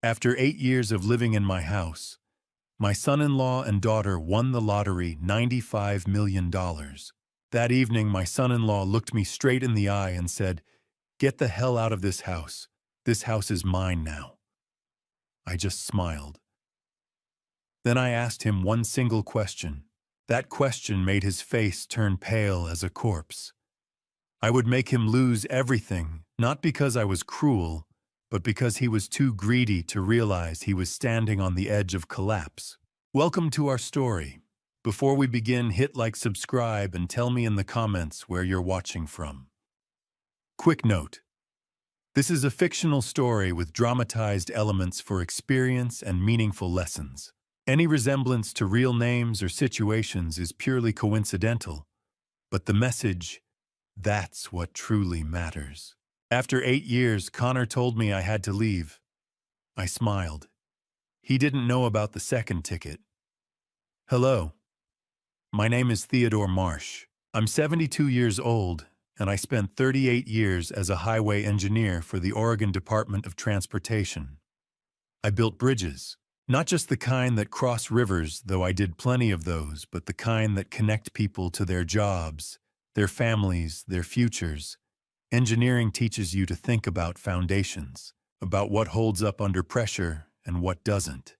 After 8 years of living in my house, my son-in-law and daughter won the lottery $95 million. That evening, my son-in-law looked me straight in the eye and said, "Get the hell out of this house. This house is mine now." I just smiled. Then I asked him one single question. That question made his face turn pale as a corpse. I would make him lose everything, not because I was cruel, but because he was too greedy to realize he was standing on the edge of collapse. Welcome to our story. Before we begin, hit like, subscribe, and tell me in the comments where you're watching from. Quick note: this is a fictional story with dramatized elements for experience and meaningful lessons. Any resemblance to real names or situations is purely coincidental, but the message, that's what truly matters. After 8 years, Connor told me I had to leave. I smiled. He didn't know about the second ticket. Hello. My name is Theodore Marsh. I'm 72 years old, and I spent 38 years as a highway engineer for the Oregon Department of Transportation. I built bridges, not just the kind that cross rivers, though I did plenty of those, but the kind that connect people to their jobs, their families, their futures. Engineering teaches you to think about foundations, about what holds up under pressure and what doesn't,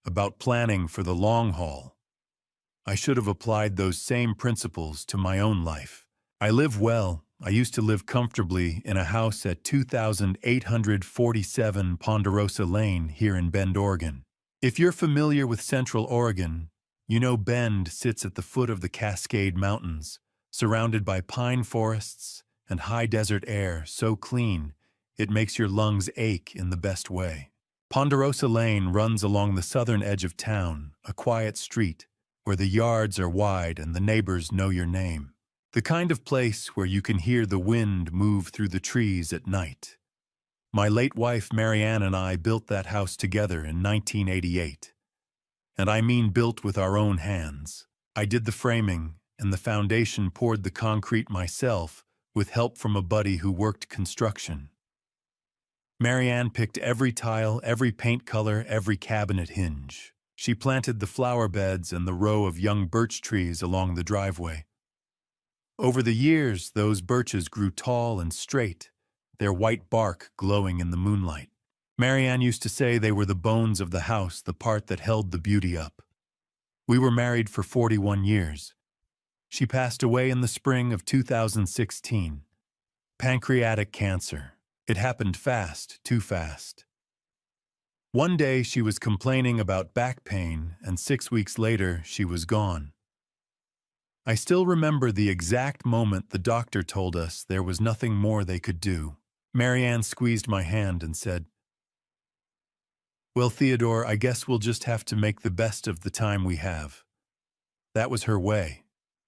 about planning for the long haul. I should have applied those same principles to my own life. I live well. I used to live comfortably in a house at 2847 Ponderosa Lane here in Bend, Oregon. If you're familiar with Central Oregon, you know Bend sits at the foot of the Cascade Mountains, surrounded by pine forests and high desert air so clean it makes your lungs ache in the best way. Ponderosa Lane runs along the southern edge of town, a quiet street where the yards are wide and the neighbors know your name. The kind of place where you can hear the wind move through the trees at night. My late wife Marianne and I built that house together in 1988. And I mean built with our own hands. I did the framing, and the foundation poured the concrete myself with help from a buddy who worked construction. Marianne picked every tile, every paint color, every cabinet hinge. She planted the flower beds and the row of young birch trees along the driveway. Over the years, those birches grew tall and straight, their white bark glowing in the moonlight. Marianne used to say they were the bones of the house, the part that held the beauty up. We were married for 41 years. She passed away in the spring of 2016. Pancreatic cancer. It happened fast, too fast. One day she was complaining about back pain, and 6 weeks later she was gone. I still remember the exact moment the doctor told us there was nothing more they could do. Marianne squeezed my hand and said, "Well, Theodore, I guess we'll just have to make the best of the time we have." That was her way.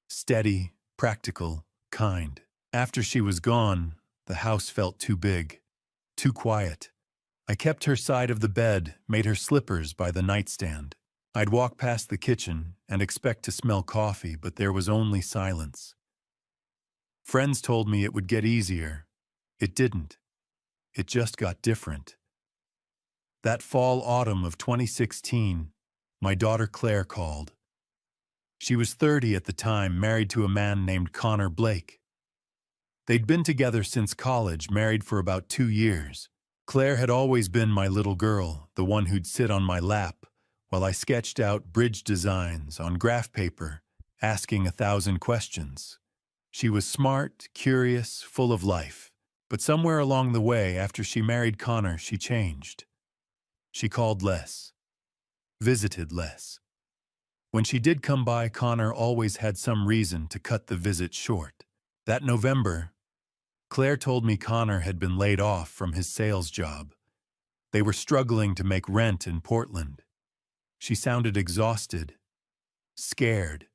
Steady, practical, kind. After she was gone, the house felt too big, too quiet. I kept her side of the bed, made her slippers by the nightstand. I'd walk past the kitchen and expect to smell coffee, but there was only silence. Friends told me it would get easier. It didn't. It just got different. That fall-autumn of 2016, my daughter Claire called. She was 30 at the time, married to a man named Connor Blake. They'd been together since college, married for about 2 years. Claire had always been my little girl, the one who'd sit on my lap while I sketched out bridge designs on graph paper, asking 1,000 questions. She was smart, curious, full of life. But somewhere along the way, after she married Connor, she changed. She called less, visited less. When she did come by, Connor always had some reason to cut the visit short. That November, Claire told me Connor had been laid off from his sales job. They were struggling to make rent in Portland. She sounded exhausted, scared.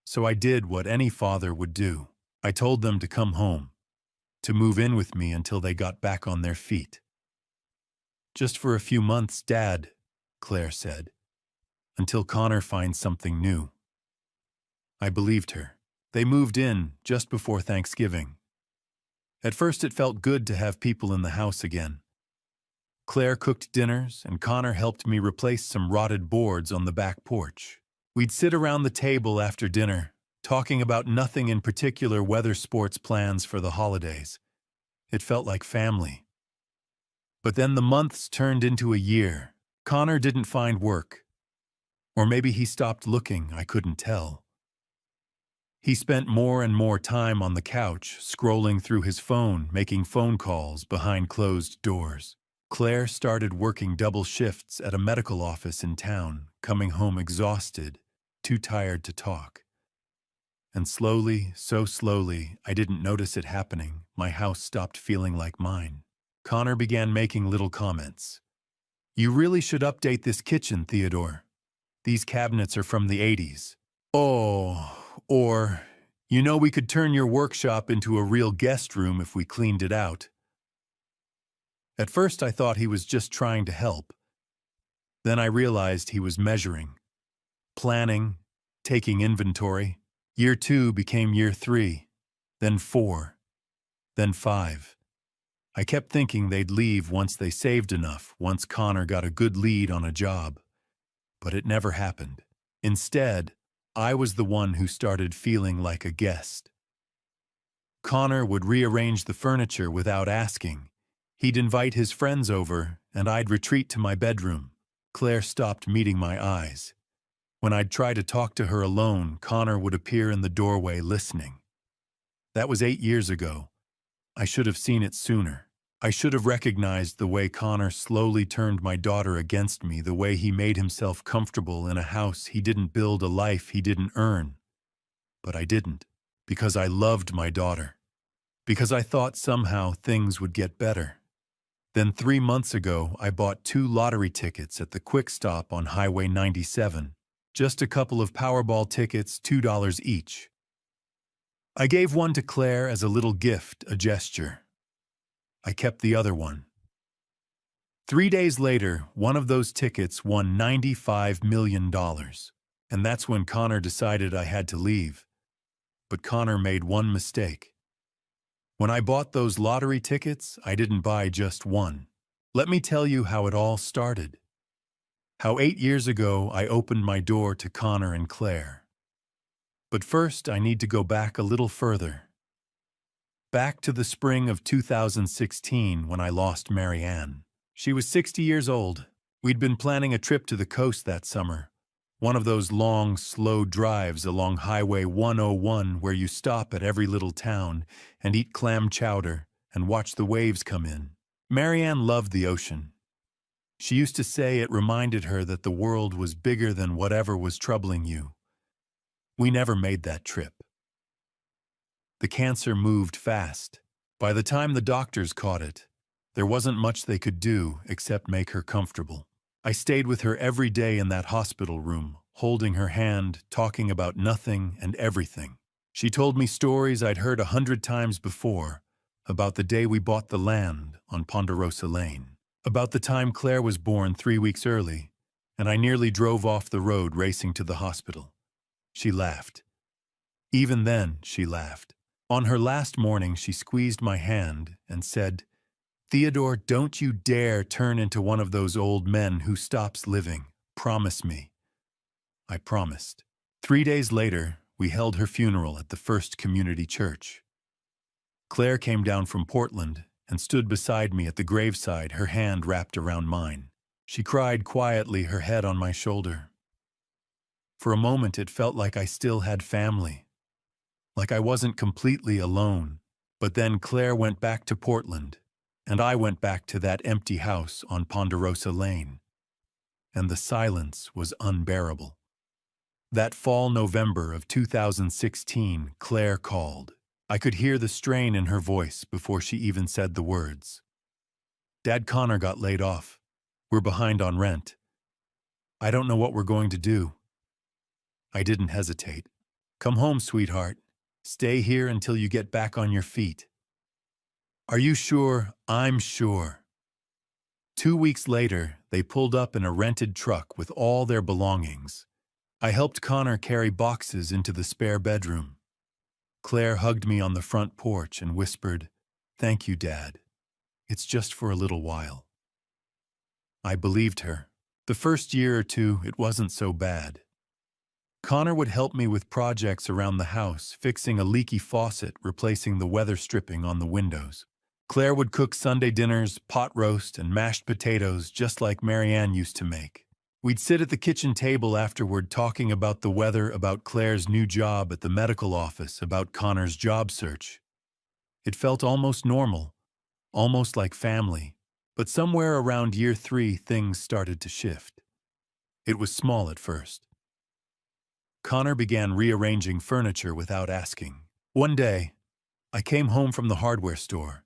So I did what any father would do. I told them to come home, to move in with me until they got back on their feet. "Just for a few months, Dad," Claire said, "until Connor finds something new." I believed her. They moved in just before Thanksgiving. At first it felt good to have people in the house again. Claire cooked dinners, and Connor helped me replace some rotted boards on the back porch. We'd sit around the table after dinner, talking about nothing in particular, weather, sports plans for the holidays. It felt like family. But then the months turned into a year. Connor didn't find work. Or maybe he stopped looking, I couldn't tell. He spent more and more time on the couch, scrolling through his phone, making phone calls behind closed doors. Claire started working double shifts at a medical office in town, coming home exhausted, too tired to talk. And slowly, so slowly, I didn't notice it happening, my house stopped feeling like mine. Connor began making little comments. "You really should update this kitchen, Theodore. These cabinets are from the 80s. Oh, or, we could turn your workshop into a real guest room if we cleaned it out." At first I thought he was just trying to help. Then I realized he was measuring, planning, taking inventory. Year 2 became year 3, then 4, then 5. I kept thinking they'd leave once they saved enough, once Connor got a good lead on a job. But it never happened. Instead, I was the one who started feeling like a guest. Connor would rearrange the furniture without asking. He'd invite his friends over, and I'd retreat to my bedroom. Claire stopped meeting my eyes. When I'd try to talk to her alone, Connor would appear in the doorway listening. That was 8 years ago. I should have seen it sooner. I should have recognized the way Connor slowly turned my daughter against me, the way he made himself comfortable in a house he didn't build, a life he didn't earn. But I didn't, because I loved my daughter. Because I thought somehow things would get better. Then 3 months ago, I bought 2 lottery tickets at the Quick Stop on Highway 97. Just a couple of Powerball tickets, $2 each. I gave one to Claire as a little gift, a gesture. I kept the other one. 3 days later, one of those tickets won $95 million. And that's when Connor decided I had to leave. But Connor made one mistake. When I bought those lottery tickets, I didn't buy just one. Let me tell you how it all started. How 8 years ago I opened my door to Connor and Claire. But first I need to go back a little further. Back to the spring of 2016 when I lost Marianne. She was 60 years old. We'd been planning a trip to the coast that summer. One of those long, slow drives along Highway 101 where you stop at every little town and eat clam chowder and watch the waves come in. Marianne loved the ocean. She used to say it reminded her that the world was bigger than whatever was troubling you. We never made that trip. The cancer moved fast. By the time the doctors caught it, there wasn't much they could do except make her comfortable. I stayed with her every day in that hospital room, holding her hand, talking about nothing and everything. She told me stories I'd heard 100 times before, about the day we bought the land on Ponderosa Lane. About the time Claire was born 3 weeks early, and I nearly drove off the road racing to the hospital. She laughed. Even then, she laughed. On her last morning, she squeezed my hand and said, "Theodore, don't you dare turn into one of those old men who stops living. Promise me." I promised. 3 days later, we held her funeral at the First Community Church. Claire came down from Portland and stood beside me at the graveside, her hand wrapped around mine. She cried quietly, her head on my shoulder. For a moment it felt like I still had family, like I wasn't completely alone. But then Claire went back to Portland, and I went back to that empty house on Ponderosa Lane. And the silence was unbearable. That fall November of 2016, Claire called. I could hear the strain in her voice before she even said the words. "Dad, Connor got laid off. We're behind on rent. I don't know what we're going to do." I didn't hesitate. "Come home, sweetheart. Stay here until you get back on your feet." "Are you sure?" "I'm sure." 2 weeks later, they pulled up in a rented truck with all their belongings. I helped Connor carry boxes into the spare bedroom. Claire hugged me on the front porch and whispered, "Thank you, Dad. It's just for a little while." I believed her. The first year or two, it wasn't so bad. Connor would help me with projects around the house, fixing a leaky faucet, replacing the weather stripping on the windows. Claire would cook Sunday dinners, pot roast, and mashed potatoes just like Marianne used to make. We'd sit at the kitchen table afterward talking about the weather, about Claire's new job at the medical office, about Connor's job search. It felt almost normal, almost like family. But somewhere around year 3, things started to shift. It was small at first. Connor began rearranging furniture without asking. One day, I came home from the hardware store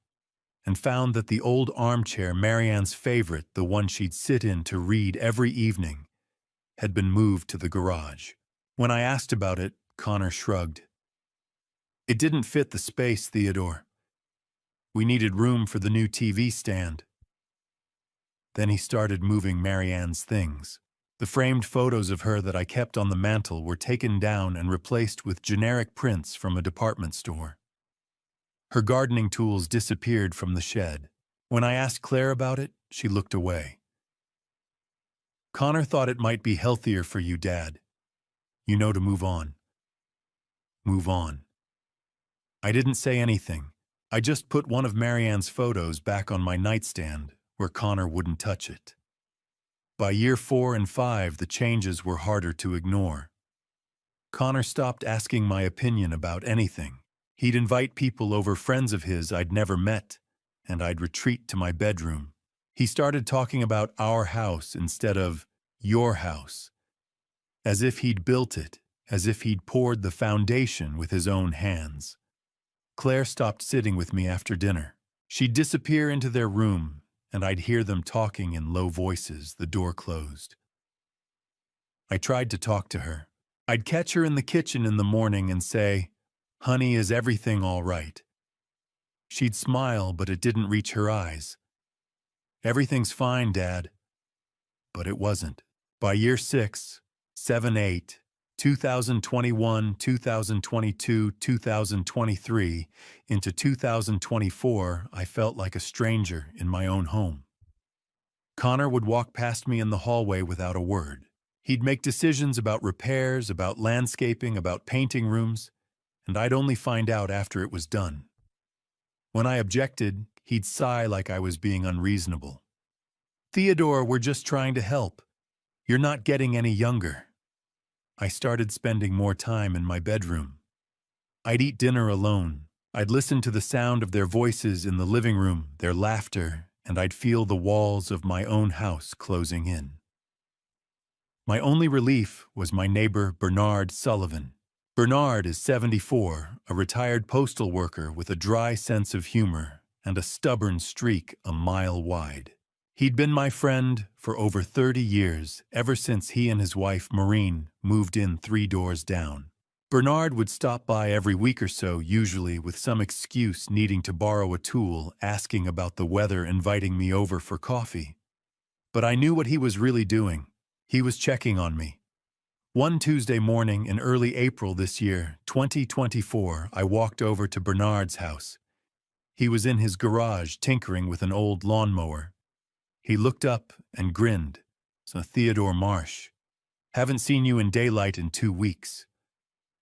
and found that the old armchair, Marianne's favorite, the one she'd sit in to read every evening, had been moved to the garage. When I asked about it, Connor shrugged. It didn't fit the space, Theodore. We needed room for the new TV stand. Then he started moving Marianne's things. The framed photos of her that I kept on the mantel were taken down and replaced with generic prints from a department store. Her gardening tools disappeared from the shed. When I asked Claire about it, she looked away. Connor thought it might be healthier for you, Dad. You know, to move on. Move on. I didn't say anything. I just put one of Marianne's photos back on my nightstand where Connor wouldn't touch it. By year 4 and 5, the changes were harder to ignore. Connor stopped asking my opinion about anything. He'd invite people over, friends of his I'd never met, and I'd retreat to my bedroom. He started talking about our house instead of your house, as if he'd built it, as if he'd poured the foundation with his own hands. Claire stopped sitting with me after dinner. She'd disappear into their room, and I'd hear them talking in low voices, the door closed. I tried to talk to her. I'd catch her in the kitchen in the morning and say, "Honey, is everything all right?" She'd smile, but it didn't reach her eyes. "Everything's fine, Dad." But it wasn't. By year 6, 7, 8, 2021, 2022, 2023, into 2024, I felt like a stranger in my own home. Connor would walk past me in the hallway without a word. He'd make decisions about repairs, about landscaping, about painting rooms, and I'd only find out after it was done. When I objected, he'd sigh like I was being unreasonable. "Theodore, we're just trying to help. You're not getting any younger." I started spending more time in my bedroom. I'd eat dinner alone. I'd listen to the sound of their voices in the living room, their laughter, and I'd feel the walls of my own house closing in. My only relief was my neighbor, Bernard Sullivan. Bernard is 74, a retired postal worker with a dry sense of humor and a stubborn streak a mile wide. He'd been my friend for over 30 years, ever since he and his wife, Maureen, moved in 3 doors down. Bernard would stop by every week or so, usually with some excuse, needing to borrow a tool, asking about the weather, inviting me over for coffee. But I knew what he was really doing. He was checking on me. One Tuesday morning in early April this year, 2024, I walked over to Bernard's house. He was in his garage tinkering with an old lawnmower. He looked up and grinned. "So, Theodore Marsh, haven't seen you in daylight in 2 weeks.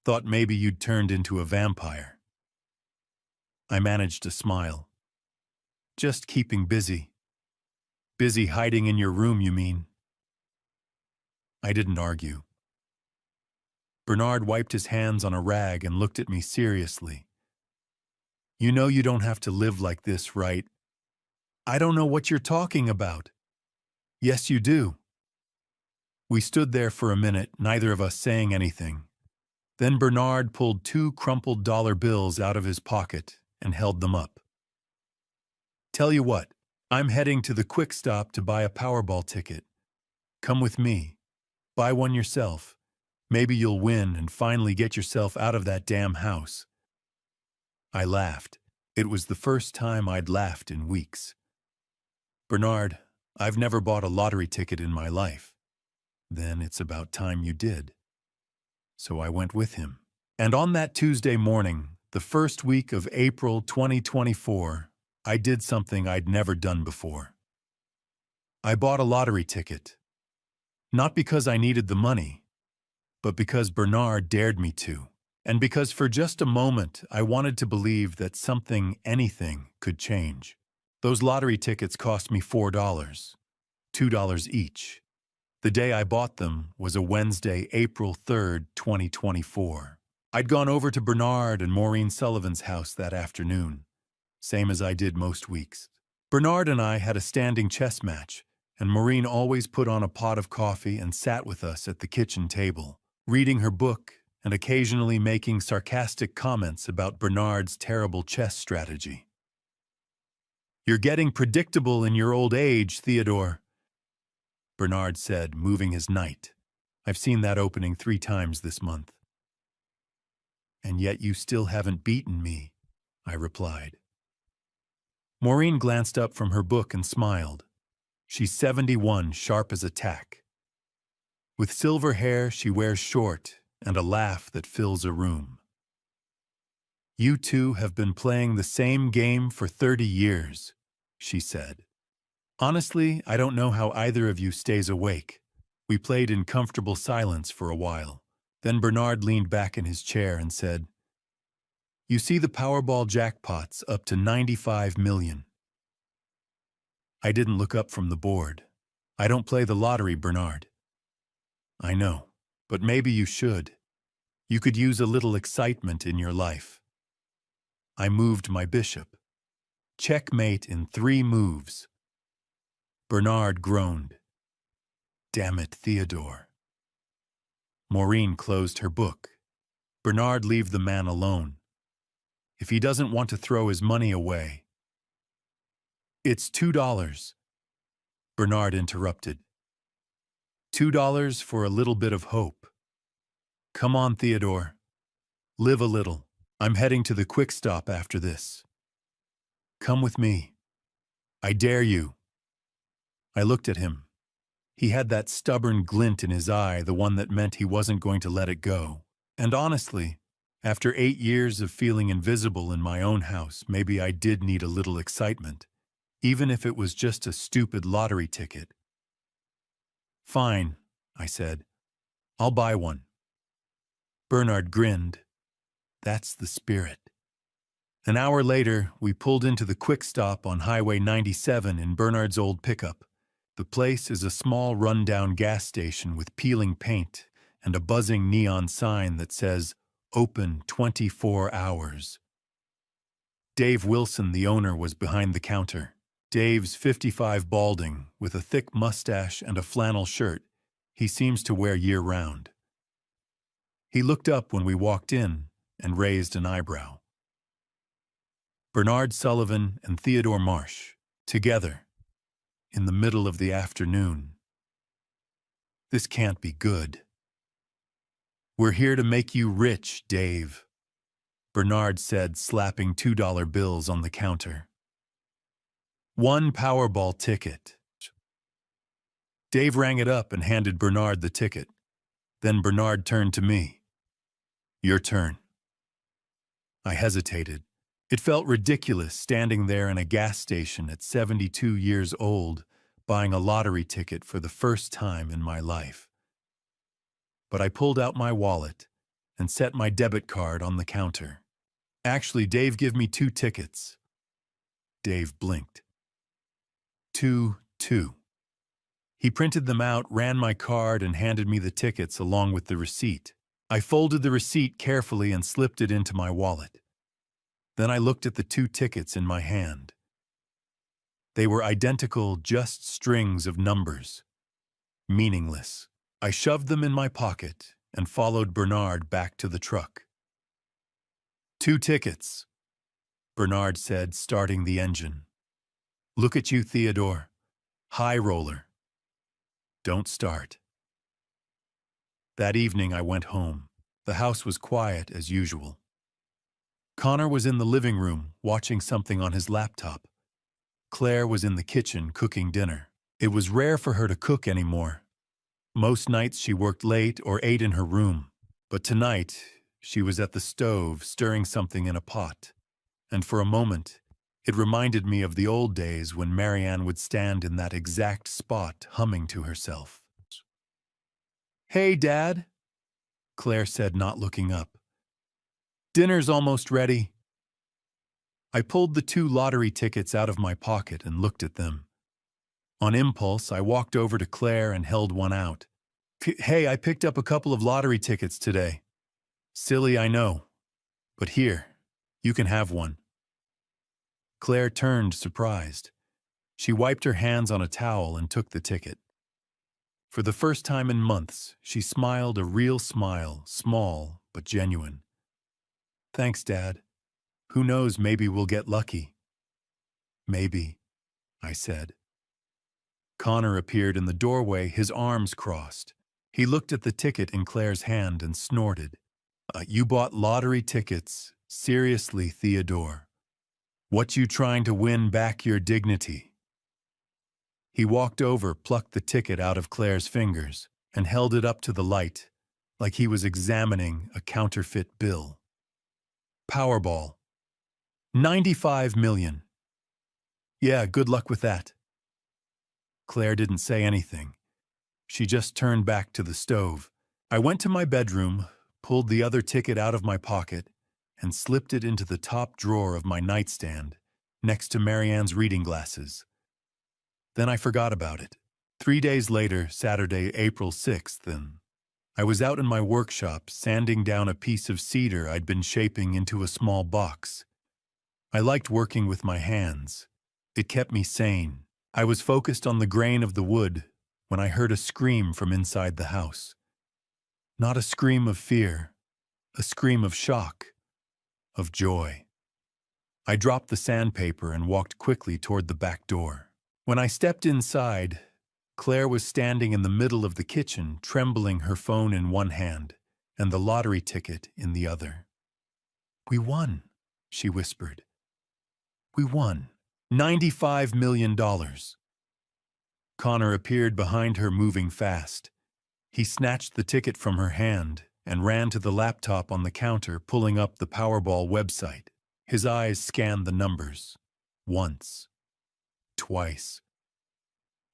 Thought maybe you'd turned into a vampire." I managed to smile. "Just keeping busy." "Busy hiding in your room, you mean?" I didn't argue. Bernard wiped his hands on a rag and looked at me seriously. "You know you don't have to live like this, right?" "I don't know what you're talking about." "Yes, you do." We stood there for a minute, neither of us saying anything. Then Bernard pulled 2 crumpled dollar bills out of his pocket and held them up. "Tell you what, I'm heading to the Quick Stop to buy a Powerball ticket. Come with me. Buy one yourself. Maybe you'll win and finally get yourself out of that damn house." I laughed. It was the first time I'd laughed in weeks. "Bernard, I've never bought a lottery ticket in my life." "Then it's about time you did." So I went with him. And on that Tuesday morning, the first week of April 2024, I did something I'd never done before. I bought a lottery ticket. Not because I needed the money, but because Bernard dared me to. And because for just a moment I wanted to believe that something, anything, could change. Those lottery tickets cost me $4, $2 each. The day I bought them was a Wednesday, April 3rd, 2024. I'd gone over to Bernard and Maureen Sullivan's house that afternoon, same as I did most weeks. Bernard and I had a standing chess match, and Maureen always put on a pot of coffee and sat with us at the kitchen table, reading her book and occasionally making sarcastic comments about Bernard's terrible chess strategy. "You're getting predictable in your old age, Theodore," Bernard said, moving his knight. "I've seen that opening 3 times this month." "And yet you still haven't beaten me," I replied. Maureen glanced up from her book and smiled. She's 71, sharp as a tack. With silver hair she wears short and a laugh that fills a room. "You two have been playing the same game for 30 years, she said. "Honestly, I don't know how either of you stays awake." We played in comfortable silence for a while. Then Bernard leaned back in his chair and said, "You see the Powerball jackpots up to 95 million. I didn't look up from the board. "I don't play the lottery, Bernard." "I know, but maybe you should. You could use a little excitement in your life." I moved my bishop. Checkmate in 3 moves. Bernard groaned. "Damn it, Theodore." Maureen closed her book. "Bernard, leave the man alone. If he doesn't want to throw his money away." "It's $2. Bernard interrupted. $2 for a little bit of hope. Come on, Theodore. Live a little. I'm heading to the quick stop after this. Come with me. I dare you." I looked at him. He had that stubborn glint in his eye, the one that meant he wasn't going to let it go. And honestly, after 8 years of feeling invisible in my own house, maybe I did need a little excitement, even if it was just a stupid lottery ticket. "Fine," I said. "I'll buy one." Bernard grinned. That's the spirit. An hour later, we pulled into the quick stop on Highway 97 in Bernard's old pickup. The place is a small rundown gas station with peeling paint and a buzzing neon sign that says, "Open 24 hours. Dave Wilson, the owner, was behind the counter. Dave's 55, balding, with a thick mustache and a flannel shirt he seems to wear year-round. He looked up when we walked in and raised an eyebrow. Bernard Sullivan and Theodore Marsh, together, in the middle of the afternoon. This can't be good. "We're here to make you rich, Dave," Bernard said, slapping $2 bills on the counter. "1 Powerball ticket." Dave rang it up and handed Bernard the ticket. Then Bernard turned to me. "Your turn." I hesitated. It felt ridiculous standing there in a gas station at 72 years old, buying a lottery ticket for the first time in my life. But I pulled out my wallet and set my debit card on the counter. "Actually, Dave, give me 2 tickets." Dave blinked. 2, 2. He printed them out, ran my card, and handed me the tickets along with the receipt. I folded the receipt carefully and slipped it into my wallet. Then I looked at the 2 tickets in my hand. They were identical, just strings of numbers. Meaningless. I shoved them in my pocket and followed Bernard back to the truck. "2 tickets," Bernard said, starting the engine. "Look at you, Theodore. High roller. Don't start." That evening I went home. The house was quiet as usual. Connor was in the living room watching something on his laptop. Claire was in the kitchen cooking dinner. It was rare for her to cook anymore. Most nights she worked late or ate in her room. But tonight she was at the stove stirring something in a pot. And for a moment It reminded me of the old days when Marianne would stand in that exact spot humming to herself. "Hey, Dad," Claire said, not looking up. "Dinner's almost ready." I pulled the 2 lottery tickets out of my pocket and looked at them. On impulse, I walked over to Claire and held one out. "Hey, I picked up a couple of lottery tickets today." "Silly, I know. But here, you can have one." Claire turned, surprised. She wiped her hands on a towel and took the ticket. For the first time in months, she smiled a real smile, small but genuine. "Thanks, Dad. Who knows, maybe we'll get lucky." "Maybe," I said. Connor appeared in the doorway, his arms crossed. He looked at the ticket in Claire's hand and snorted. You bought lottery tickets? Seriously, Theodore? What you trying to win back your dignity?" He walked over, plucked the ticket out of Claire's fingers, and held it up to the light, like he was examining a counterfeit bill. "Powerball. 95 million. Yeah, good luck with that." Claire didn't say anything. She just turned back to the stove. I went to my bedroom, pulled the other ticket out of my pocket, and slipped it into the top drawer of my nightstand, next to Marianne's reading glasses. Then I forgot about it. 3 days later, Saturday, April 6th, I was out in my workshop sanding down a piece of cedar I'd been shaping into a small box. I liked working with my hands. It kept me sane. I was focused on the grain of the wood when I heard a scream from inside the house. Not a scream of fear, a scream of shock, of joy. I dropped the sandpaper and walked quickly toward the back door. When I stepped inside, Claire was standing in the middle of the kitchen, trembling, her phone in one hand and the lottery ticket in the other. "We won," she whispered. "We won. $95 million. Connor appeared behind her, moving fast. He snatched the ticket from her hand and ran to the laptop on the counter, pulling up the Powerball website. His eyes scanned the numbers. Once. Twice.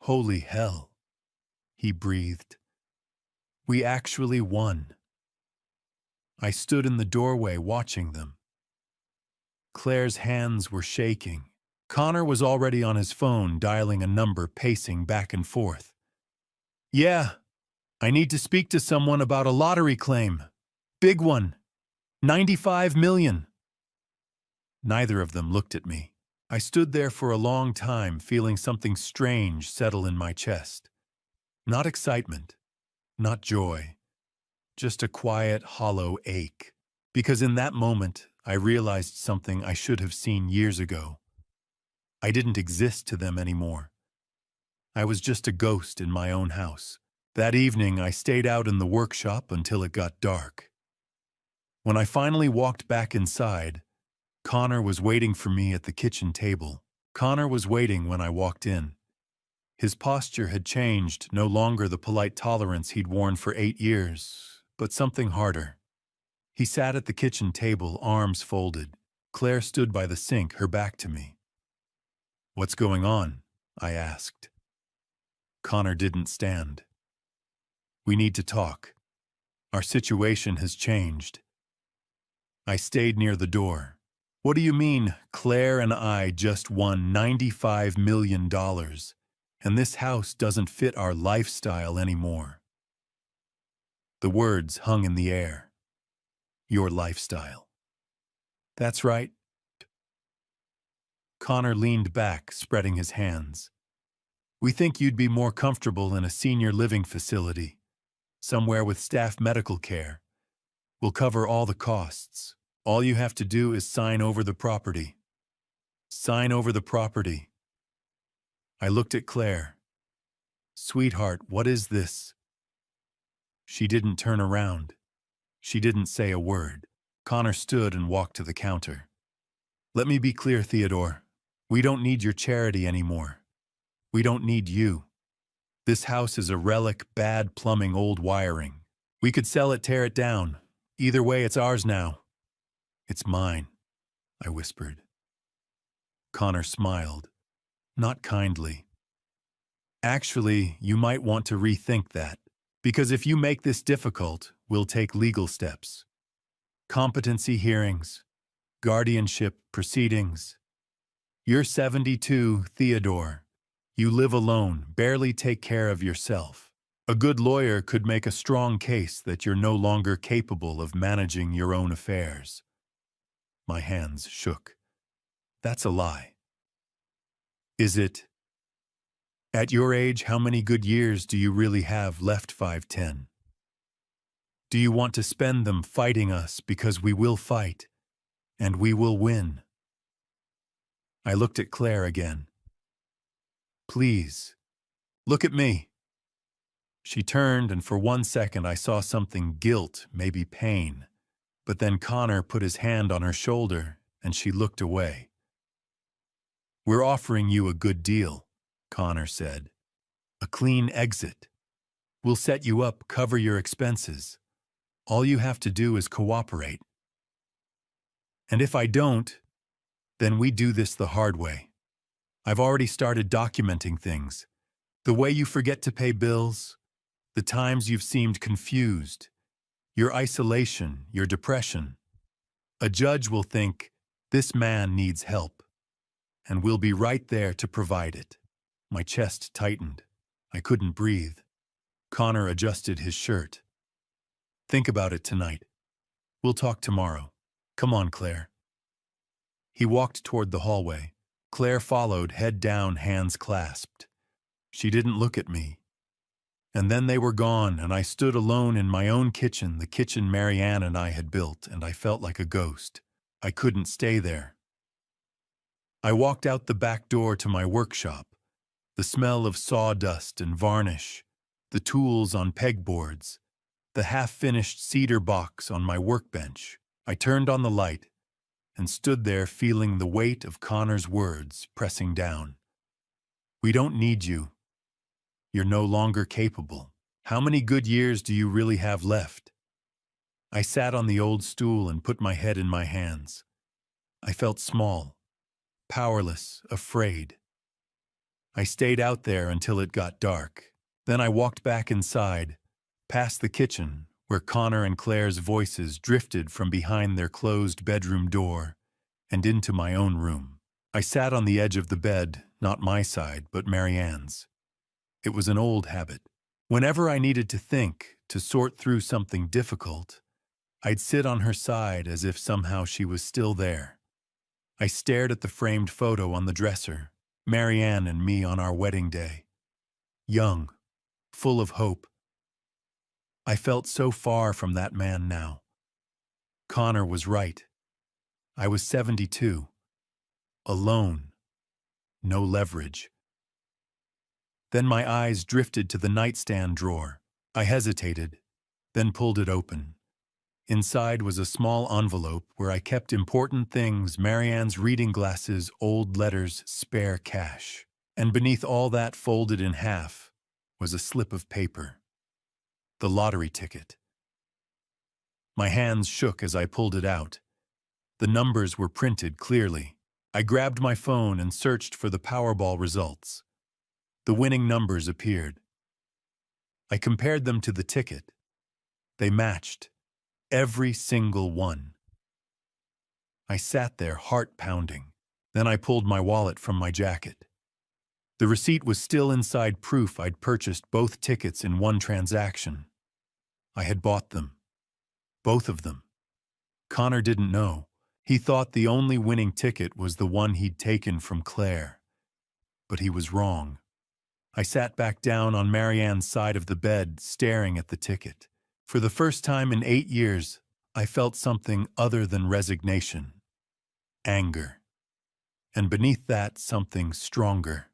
"Holy hell," he breathed. "We actually won." I stood in the doorway watching them. Claire's hands were shaking. Connor was already on his phone, dialing a number, pacing back and forth. "Yeah, I need to speak to someone about a lottery claim. Big one. 95 million. Neither of them looked at me. I stood there for a long time, feeling something strange settle in my chest. Not excitement, not joy, just a quiet, hollow ache. Because in that moment, I realized something I should have seen years ago. I didn't exist to them anymore. I was just a ghost in my own house. That evening, I stayed out in the workshop until it got dark. When I finally walked back inside, Connor was waiting for me at the kitchen table. Connor was waiting when I walked in. His posture had changed, no longer the polite tolerance he'd worn for 8 years, but something harder. He sat at the kitchen table, arms folded. Claire stood by the sink, her back to me. "What's going on?" I asked. Connor didn't stand. "We need to talk. Our situation has changed." I stayed near the door. "What do you mean, Claire and I just won $95 million, and this house doesn't fit our lifestyle anymore?" The words hung in the air. Your lifestyle. That's right. Connor leaned back, spreading his hands. "We think you'd be more comfortable in a senior living facility, somewhere with staff medical care. We'll cover all the costs. All you have to do is sign over the property." Sign over the property. I looked at Claire. "Sweetheart, what is this?" She didn't turn around. She didn't say a word. Connor stood and walked to the counter. "Let me be clear, Theodore. We don't need your charity anymore. We don't need you. This house is a relic, bad plumbing, old wiring. We could sell it, tear it down. Either way, it's ours now." "It's mine," I whispered. Connor smiled, not kindly. Actually, you might want to rethink that, because if you make this difficult, we'll take legal steps. Competency hearings, guardianship proceedings. You're 72, Theodore. You live alone, barely take care of yourself. A good lawyer could make a strong case that you're no longer capable of managing your own affairs. My hands shook. That's a lie. Is it? At your age, how many good years do you really have left, 510? Do you want to spend them fighting us because we will fight, and we will win? I looked at Claire again. Please, look at me. She turned, and for 1 second I saw something, guilt, maybe pain. But then Connor put his hand on her shoulder, and she looked away. We're offering you a good deal, Connor said. A clean exit. We'll set you up, cover your expenses. All you have to do is cooperate. And if I don't, then we do this the hard way. I've already started documenting things. The way you forget to pay bills, the times you've seemed confused, your isolation, your depression. A judge will think, this man needs help, and we'll be right there to provide it. My chest tightened. I couldn't breathe. Connor adjusted his shirt. Think about it tonight. We'll talk tomorrow. Come on, Claire. He walked toward the hallway. Claire followed, head down, hands clasped. She didn't look at me. And then they were gone, and I stood alone in my own kitchen, the kitchen Marianne and I had built, and I felt like a ghost. I couldn't stay there. I walked out the back door to my workshop. The smell of sawdust and varnish, the tools on pegboards, the half-finished cedar box on my workbench. I turned on the light and stood there feeling the weight of Connor's words pressing down. We don't need you. You're no longer capable. How many good years do you really have left? I sat on the old stool and put my head in my hands. I felt small, powerless, afraid. I stayed out there until it got dark. Then I walked back inside, past the kitchen, where Connor and Claire's voices drifted from behind their closed bedroom door, and into my own room. I sat on the edge of the bed, not my side, but Marianne's. It was an old habit. Whenever I needed to think, to sort through something difficult, I'd sit on her side as if somehow she was still there. I stared at the framed photo on the dresser, Marianne and me on our wedding day. Young, full of hope. I felt so far from that man now. Connor was right. I was 72. Alone. No leverage. Then my eyes drifted to the nightstand drawer. I hesitated, then pulled it open. Inside was a small envelope where I kept important things, Marianne's reading glasses, old letters, spare cash. And beneath all that, folded in half, was a slip of paper. The lottery ticket. My hands shook as I pulled it out. The numbers were printed clearly. I grabbed my phone and searched for the Powerball results. The winning numbers appeared. I compared them to the ticket. They matched. Every single one. I sat there, heart pounding. Then I pulled my wallet from my jacket. The receipt was still inside, proof I'd purchased both tickets in one transaction. I had bought them. Both of them. Connor didn't know. He thought the only winning ticket was the one he'd taken from Claire. But he was wrong. I sat back down on Marianne's side of the bed, staring at the ticket. For the first time in 8 years, I felt something other than resignation. Anger. And beneath that, something stronger.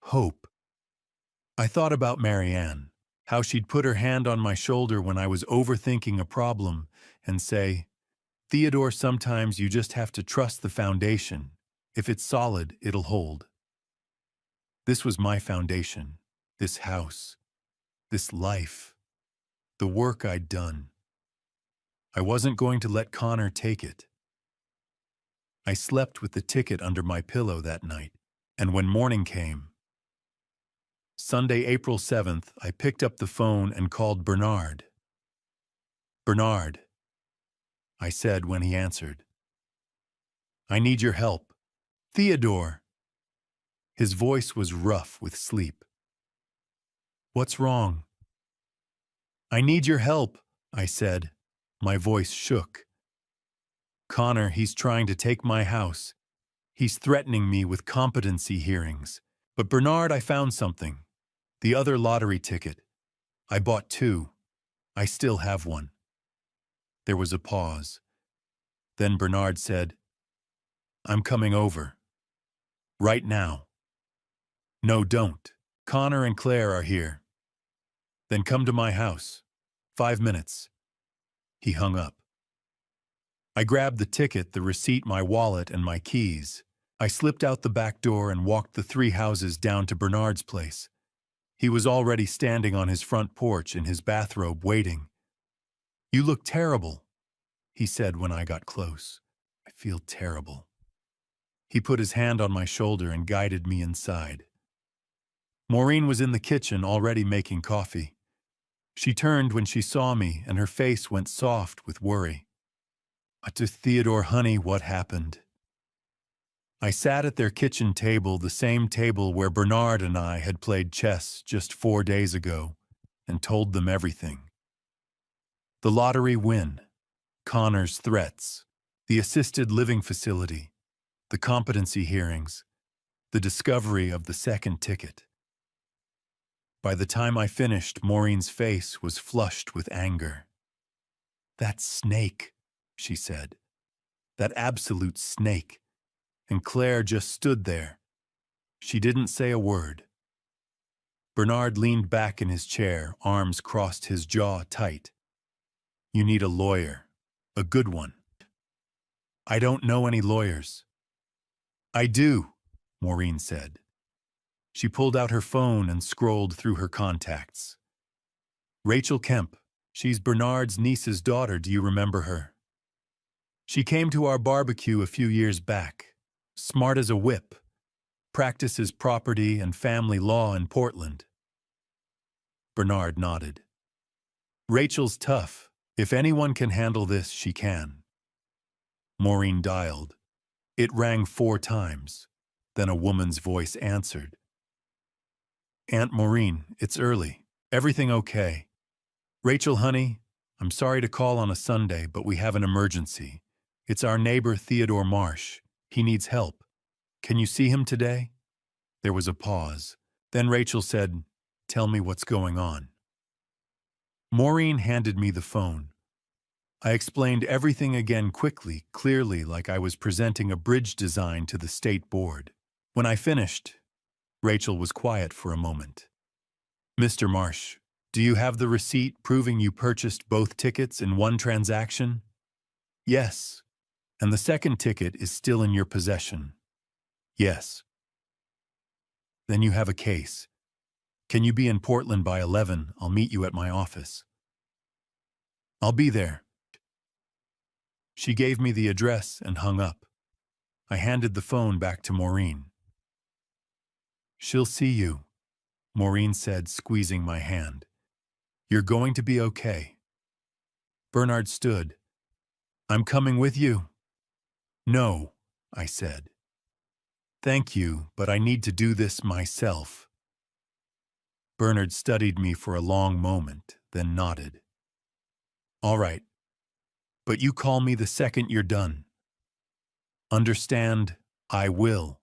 Hope. I thought about Marianne, how she'd put her hand on my shoulder when I was overthinking a problem and say, Theodore, sometimes you just have to trust the foundation. If it's solid, it'll hold. This was my foundation, this house, this life, the work I'd done. I wasn't going to let Connor take it. I slept with the ticket under my pillow that night, and when morning came, Sunday, April 7th, I picked up the phone and called Bernard. "Bernard," I said when he answered. "I need your help. Theodore." His voice was rough with sleep. "What's wrong?" "I need your help," I said. My voice shook. "Connor, he's trying to take my house. He's threatening me with competency hearings. But Bernard, I found something. The other lottery ticket. I bought two. I still have one." There was a pause. Then Bernard said, "I'm coming over. Right now." "No, don't. Connor and Claire are here." "Then come to my house. 5 minutes." He hung up. I grabbed the ticket, the receipt, my wallet, and my keys. I slipped out the back door and walked the 3 houses down to Bernard's place. He was already standing on his front porch in his bathrobe waiting. "You look terrible," he said when I got close. "I feel terrible." He put his hand on my shoulder and guided me inside. Maureen was in the kitchen already making coffee. She turned when she saw me, and her face went soft with worry. "To Theodore, honey, what happened?" I sat at their kitchen table, the same table where Bernard and I had played chess just 4 days ago, and told them everything. The lottery win, Connor's threats, the assisted living facility, the competency hearings, the discovery of the second ticket. By the time I finished, Maureen's face was flushed with anger. "That snake," she said. "That absolute snake." And Claire just stood there. She didn't say a word. Bernard leaned back in his chair, arms crossed, his jaw tight. "You need a lawyer. A good one." "I don't know any lawyers." "I do," Maureen said. She pulled out her phone and scrolled through her contacts. "Rachel Kemp. She's Bernard's niece's daughter. Do you remember her? She came to our barbecue a few years back. Smart as a whip. Practices property and family law in Portland." Bernard nodded. "Rachel's tough. If anyone can handle this, she can." Maureen dialed. It rang 4 times. Then a woman's voice answered. "Aunt Maureen, it's early. Everything okay? Rachel, honey, I'm sorry to call on a Sunday, but we have an emergency. It's our neighbor Theodore Marsh. He needs help. Can you see him today?" There was a pause. Then Rachel said, "Tell me what's going on." Maureen handed me the phone. I explained everything again quickly, clearly, like I was presenting a bridge design to the state board. When I finished, Rachel was quiet for a moment. "Mr. Marsh, do you have the receipt proving you purchased both tickets in one transaction?" "Yes." "And the second ticket is still in your possession?" "Yes." "Then you have a case. Can you be in Portland by 11? I'll meet you at my office." "I'll be there." She gave me the address and hung up. I handed the phone back to Maureen. "She'll see you," Maureen said, squeezing my hand. "You're going to be okay." Bernard stood. "I'm coming with you." "No," I said. "Thank you, but I need to do this myself." Bernard studied me for a long moment, then nodded. "All right, but you call me the second you're done." "Understand, I will."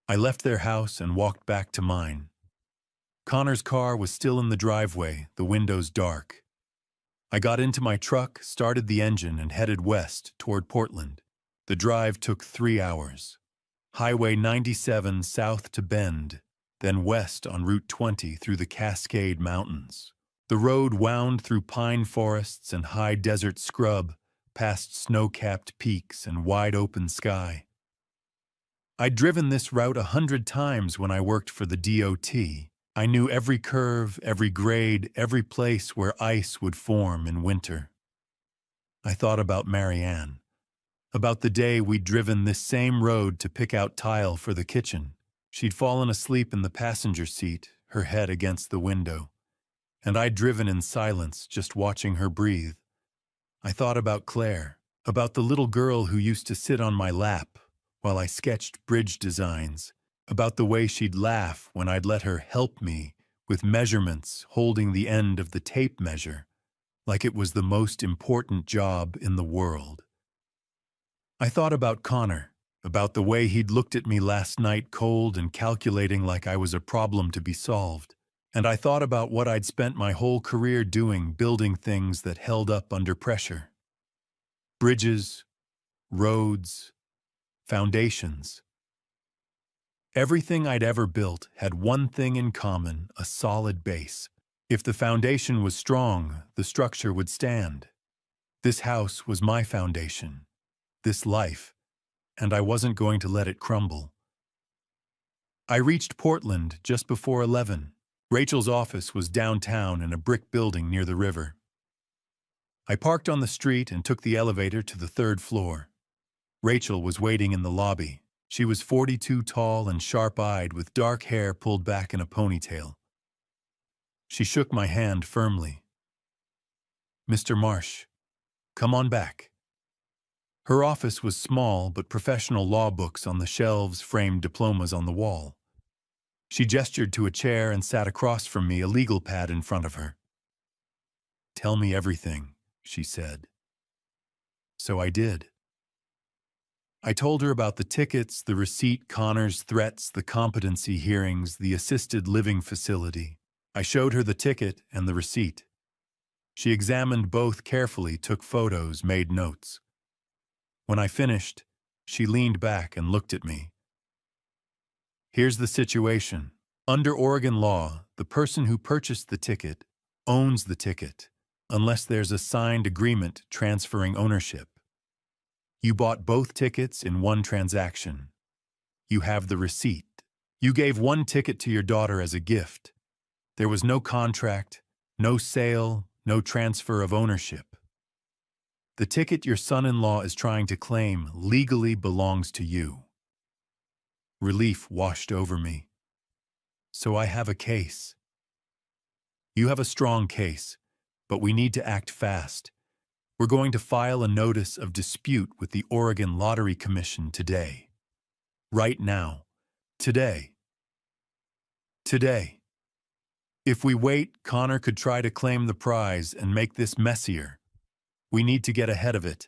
I left their house and walked back to mine. Connor's car was still in the driveway, the windows dark. I got into my truck, started the engine, and headed west toward Portland. The drive took 3 hours. Highway 97 south to Bend, then west on Route 20 through the Cascade Mountains. The road wound through pine forests and high desert scrub, past snow-capped peaks and wide-open sky. I'd driven this route 100 times when I worked for the DOT. I knew every curve, every grade, every place where ice would form in winter. I thought about Marianne. About the day we'd driven this same road to pick out tile for the kitchen. She'd fallen asleep in the passenger seat, her head against the window, and I'd driven in silence, just watching her breathe. I thought about Claire, about the little girl who used to sit on my lap while I sketched bridge designs, about the way she'd laugh when I'd let her help me with measurements, holding the end of the tape measure, like it was the most important job in the world. I thought about Connor, about the way he'd looked at me last night cold and calculating like I was a problem to be solved. And I thought about what I'd spent my whole career doing, building things that held up under pressure. Bridges, roads, foundations. Everything I'd ever built had one thing in common, a solid base. If the foundation was strong, the structure would stand. This house was my foundation, this life, and I wasn't going to let it crumble. I reached Portland just before 11. Rachel's office was downtown in a brick building near the river. I parked on the street and took the elevator to the 3rd floor. Rachel was waiting in the lobby. She was 42 tall and sharp-eyed with dark hair pulled back in a ponytail. She shook my hand firmly. "Mr. Marsh, come on back." Her office was small, but professional law books on the shelves framed diplomas on the wall. She gestured to a chair and sat across from me, a legal pad in front of her. "Tell me everything," she said. So I did. I told her about the tickets, the receipt, Connor's threats, the competency hearings, the assisted living facility. I showed her the ticket and the receipt. She examined both carefully, took photos, made notes. When I finished, she leaned back and looked at me. "Here's the situation. Under Oregon law, the person who purchased the ticket owns the ticket, unless there's a signed agreement transferring ownership. You bought both tickets in one transaction. You have the receipt. You gave one ticket to your daughter as a gift. There was no contract, no sale, no transfer of ownership. The ticket your son-in-law is trying to claim legally belongs to you." Relief washed over me. So I have a case. You have a strong case, but we need to act fast. We're going to file a notice of dispute with the Oregon Lottery Commission today. Right now. Today. Today. If we wait, Connor could try to claim the prize and make this messier. We need to get ahead of it.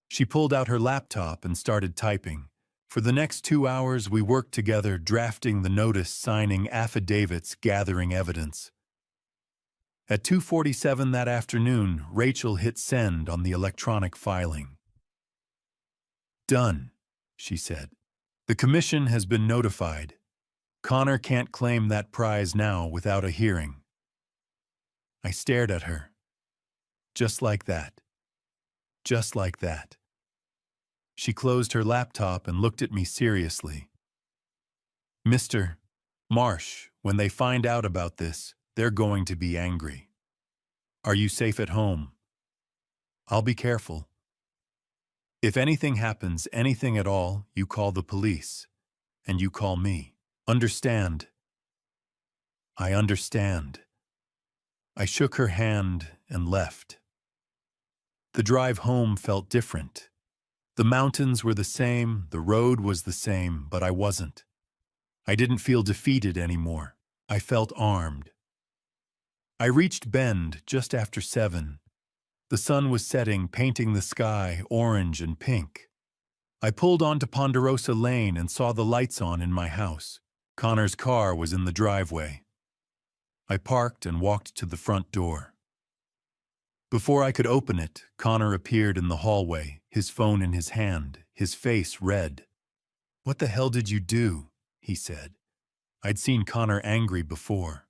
She pulled out her laptop and started typing. For the next 2 hours, we worked together, drafting the notice, signing affidavits, gathering evidence. At 2:47 that afternoon, Rachel hit send on the electronic filing. "Done," she said. "The commission has been notified. Connor can't claim that prize now without a hearing." I stared at her. Just like that. Just like that. She closed her laptop and looked at me seriously. "Mr. Marsh, when they find out about this, they're going to be angry. Are you safe at home? I'll be careful. If anything happens, anything at all, you call the police, and you call me. Understand?" "I understand." I shook her hand and left. The drive home felt different. The mountains were the same, the road was the same, but I wasn't. I didn't feel defeated anymore. I felt armed. I reached Bend just after 7. The sun was setting, painting the sky orange and pink. I pulled onto Ponderosa Lane and saw the lights on in my house. Connor's car was in the driveway. I parked and walked to the front door. Before I could open it, Connor appeared in the hallway, his phone in his hand, his face red. "What the hell did you do?" he said. I'd seen Connor angry before.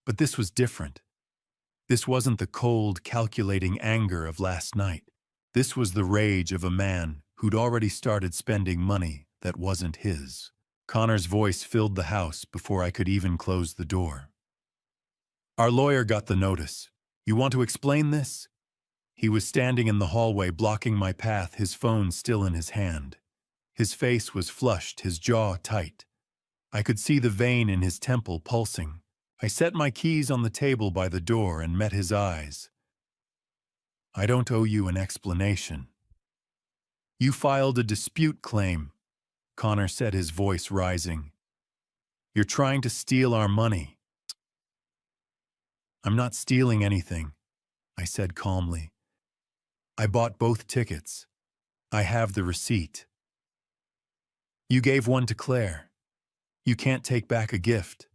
But this was different. This wasn't the cold, calculating anger of last night. This was the rage of a man who'd already started spending money that wasn't his. Connor's voice filled the house before I could even close the door. "Our lawyer got the notice. You want to explain this?" He was standing in the hallway, blocking my path, his phone still in his hand. His face was flushed, his jaw tight. I could see the vein in his temple pulsing. I set my keys on the table by the door and met his eyes. "I don't owe you an explanation." "You filed a dispute claim," Connor said, his voice rising. "You're trying to steal our money." "I'm not stealing anything," I said calmly. "I bought both tickets. I have the receipt." "You gave one to Claire. You can't take back a gift."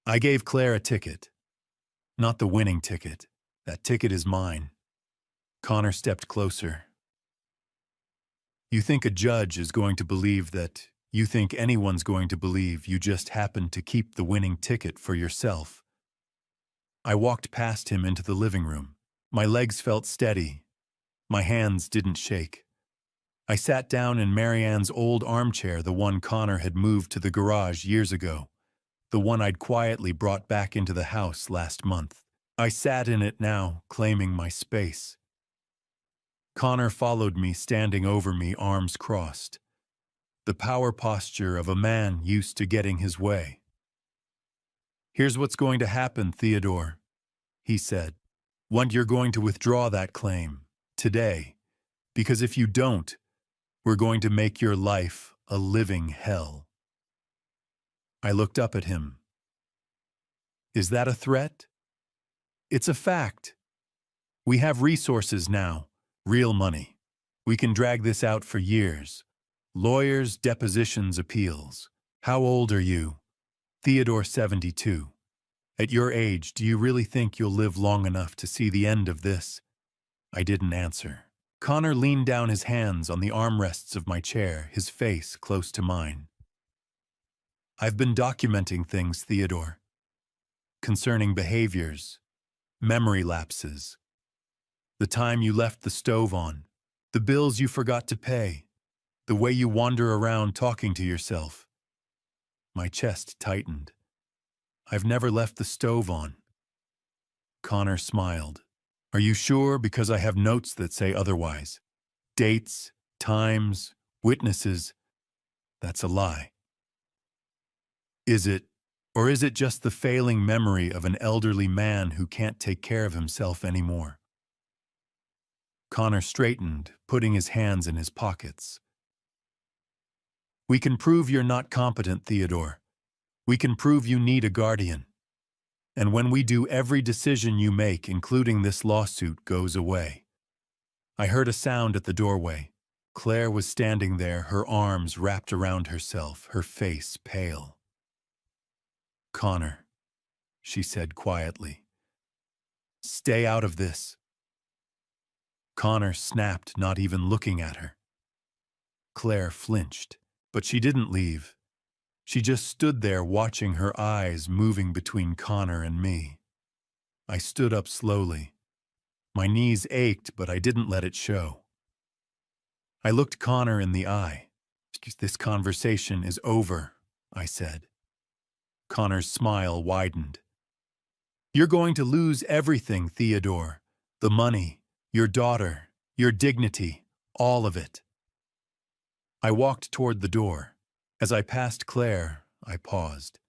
"I gave Claire a ticket. Not the winning ticket. That ticket is mine." Connor stepped closer. "You think a judge is going to believe that? You think anyone's going to believe you just happened to keep the winning ticket for yourself?" I walked past him into the living room. My legs felt steady. My hands didn't shake. I sat down in Marianne's old armchair, the one Connor had moved to the garage years ago, the one I'd quietly brought back into the house last month. I sat in it now, claiming my space. Connor followed me, standing over me, arms crossed. The power posture of a man used to getting his way. "Here's what's going to happen, Theodore," he said. "One, you're going to withdraw that claim today, because if you don't, we're going to make your life a living hell." I looked up at him. "Is that a threat?" "It's a fact. We have resources now, real money. We can drag this out for years. Lawyers, depositions, appeals. How old are you?" "Theodore, 72. At your age, do you really think you'll live long enough to see the end of this?" I didn't answer. Connor leaned down, his hands on the armrests of my chair, his face close to mine. "I've been documenting things, Theodore, concerning behaviors, memory lapses. The time you left the stove on, the bills you forgot to pay, the way you wander around talking to yourself." My chest tightened. "I've never left the stove on." Connor smiled. "Are you sure? Because I have notes that say otherwise. Dates, times, witnesses. That's a lie." "Is it? Or is it just the failing memory of an elderly man who can't take care of himself anymore?" Connor straightened, putting his hands in his pockets. "We can prove you're not competent, Theodore. We can prove you need a guardian. And when we do, every decision you make, including this lawsuit, goes away." I heard a sound at the doorway. Claire was standing there, her arms wrapped around herself, her face pale. "Connor," she said quietly, "stay out of this." Connor snapped, not even looking at her. Claire flinched, but she didn't leave. She just stood there, watching, her eyes moving between Connor and me. I stood up slowly. My knees ached, but I didn't let it show. I looked Connor in the eye. "This conversation is over," I said. Connor's smile widened. "You're going to lose everything, Theodore. The money, your daughter, your dignity, all of it." I walked toward the door. As I passed Claire, I paused.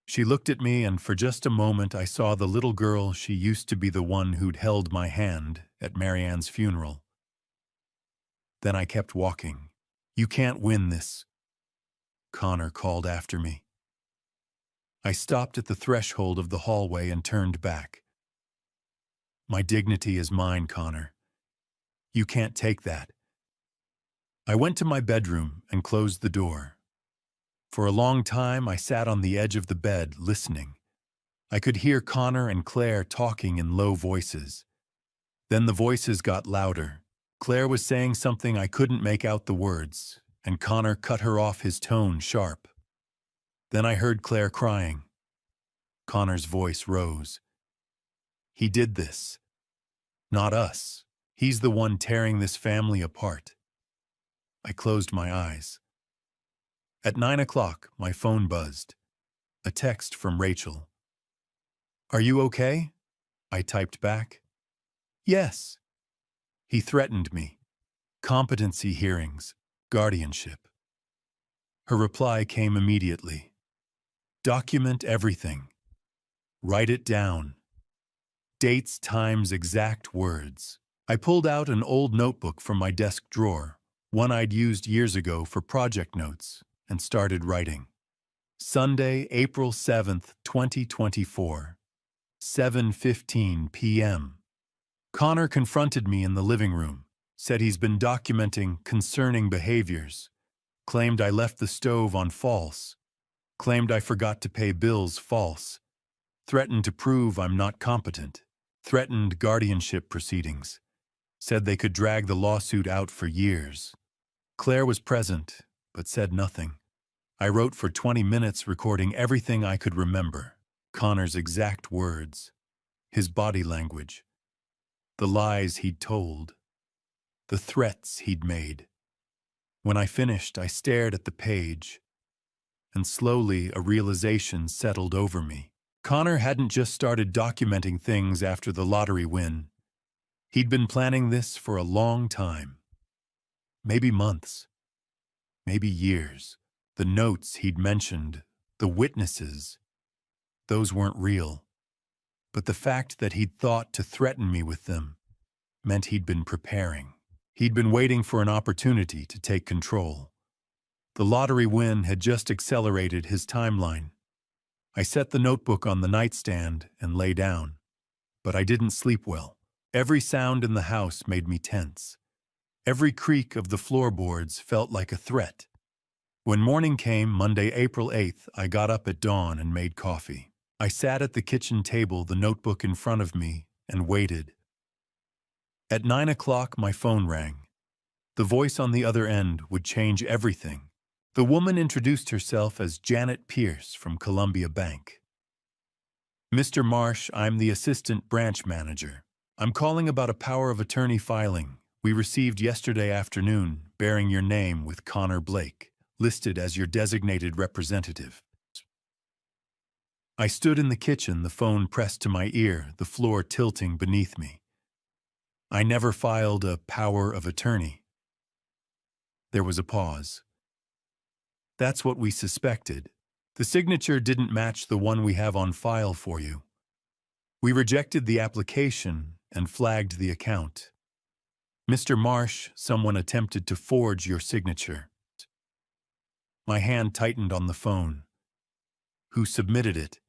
She looked at me, and for just a moment I saw the little girl she used to be, the one who'd held my hand at Marianne's funeral. Then I kept walking. "You can't win this," Connor called after me. I stopped at the threshold of the hallway and turned back. "My dignity is mine, Connor. You can't take that." I went to my bedroom and closed the door. For a long time, I sat on the edge of the bed, listening. I could hear Connor and Claire talking in low voices. Then the voices got louder. Claire was saying something I couldn't make out the words, and Connor cut her off, his tone sharp. Then I heard Claire crying. Connor's voice rose. "He did this. Not us. He's the one tearing this family apart." I closed my eyes. At 9 o'clock, my phone buzzed. A text from Rachel. "Are you okay?" I typed back. Yes. He threatened me. Competency hearings. Guardianship. Her reply came immediately. Document everything. Write it down. Dates, times, exact words. I pulled out an old notebook from my desk drawer, one I'd used years ago for project notes, and started writing. Sunday, April 7th, 2024. 7:15 p.m. Connor confronted me in the living room, said he's been documenting concerning behaviors, claimed I left the stove on false, claimed I forgot to pay bills false, threatened to prove I'm not competent, threatened guardianship proceedings, said they could drag the lawsuit out for years. Claire was present, but said nothing. I wrote for 20 minutes recording everything I could remember, Connor's exact words, his body language, the lies he'd told, the threats he'd made. When I finished, I stared at the page, and slowly a realization settled over me. Connor hadn't just started documenting things after the lottery win. He'd been planning this for a long time. Maybe months, maybe years. The notes he'd mentioned, the witnesses, those weren't real. But the fact that he'd thought to threaten me with them meant he'd been preparing. He'd been waiting for an opportunity to take control. The lottery win had just accelerated his timeline. I set the notebook on the nightstand and lay down. But I didn't sleep well. Every sound in the house made me tense. Every creak of the floorboards felt like a threat. When morning came, Monday, April 8th, I got up at dawn and made coffee. I sat at the kitchen table, the notebook in front of me, and waited. At 9 o'clock, my phone rang. The voice on the other end would change everything. The woman introduced herself as Janet Pierce from Columbia Bank. Mr. Marsh, I'm the assistant branch manager. I'm calling about a power of attorney filing we received yesterday afternoon bearing your name with Connor Blake, listed as your designated representative. I stood in the kitchen, the phone pressed to my ear, the floor tilting beneath me. I never filed a power of attorney. There was a pause. That's what we suspected. The signature didn't match the one we have on file for you. We rejected the application and flagged the account. Mr. Marsh, someone attempted to forge your signature. My hand tightened on the phone. Who submitted it?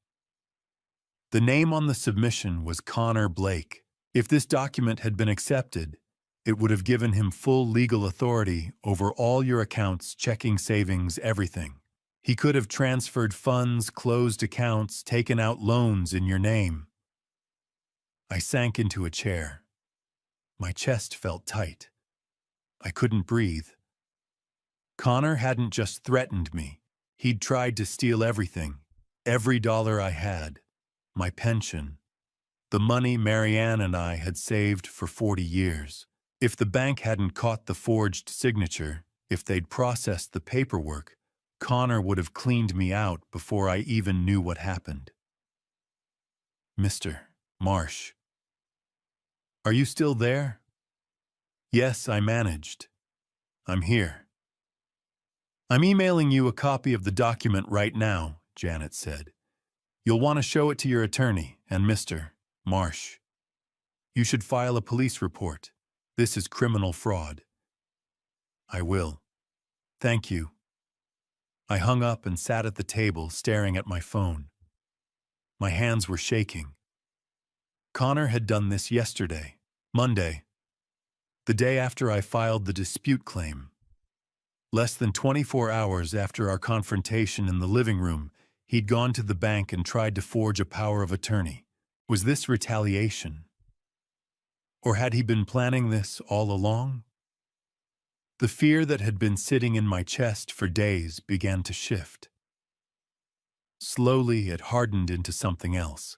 The name on the submission was Connor Blake. If this document had been accepted, it would have given him full legal authority over all your accounts, checking, savings, everything. He could have transferred funds, closed accounts, taken out loans in your name. I sank into a chair. My chest felt tight. I couldn't breathe. Connor hadn't just threatened me. He'd tried to steal everything, every dollar I had, my pension, the money Marianne and I had saved for 40 years. If the bank hadn't caught the forged signature, if they'd processed the paperwork, Connor would have cleaned me out before I even knew what happened. Mr. Marsh. Are you still there? Yes, I managed. I'm here. I'm emailing you a copy of the document right now, Janet said. You'll want to show it to your attorney and Mr. Marsh. You should file a police report. This is criminal fraud. I will. Thank you. I hung up and sat at the table staring at my phone. My hands were shaking. Connor had done this yesterday, Monday, the day after I filed the dispute claim. Less than 24 hours after our confrontation in the living room, he'd gone to the bank and tried to forge a power of attorney. Was this retaliation? Or had he been planning this all along? The fear that had been sitting in my chest for days began to shift. Slowly, it hardened into something else.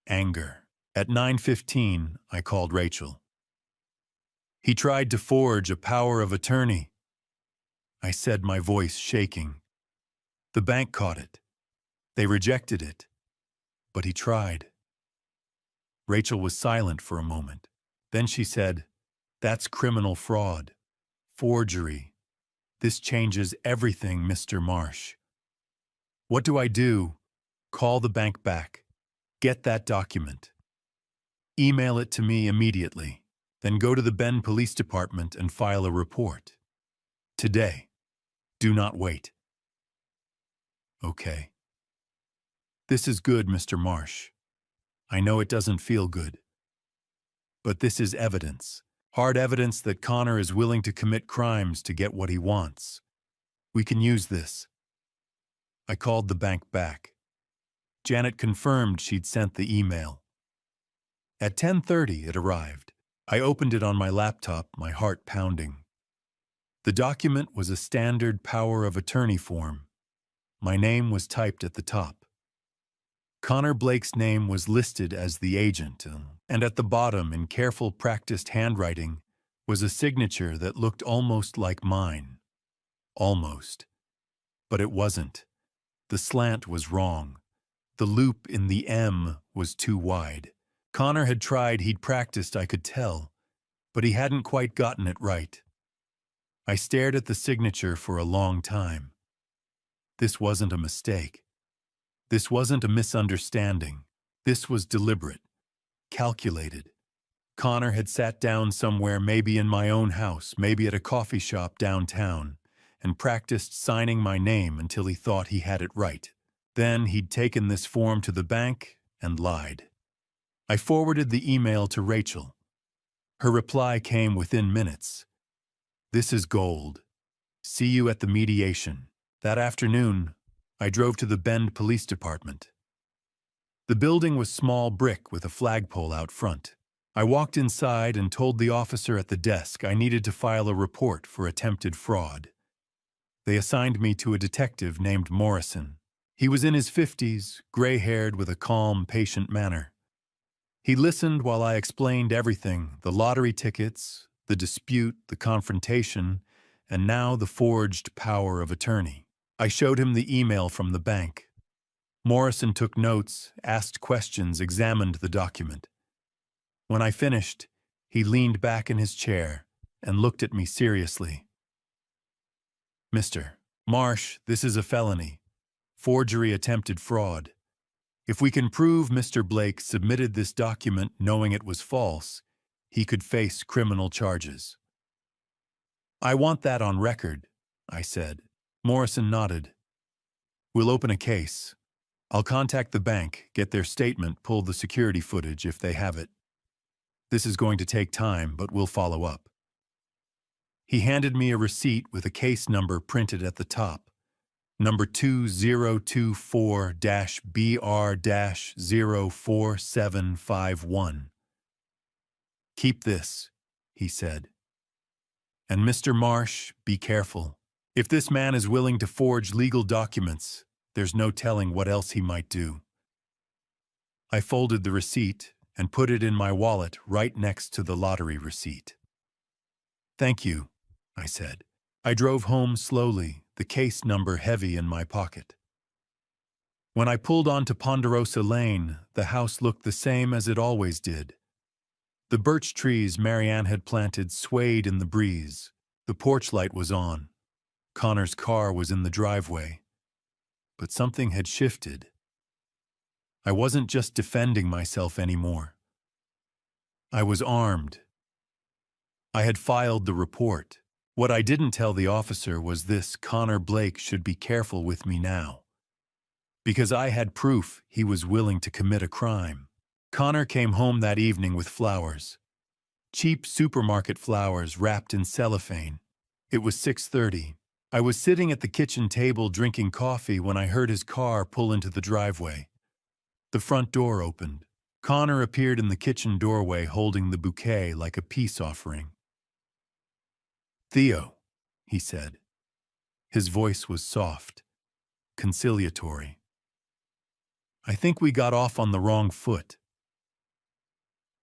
Anger. At 9:15, I called Rachel. He tried to forge a power of attorney, I said, my voice shaking. The bank caught it. They rejected it. But he tried. Rachel was silent for a moment. Then she said, "That's criminal fraud. Forgery. This changes everything, Mr. Marsh." "What do I do?" "Call the bank back. Get that document. Email it to me immediately. Then go to the Bend Police Department and file a report. Today. Do not wait." "Okay." "This is good, Mr. Marsh. I know it doesn't feel good. But this is evidence. Hard evidence that Connor is willing to commit crimes to get what he wants. We can use this." I called the bank back. Janet confirmed she'd sent the email. At 10:30 it arrived. I opened it on my laptop, my heart pounding. The document was a standard power of attorney form. My name was typed at the top. Connor Blake's name was listed as the agent, and at the bottom, in careful practiced handwriting, was a signature that looked almost like mine. Almost. But it wasn't. The slant was wrong. The loop in the M was too wide. Connor had tried, he'd practiced, I could tell, but he hadn't quite gotten it right. I stared at the signature for a long time. This wasn't a mistake. This wasn't a misunderstanding. This was deliberate, calculated. Connor had sat down somewhere, maybe in my own house, maybe at a coffee shop downtown, and practiced signing my name until he thought he had it right. Then he'd taken this form to the bank and lied. I forwarded the email to Rachel. Her reply came within minutes. "This is gold. See you at the mediation." That afternoon, I drove to the Bend Police Department. The building was small brick with a flagpole out front. I walked inside and told the officer at the desk I needed to file a report for attempted fraud. They assigned me to a detective named Morrison. He was in his 50s, gray-haired with a calm, patient manner. He listened while I explained everything, the lottery tickets, the dispute, the confrontation, and now the forged power of attorney. I showed him the email from the bank. Morrison took notes, asked questions, examined the document. When I finished, he leaned back in his chair and looked at me seriously. "Mr. Marsh, this is a felony. Forgery, attempted fraud. If we can prove Mr. Blake submitted this document knowing it was false, he could face criminal charges." "I want that on record," I said. Morrison nodded. "We'll open a case. I'll contact the bank, get their statement, pull the security footage if they have it. This is going to take time, but we'll follow up." He handed me a receipt with a case number printed at the top. Number 2024-BR-04751. "Keep this," he said. "And Mr. Marsh, be careful. If this man is willing to forge legal documents, there's no telling what else he might do." I folded the receipt and put it in my wallet right next to the lottery receipt. "Thank you," I said. I drove home slowly, the case number heavy in my pocket. When I pulled onto Ponderosa Lane, the house looked the same as it always did. The birch trees Marianne had planted swayed in the breeze. The porch light was on. Connor's car was in the driveway. But something had shifted. I wasn't just defending myself anymore. I was armed. I had filed the report. What I didn't tell the officer was this: Connor Blake should be careful with me now. Because I had proof he was willing to commit a crime. Connor came home that evening with flowers. Cheap supermarket flowers wrapped in cellophane. It was 6:30. I was sitting at the kitchen table drinking coffee when I heard his car pull into the driveway. The front door opened. Connor appeared in the kitchen doorway holding the bouquet like a peace offering. "Theo," he said. His voice was soft, conciliatory. "I think we got off on the wrong foot."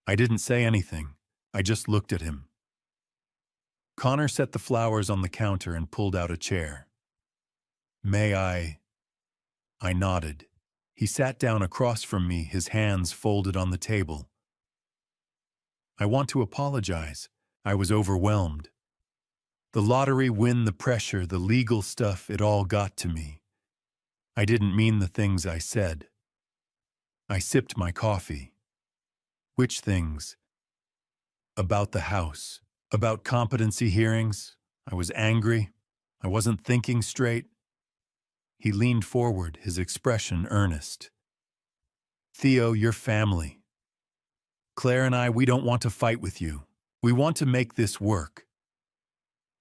I didn't say anything. I just looked at him. Connor set the flowers on the counter and pulled out a chair. "May I?" I nodded. He sat down across from me, his hands folded on the table. I want to apologize. I was overwhelmed. The lottery win, the pressure, the legal stuff, it all got to me. I didn't mean the things I said. I sipped my coffee. Which things? About the house. About competency hearings. I was angry. I wasn't thinking straight. He leaned forward, his expression earnest. Theo, your family. Claire and I, we don't want to fight with you. We want to make this work.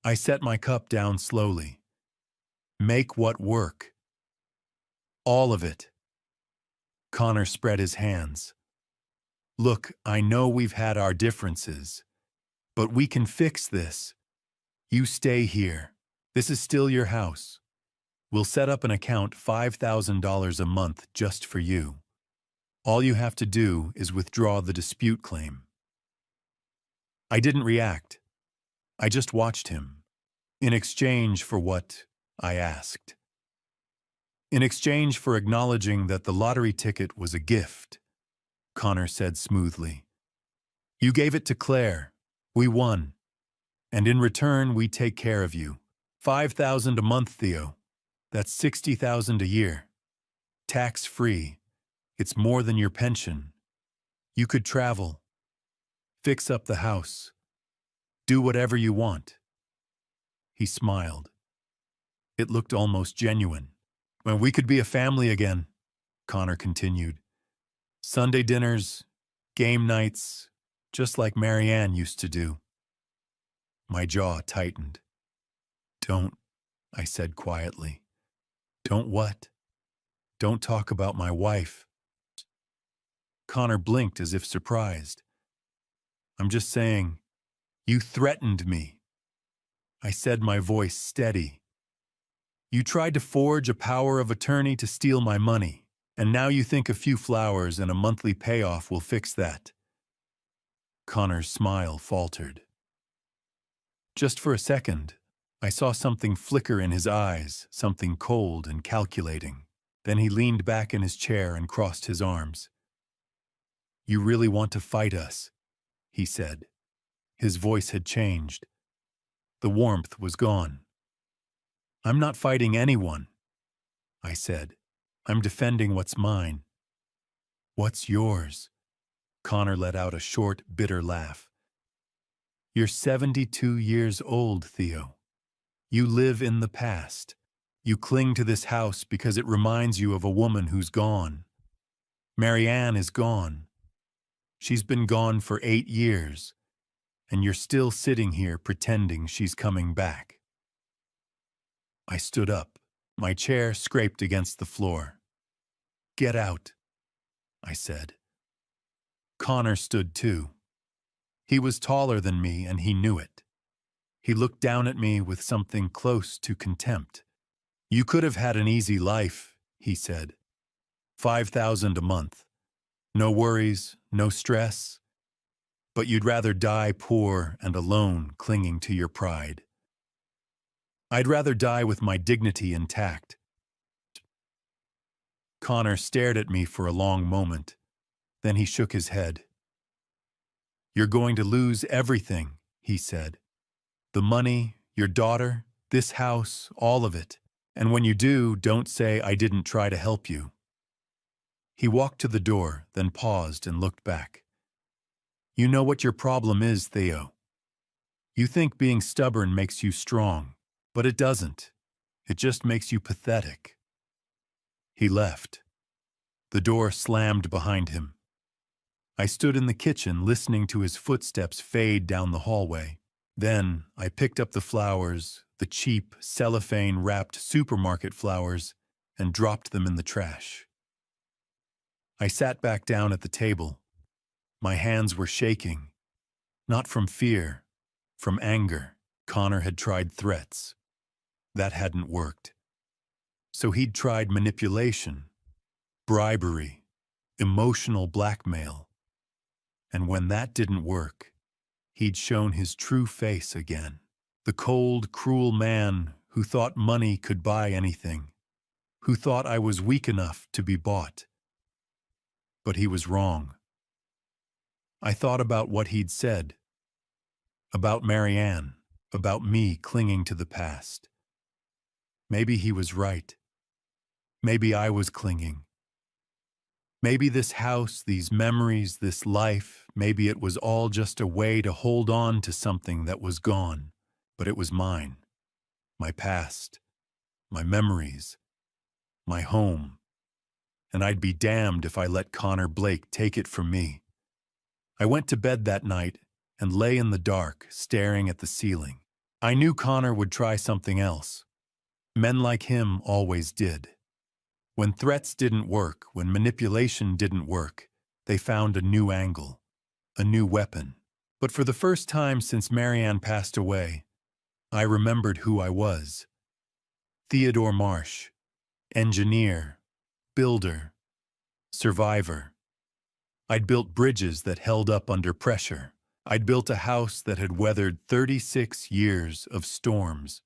I set my cup down slowly. Make what work? All of it. Connor spread his hands. Look, I know we've had our differences, but we can fix this. You stay here. This is still your house. We'll set up an account, $5,000 a month just for you. All you have to do is withdraw the dispute claim. I didn't react. I just watched him. In exchange for what? I asked. In exchange for acknowledging that the lottery ticket was a gift, Connor said smoothly. You gave it to Claire. We won. And in return, we take care of you. $5,000 a month, Theo. That's $60,000 a year. Tax-free. It's more than your pension. You could travel. Fix up the house. Do whatever you want. He smiled. It looked almost genuine. When we could be a family again, Connor continued. Sunday dinners, game nights, just like Marianne used to do. My jaw tightened. Don't, I said quietly. Don't what? Don't talk about my wife. Connor blinked as if surprised. I'm just saying, you threatened me. I said, my voice steady. You tried to forge a power of attorney to steal my money, and now you think a few flowers and a monthly payoff will fix that. Connor's smile faltered. Just for a second, I saw something flicker in his eyes, something cold and calculating. Then he leaned back in his chair and crossed his arms. You really want to fight us, he said. His voice had changed. The warmth was gone. I'm not fighting anyone, I said. I'm defending what's mine. What's yours? Connor let out a short, bitter laugh. You're 72 years old, Theo. You live in the past. You cling to this house because it reminds you of a woman who's gone. Marianne is gone. She's been gone for 8 years, and you're still sitting here pretending she's coming back. I stood up. My chair scraped against the floor. Get out, I said. Connor stood too. He was taller than me, and he knew it. He looked down at me with something close to contempt. You could have had an easy life, he said. $5,000 a month. No worries, no stress. But you'd rather die poor and alone, clinging to your pride. I'd rather die with my dignity intact. Connor stared at me for a long moment. Then he shook his head. You're going to lose everything, he said. The money, your daughter, this house, all of it. And when you do, don't say I didn't try to help you. He walked to the door, then paused and looked back. You know what your problem is, Theo. You think being stubborn makes you strong, but it doesn't. It just makes you pathetic. He left. The door slammed behind him. I stood in the kitchen listening to his footsteps fade down the hallway. Then I picked up the flowers, the cheap, cellophane-wrapped supermarket flowers, and dropped them in the trash. I sat back down at the table. My hands were shaking, not from fear, from anger. Connor had tried threats. That hadn't worked. So he'd tried manipulation, bribery, emotional blackmail. And when that didn't work, he'd shown his true face again. The cold, cruel man who thought money could buy anything, who thought I was weak enough to be bought. But he was wrong. I thought about what he'd said, about Marianne, about me clinging to the past. Maybe he was right. Maybe I was clinging. Maybe this house, these memories, this life, maybe it was all just a way to hold on to something that was gone, but it was mine, my past, my memories, my home, and I'd be damned if I let Connor Blake take it from me. I went to bed that night and lay in the dark, staring at the ceiling. I knew Connor would try something else. Men like him always did. When threats didn't work, when manipulation didn't work, they found a new angle, a new weapon. But for the first time since Marianne passed away, I remembered who I was. Theodore Marsh, engineer, builder, survivor. I'd built bridges that held up under pressure. I'd built a house that had weathered 36 years of storms.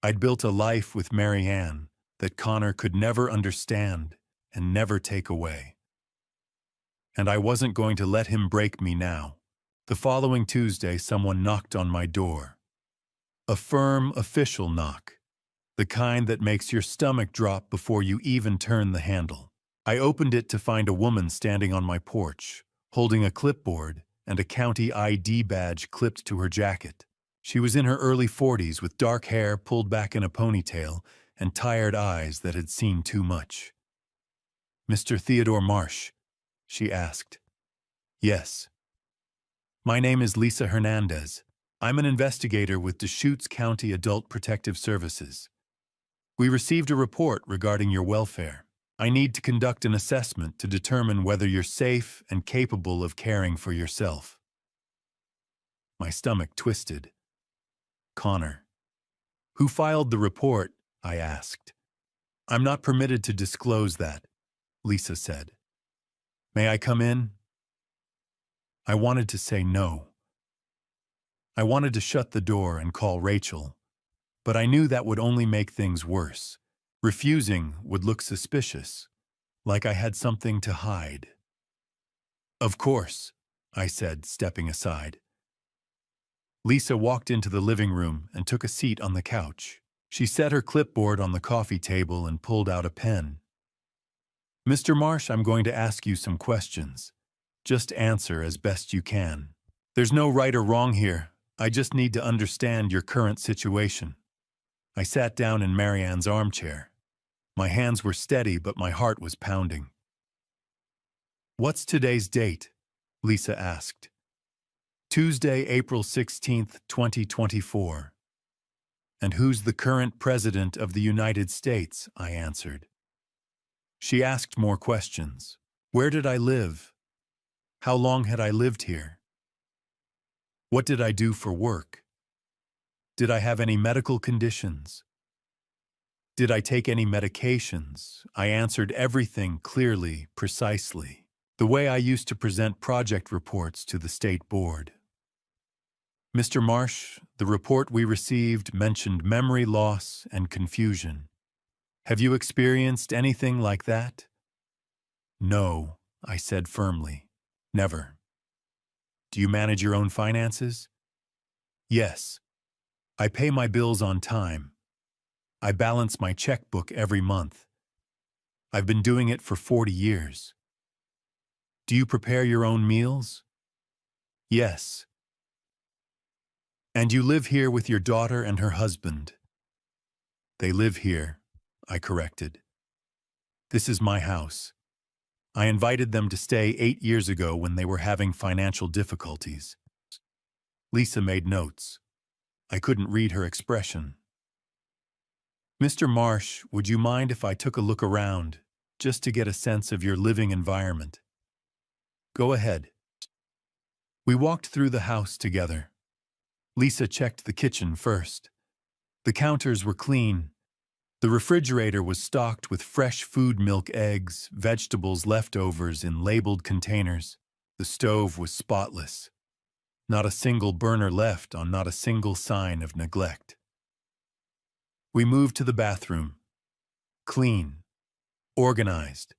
I'd built a life with Marianne that Connor could never understand and never take away. And I wasn't going to let him break me now. The following Tuesday, someone knocked on my door. A firm, official knock, the kind that makes your stomach drop before you even turn the handle. I opened it to find a woman standing on my porch, holding a clipboard and a county ID badge clipped to her jacket. She was in her early 40s with dark hair pulled back in a ponytail and tired eyes that had seen too much. "Mr. Theodore Marsh?" she asked. "Yes." "My name is Lisa Hernandez. I'm an investigator with Deschutes County Adult Protective Services. We received a report regarding your welfare. I need to conduct an assessment to determine whether you're safe and capable of caring for yourself." My stomach twisted. Connor. "Who filed the report?" I asked. "I'm not permitted to disclose that," Lisa said. "May I come in?" I wanted to say no. I wanted to shut the door and call Rachel, but I knew that would only make things worse. Refusing would look suspicious, like I had something to hide. "Of course," I said, stepping aside. Lisa walked into the living room and took a seat on the couch. She set her clipboard on the coffee table and pulled out a pen. "Mr. Marsh, I'm going to ask you some questions. Just answer as best you can. There's no right or wrong here. I just need to understand your current situation." I sat down in Marianne's armchair. My hands were steady, but my heart was pounding. "What's today's date?" Lisa asked. "Tuesday, April 16th, 2024. "And who's the current president of the United States?" I answered. She asked more questions. Where did I live? How long had I lived here? What did I do for work? Did I have any medical conditions? Did I take any medications? I answered everything clearly, precisely, the way I used to present project reports to the state board. "Mr. Marsh, the report we received mentioned memory loss and confusion. Have you experienced anything like that?" "No," I said firmly. "Never." "Do you manage your own finances?" "Yes. I pay my bills on time. I balance my checkbook every month. I've been doing it for 40 years. "Do you prepare your own meals?" "Yes." "And you live here with your daughter and her husband?" "They live here," I corrected. "This is my house. I invited them to stay 8 years ago when they were having financial difficulties." Lisa made notes. I couldn't read her expression. "Mr. Marsh, would you mind if I took a look around, just to get a sense of your living environment?" "Go ahead." We walked through the house together. Lisa checked the kitchen first. The counters were clean. The refrigerator was stocked with fresh food, milk, eggs, vegetables, leftovers in labeled containers. The stove was spotless. Not a single burner left on not a single sign of neglect. We moved to the bathroom. Clean. Organized.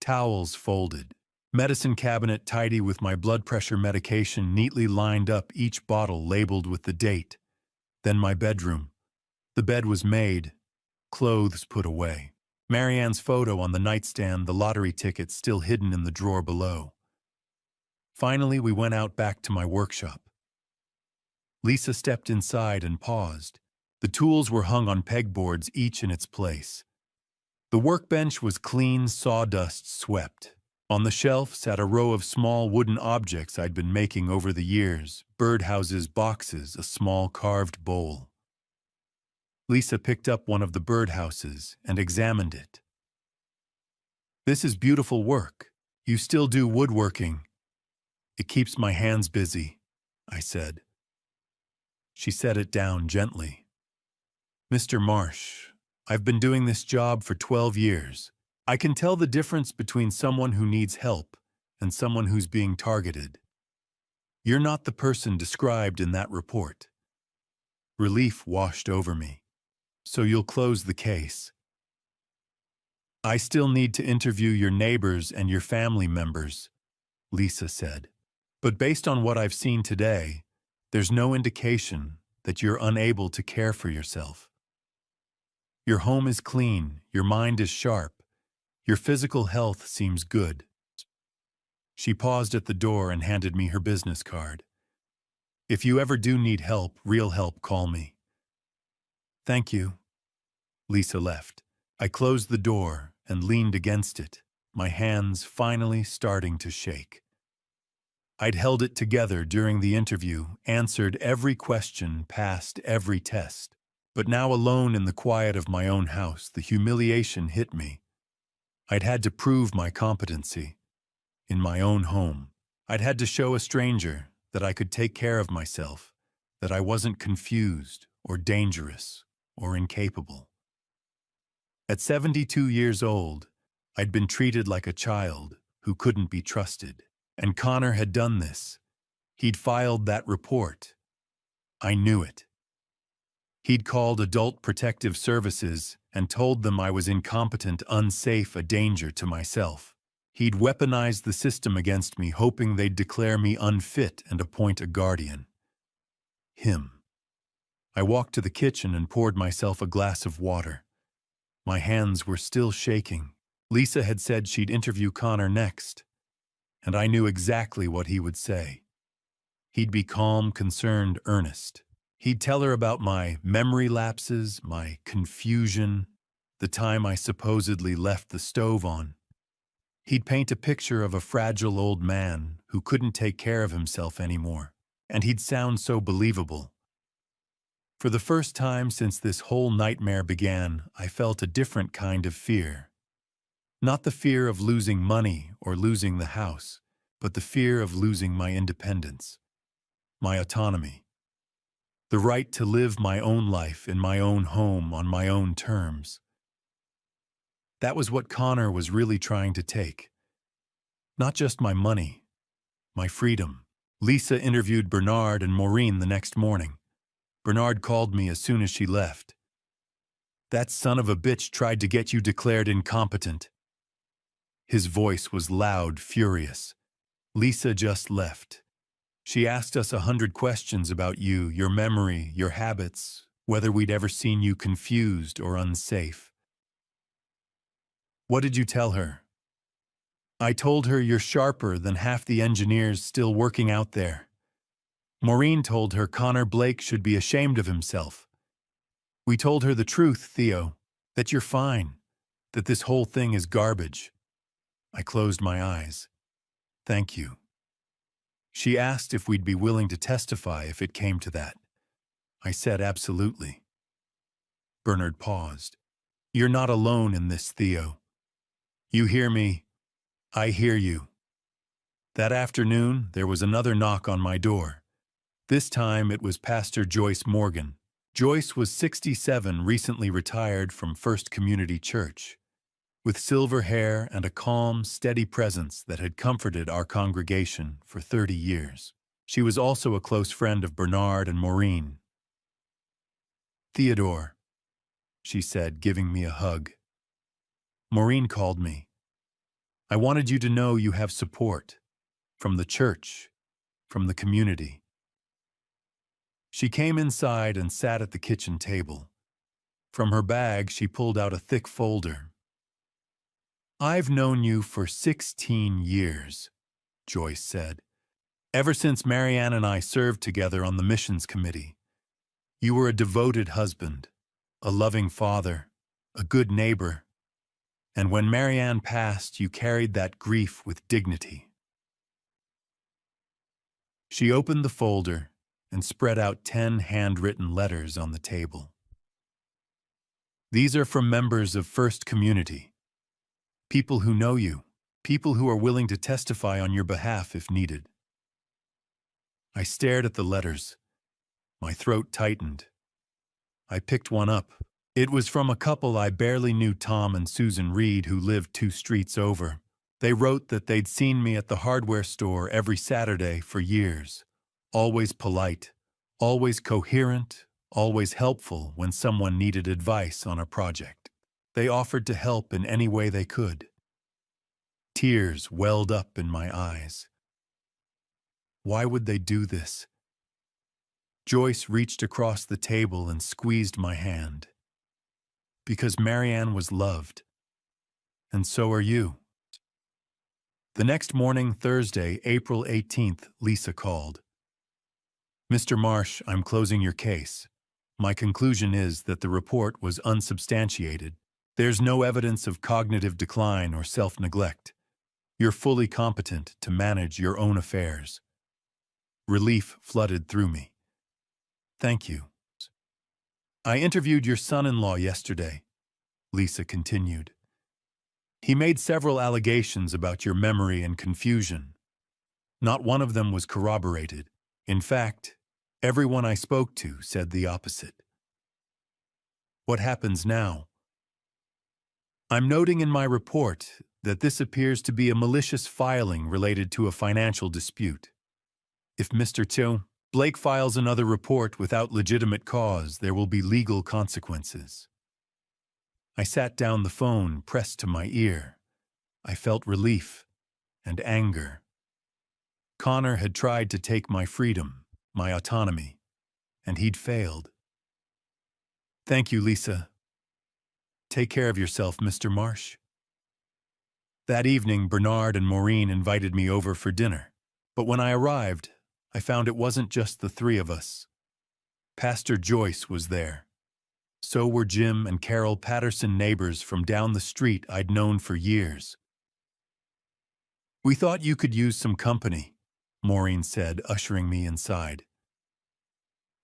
Towels folded. Medicine cabinet tidy with my blood pressure medication neatly lined up, each bottle labeled with the date. Then my bedroom. The bed was made, clothes put away. Marianne's photo on the nightstand, the lottery ticket still hidden in the drawer below. Finally, we went out back to my workshop. Lisa stepped inside and paused. The tools were hung on pegboards, each in its place. The workbench was clean, sawdust swept. On the shelf sat a row of small wooden objects I'd been making over the years, birdhouses, boxes, a small carved bowl. Lisa picked up one of the birdhouses and examined it. "This is beautiful work. You still do woodworking." "It keeps my hands busy," I said. She set it down gently. "Mr. Marsh, I've been doing this job for 12 years. I can tell the difference between someone who needs help and someone who's being targeted. You're not the person described in that report." Relief washed over me. "So you'll close the case?" "I still need to interview your neighbors and your family members," Lisa said. "But based on what I've seen today, there's no indication that you're unable to care for yourself. Your home is clean, your mind is sharp, your physical health seems good." She paused at the door and handed me her business card. "If you ever do need help, real help, call me." "Thank you." Lisa left. I closed the door and leaned against it, my hands finally starting to shake. I'd held it together during the interview, answered every question, passed every test. But now, alone in the quiet of my own house, the humiliation hit me. I'd had to prove my competency. In my own home, I'd had to show a stranger that I could take care of myself, that I wasn't confused or dangerous or incapable. At 72 years old, I'd been treated like a child who couldn't be trusted. And Connor had done this. He'd filed that report. I knew it. He'd called Adult Protective Services and told them I was incompetent, unsafe, a danger to myself. He'd weaponized the system against me, hoping they'd declare me unfit and appoint a guardian. Him. I walked to the kitchen and poured myself a glass of water. My hands were still shaking. Lisa had said she'd interview Connor next, and I knew exactly what he would say. He'd be calm, concerned, earnest. He'd tell her about my memory lapses, my confusion, the time I supposedly left the stove on. He'd paint a picture of a fragile old man who couldn't take care of himself anymore, and he'd sound so believable. For the first time since this whole nightmare began, I felt a different kind of fear. Not the fear of losing money or losing the house, but the fear of losing my independence, my autonomy, the right to live my own life in my own home on my own terms. That was what Connor was really trying to take. Not just my money, my freedom. Lisa interviewed Bernard and Maureen the next morning. Bernard called me as soon as she left. "That son of a bitch tried to get you declared incompetent." His voice was loud, furious. "Lisa just left. She asked us 100 questions about you, your memory, your habits, whether we'd ever seen you confused or unsafe." "What did you tell her?" "I told her you're sharper than half the engineers still working out there." Maureen told her Connor Blake should be ashamed of himself. "We told her the truth, Theo, that you're fine, that this whole thing is garbage." I closed my eyes. "Thank you." She asked if we'd be willing to testify if it came to that. I said absolutely. Bernard paused. "You're not alone in this, Theo. You hear me? I hear you." That afternoon, there was another knock on my door. This time it was Pastor Joyce Morgan. Joyce was 67, recently retired from First Community Church, with silver hair and a calm, steady presence that had comforted our congregation for 30 years. She was also a close friend of Bernard and Maureen. "Theodore," she said, giving me a hug. "Maureen called me. I wanted you to know you have support from the church, from the community. She came inside and sat at the kitchen table. From her bag, she pulled out a thick folder. I've known you for 16 years, Joyce said. Ever since Marianne and I served together on the missions committee. You were a devoted husband, a loving father, a good neighbor. And when Marianne passed, you carried that grief with dignity. She opened the folder and spread out 10 handwritten letters on the table. These are from members of First Community, people who know you, people who are willing to testify on your behalf if needed. I stared at the letters. My throat tightened. I picked one up. It was from a couple I barely knew, Tom and Susan Reed, who lived 2 streets over. They wrote that they'd seen me at the hardware store every Saturday for years. Always polite, always coherent, always helpful when someone needed advice on a project. They offered to help in any way they could. Tears welled up in my eyes. Why would they do this? Joyce reached across the table and squeezed my hand. Because Marianne was loved. And so are you. The next morning, Thursday, April 18th, Lisa called. Mr. Marsh, I'm closing your case. My conclusion is that the report was unsubstantiated. There's no evidence of cognitive decline or self-neglect. You're fully competent to manage your own affairs. Relief flooded through me. Thank you. I interviewed your son-in-law yesterday, Lisa continued. He made several allegations about your memory and confusion. Not one of them was corroborated. In fact, everyone I spoke to said the opposite. What happens now? I'm noting in my report that this appears to be a malicious filing related to a financial dispute. If Mr. Blake files another report without legitimate cause, there will be legal consequences. I sat down, the phone pressed to my ear. I felt relief and anger. Connor had tried to take my freedom, my autonomy, and he'd failed. Thank you, Lisa. Take care of yourself, Mr. Marsh. That evening, Bernard and Maureen invited me over for dinner, but when I arrived, I found it wasn't just the 3 of us. Pastor Joyce was there. So were Jim and Carol Patterson, neighbors from down the street I'd known for years. We thought you could use some company, Maureen said, ushering me inside.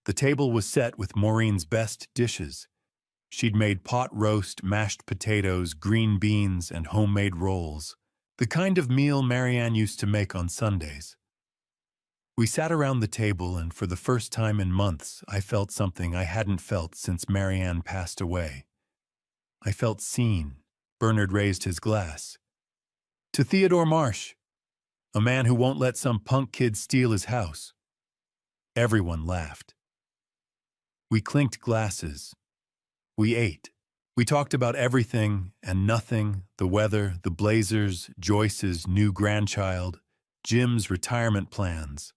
The table was set with Maureen's best dishes. She'd made pot roast, mashed potatoes, green beans, and homemade rolls, the kind of meal Marianne used to make on Sundays. We sat around the table, and for the first time in months, I felt something I hadn't felt since Marianne passed away. I felt seen. Bernard raised his glass. To Theodore Marsh, a man who won't let some punk kid steal his house. Everyone laughed. We clinked glasses. We ate. We talked about everything and nothing, the weather, the Blazers, Joyce's new grandchild, Jim's retirement plans.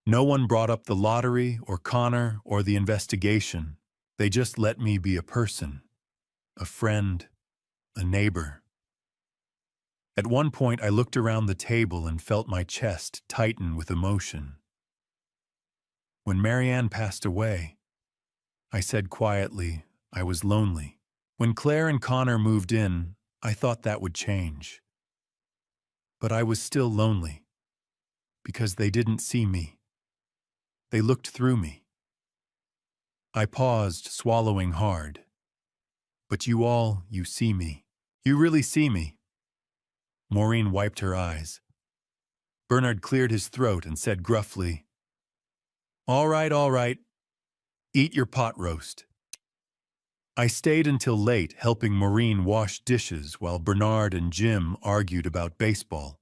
No one brought up the lottery or Connor or the investigation. They just let me be a person, a friend, a neighbor. At one point, I looked around the table and felt my chest tighten with emotion. When Marianne passed away, I said quietly, I was lonely. When Claire and Connor moved in, I thought that would change. But I was still lonely, because they didn't see me. They looked through me. I paused, swallowing hard. But you see me. You really see me. Maureen wiped her eyes. Bernard cleared his throat and said gruffly, all right. Eat your pot roast. I stayed until late, helping Maureen wash dishes while Bernard and Jim argued about baseball.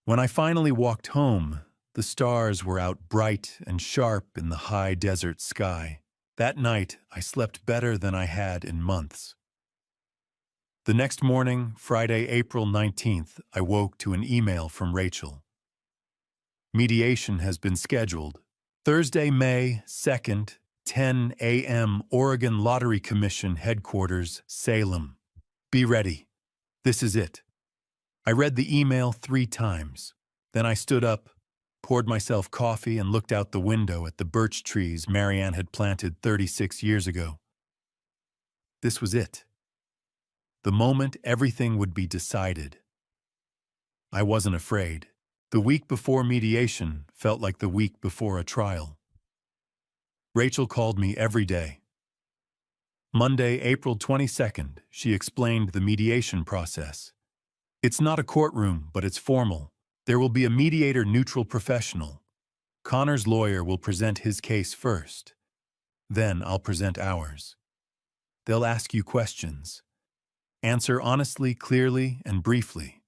When I finally walked home, the stars were out bright and sharp in the high desert sky. That night, I slept better than I had in months. The next morning, Friday, April 19th, I woke to an email from Rachel. Mediation has been scheduled. Thursday, May 2nd, 10 a.m., Oregon Lottery Commission Headquarters, Salem. Be ready. This is it. I read the email 3 times. Then I stood up, poured myself coffee, and looked out the window at the birch trees Marianne had planted 36 years ago. This was it. The moment everything would be decided. I wasn't afraid. The week before mediation felt like the week before a trial. Rachel called me every day. Monday, April 22nd, she explained the mediation process. It's not a courtroom, but it's formal. There will be a mediator, neutral professional. Connor's lawyer will present his case first. Then I'll present ours. They'll ask you questions. Answer honestly, clearly, and briefly.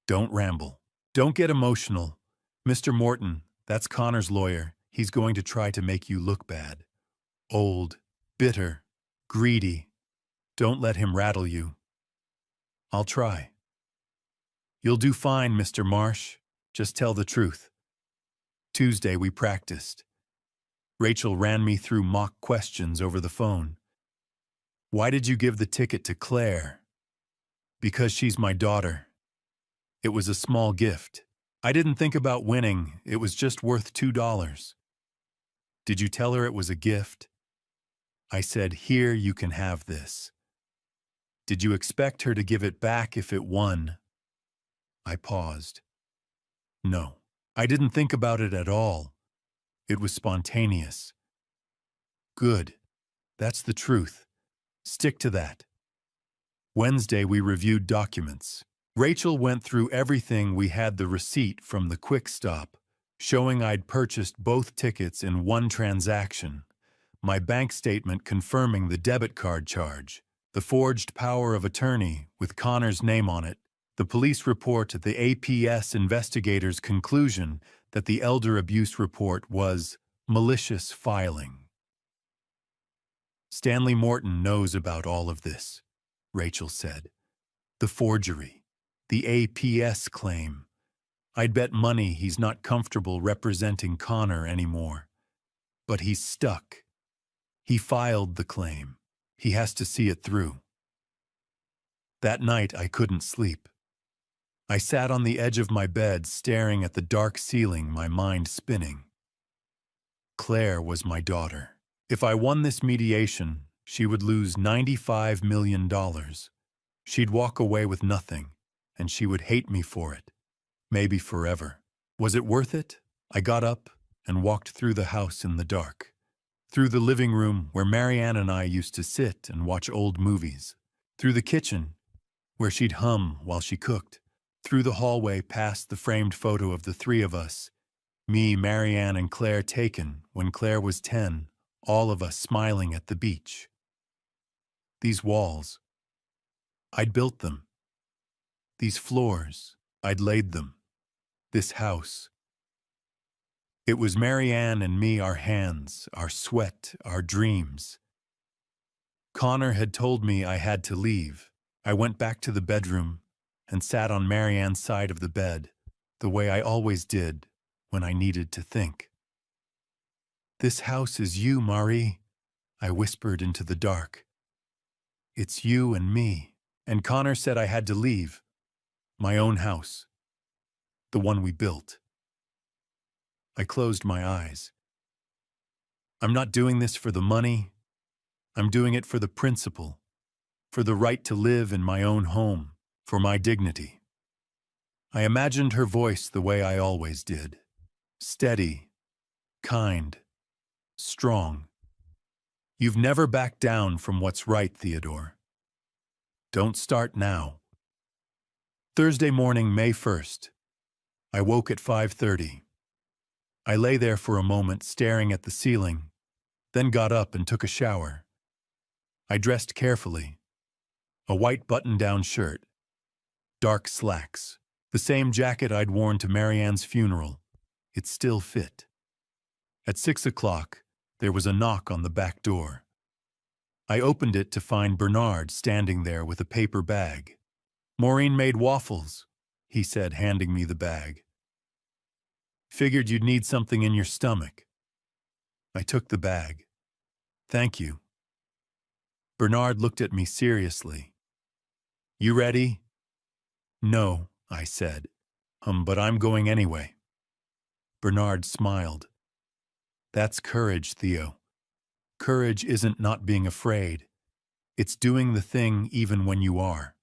Don't ramble. Don't get emotional. Mr. Morton, that's Connor's lawyer. He's going to try to make you look bad. Old, bitter, greedy. Don't let him rattle you. I'll try. You'll do fine, Mr. Marsh. Just tell the truth. Tuesday we practiced. Rachel ran me through mock questions over the phone. Why did you give the ticket to Claire? Because she's my daughter. It was a small gift. I didn't think about winning. It was just worth $2. Did you tell her it was a gift? I said, here, you can have this. Did you expect her to give it back if it won? I paused. No, I didn't think about it at all. It was spontaneous. Good. That's the truth. Stick to that. Wednesday, we reviewed documents. Rachel went through everything. We had the receipt from the Quick Stop, showing I'd purchased both tickets in one transaction, my bank statement confirming the debit card charge, the forged power of attorney with Connor's name on it, the police report, the APS investigators' conclusion that the elder abuse report was malicious filing. Stanley Morton knows about all of this, Rachel said. The forgery, the APS claim. I'd bet money he's not comfortable representing Connor anymore. But he's stuck. He filed the claim. He has to see it through. That night I couldn't sleep. I sat on the edge of my bed staring at the dark ceiling, my mind spinning. Claire was my daughter. If I won this mediation, she would lose $95 million. She'd walk away with nothing, and she would hate me for it. Maybe forever. Was it worth it? I got up and walked through the house in the dark. Through the living room where Marianne and I used to sit and watch old movies. Through the kitchen where she'd hum while she cooked. Through the hallway past the framed photo of the 3 of us. Me, Marianne, and Claire taken when Claire was 10, all of us smiling at the beach. These walls, I'd built them. These floors, I'd laid them. This house. It was Marianne and me, our hands, our sweat, our dreams. Connor had told me I had to leave. I went back to the bedroom and sat on Marianne's side of the bed, the way I always did when I needed to think. This house is you, Marie, I whispered into the dark. It's you and me. And Connor said I had to leave. My own house. The one we built. I closed my eyes. I'm not doing this for the money. I'm doing it for the principle, for the right to live in my own home, for my dignity. I imagined her voice the way I always did. Steady, kind, strong. You've never backed down from what's right, Theodore. Don't start now. Thursday morning, May 1st. I woke at 5:30. I lay there for a moment staring at the ceiling, then got up and took a shower. I dressed carefully. A white button-down shirt, dark slacks, the same jacket I'd worn to Marianne's funeral. It still fit. At 6 o'clock, there was a knock on the back door. I opened it to find Bernard standing there with a paper bag. "Maureen made waffles," he said, handing me the bag. "Figured you'd need something in your stomach." I took the bag. "Thank you." Bernard looked at me seriously. "You ready?" "No," I said. But I'm going anyway." Bernard smiled. "That's courage, Theo. Courage isn't not being afraid. It's doing the thing even when you are."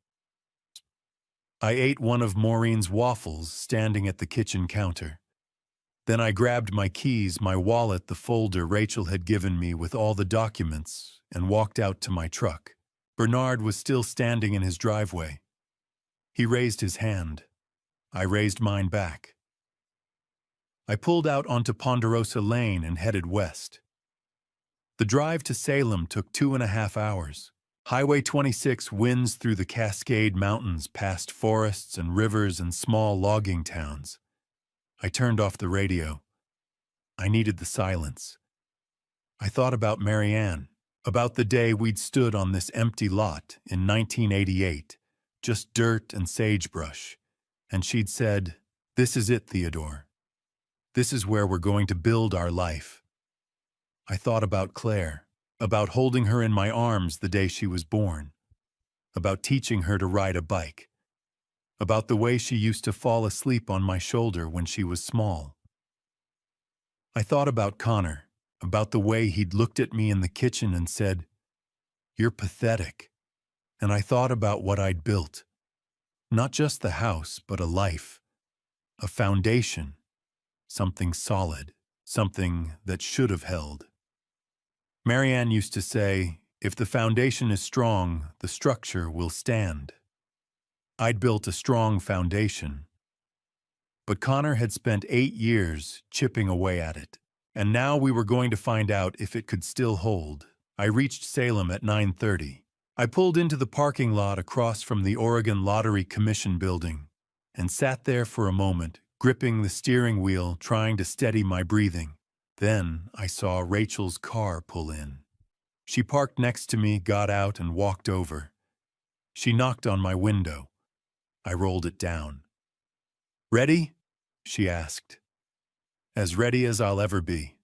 I ate one of Maureen's waffles standing at the kitchen counter. Then I grabbed my keys, my wallet, the folder Rachel had given me with all the documents, and walked out to my truck. Bernard was still standing in his driveway. He raised his hand. I raised mine back. I pulled out onto Ponderosa Lane and headed west. The drive to Salem took 2.5 hours. Highway 26 winds through the Cascade Mountains past forests and rivers and small logging towns. I turned off the radio. I needed the silence. I thought about Marianne, about the day we'd stood on this empty lot in 1988, just dirt and sagebrush, and she'd said, "This is it, Theodore. This is where we're going to build our life." I thought about Claire, about holding her in my arms the day she was born, about teaching her to ride a bike, about the way she used to fall asleep on my shoulder when she was small. I thought about Connor, about the way he'd looked at me in the kitchen and said, "You're pathetic." And I thought about what I'd built. Not just the house, but a life, a foundation, something solid, something that should have held. Marianne used to say, "If the foundation is strong, the structure will stand." I'd built a strong foundation. But Connor had spent 8 years chipping away at it, and now we were going to find out if it could still hold. I reached Salem at 9:30. I pulled into the parking lot across from the Oregon Lottery Commission building and sat there for a moment, gripping the steering wheel, trying to steady my breathing. Then I saw Rachel's car pull in. She parked next to me, got out, and walked over. She knocked on my window. I rolled it down. "Ready?" she asked. "As ready as I'll ever be."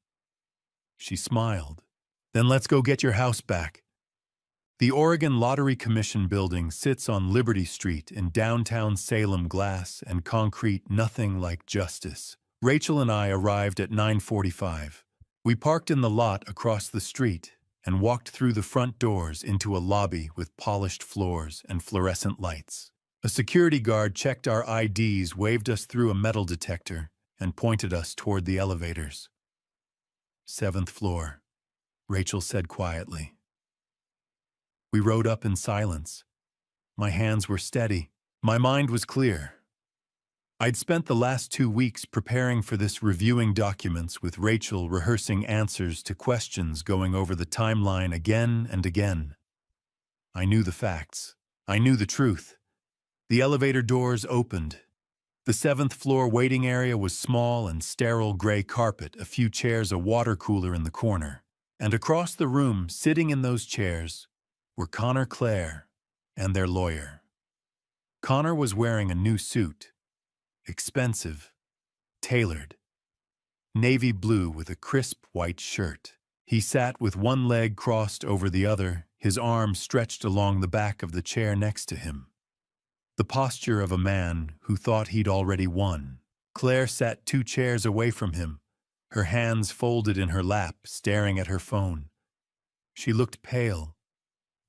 She smiled. "Then let's go get your house back." The Oregon Lottery Commission building sits on Liberty Street in downtown Salem, glass and concrete, nothing like justice. Rachel and I arrived at 9:45. We parked in the lot across the street and walked through the front doors into a lobby with polished floors and fluorescent lights. A security guard checked our IDs, waved us through a metal detector, and pointed us toward the elevators. "7th floor," Rachel said quietly. We rode up in silence. My hands were steady. My mind was clear. I'd spent the last 2 weeks preparing for this, reviewing documents with Rachel, rehearsing answers to questions, going over the timeline again and again. I knew the facts. I knew the truth. The elevator doors opened. The 7th floor waiting area was small and sterile, gray carpet, a few chairs, a water cooler in the corner. And across the room, sitting in those chairs, were Connor, Claire, and their lawyer. Connor was wearing a new suit, expensive, tailored, navy blue with a crisp white shirt. He sat with one leg crossed over the other, his arms stretched along the back of the chair next to him. The posture of a man who thought he'd already won. Claire sat 2 chairs away from him, her hands folded in her lap, staring at her phone. She looked pale,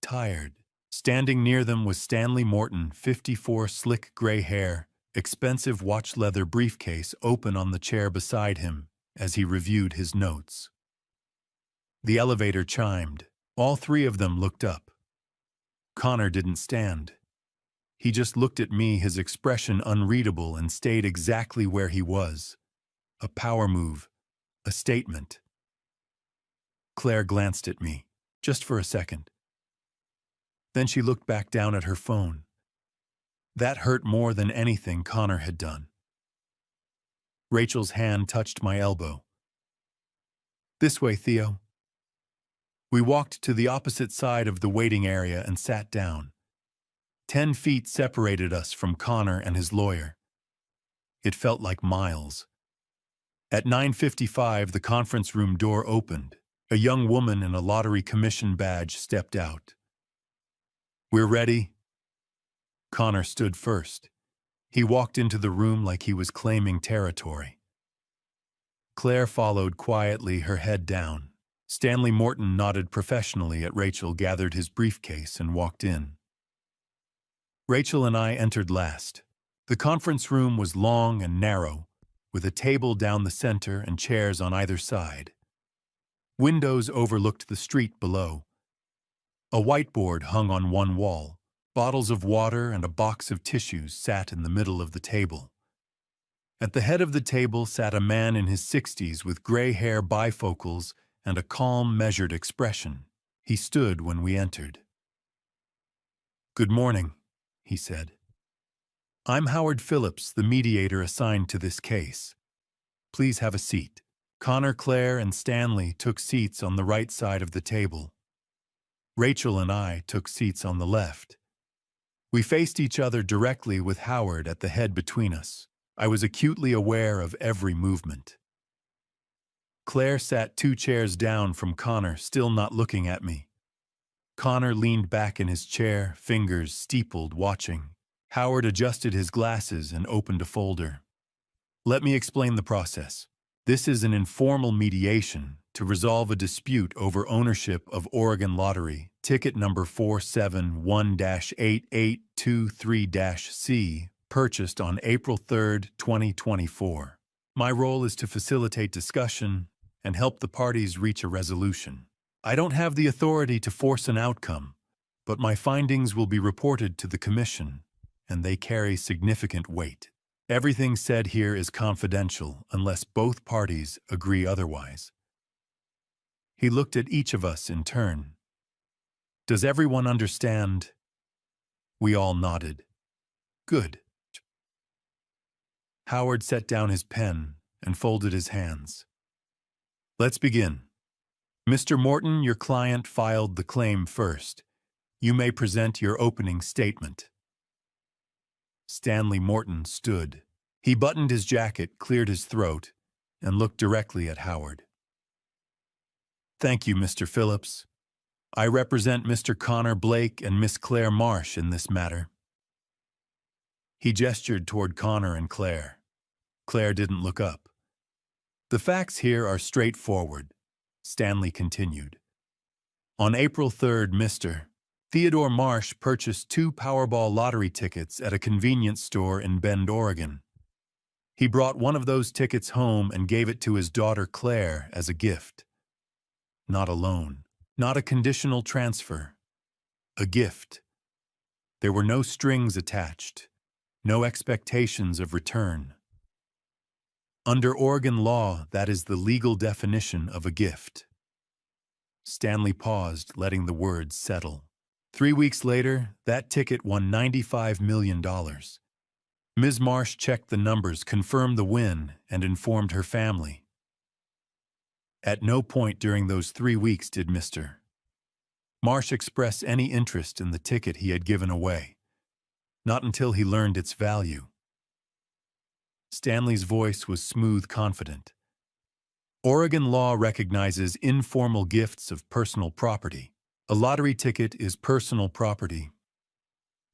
tired. Standing near them was Stanley Morton, 54, slick gray hair, expensive watch leather briefcase open on the chair beside him as he reviewed his notes. The elevator chimed. All 3 of them looked up. Connor didn't stand. He just looked at me, his expression unreadable, and stayed exactly where he was. A power move, a statement. Claire glanced at me, just for a second. Then she looked back down at her phone. That hurt more than anything Connor had done. Rachel's hand touched my elbow. "This way, Theo." We walked to the opposite side of the waiting area and sat down. 10 feet separated us from Connor and his lawyer. It felt like miles. At 9:55, the conference room door opened. A young woman in a lottery commission badge stepped out. "We're ready." Connor stood first. He walked into the room like he was claiming territory. Claire followed quietly, her head down. Stanley Morton nodded professionally at Rachel, gathered his briefcase, and walked in. Rachel and I entered last. The conference room was long and narrow, with a table down the center and chairs on either side. Windows overlooked the street below. A whiteboard hung on one wall. Bottles of water and a box of tissues sat in the middle of the table. At the head of the table sat a man in his 60s with gray hair, bifocals, and a calm, measured expression. He stood when we entered. "Good morning," he said. "I'm Howard Phillips, the mediator assigned to this case. Please have a seat." Connor, Claire, and Stanley took seats on the right side of the table. Rachel and I took seats on the left. We faced each other directly with Howard at the head between us. I was acutely aware of every movement. Claire sat 2 chairs down from Connor, still not looking at me. Connor leaned back in his chair, fingers steepled, watching. Howard adjusted his glasses and opened a folder. "Let me explain the process. This is an informal mediation to resolve a dispute over ownership of Oregon Lottery, ticket number 471-8823-C, purchased on April 3, 2024. My role is to facilitate discussion and help the parties reach a resolution. I don't have the authority to force an outcome, but my findings will be reported to the Commission, and they carry significant weight. Everything said here is confidential unless both parties agree otherwise." He looked at each of us in turn. "Does everyone understand?" We all nodded. "Good." Howard set down his pen and folded his hands. "Let's begin. Mr. Morton, your client filed the claim first. You may present your opening statement." Stanley Morton stood. He buttoned his jacket, cleared his throat, and looked directly at Howard. "Thank you, Mr. Phillips. I represent Mr. Connor Blake and Miss Claire Marsh in this matter." He gestured toward Connor and Claire. Claire didn't look up. "The facts here are straightforward," Stanley continued. "On April 3rd, Mr. Theodore Marsh purchased 2 Powerball lottery tickets at a convenience store in Bend, Oregon. He brought one of those tickets home and gave it to his daughter Claire as a gift. Not a loan, not a conditional transfer. A gift. There were no strings attached, no expectations of return. Under Oregon law, that is the legal definition of a gift." Stanley paused, letting the words settle. 3 weeks later, that ticket won $95 million. Ms. Marsh checked the numbers, confirmed the win, and informed her family. At no point during those 3 weeks did Mr. Marsh express any interest in the ticket he had given away. Not until he learned its value. Stanley's voice was smooth, confident. Oregon law recognizes informal gifts of personal property. A lottery ticket is personal property.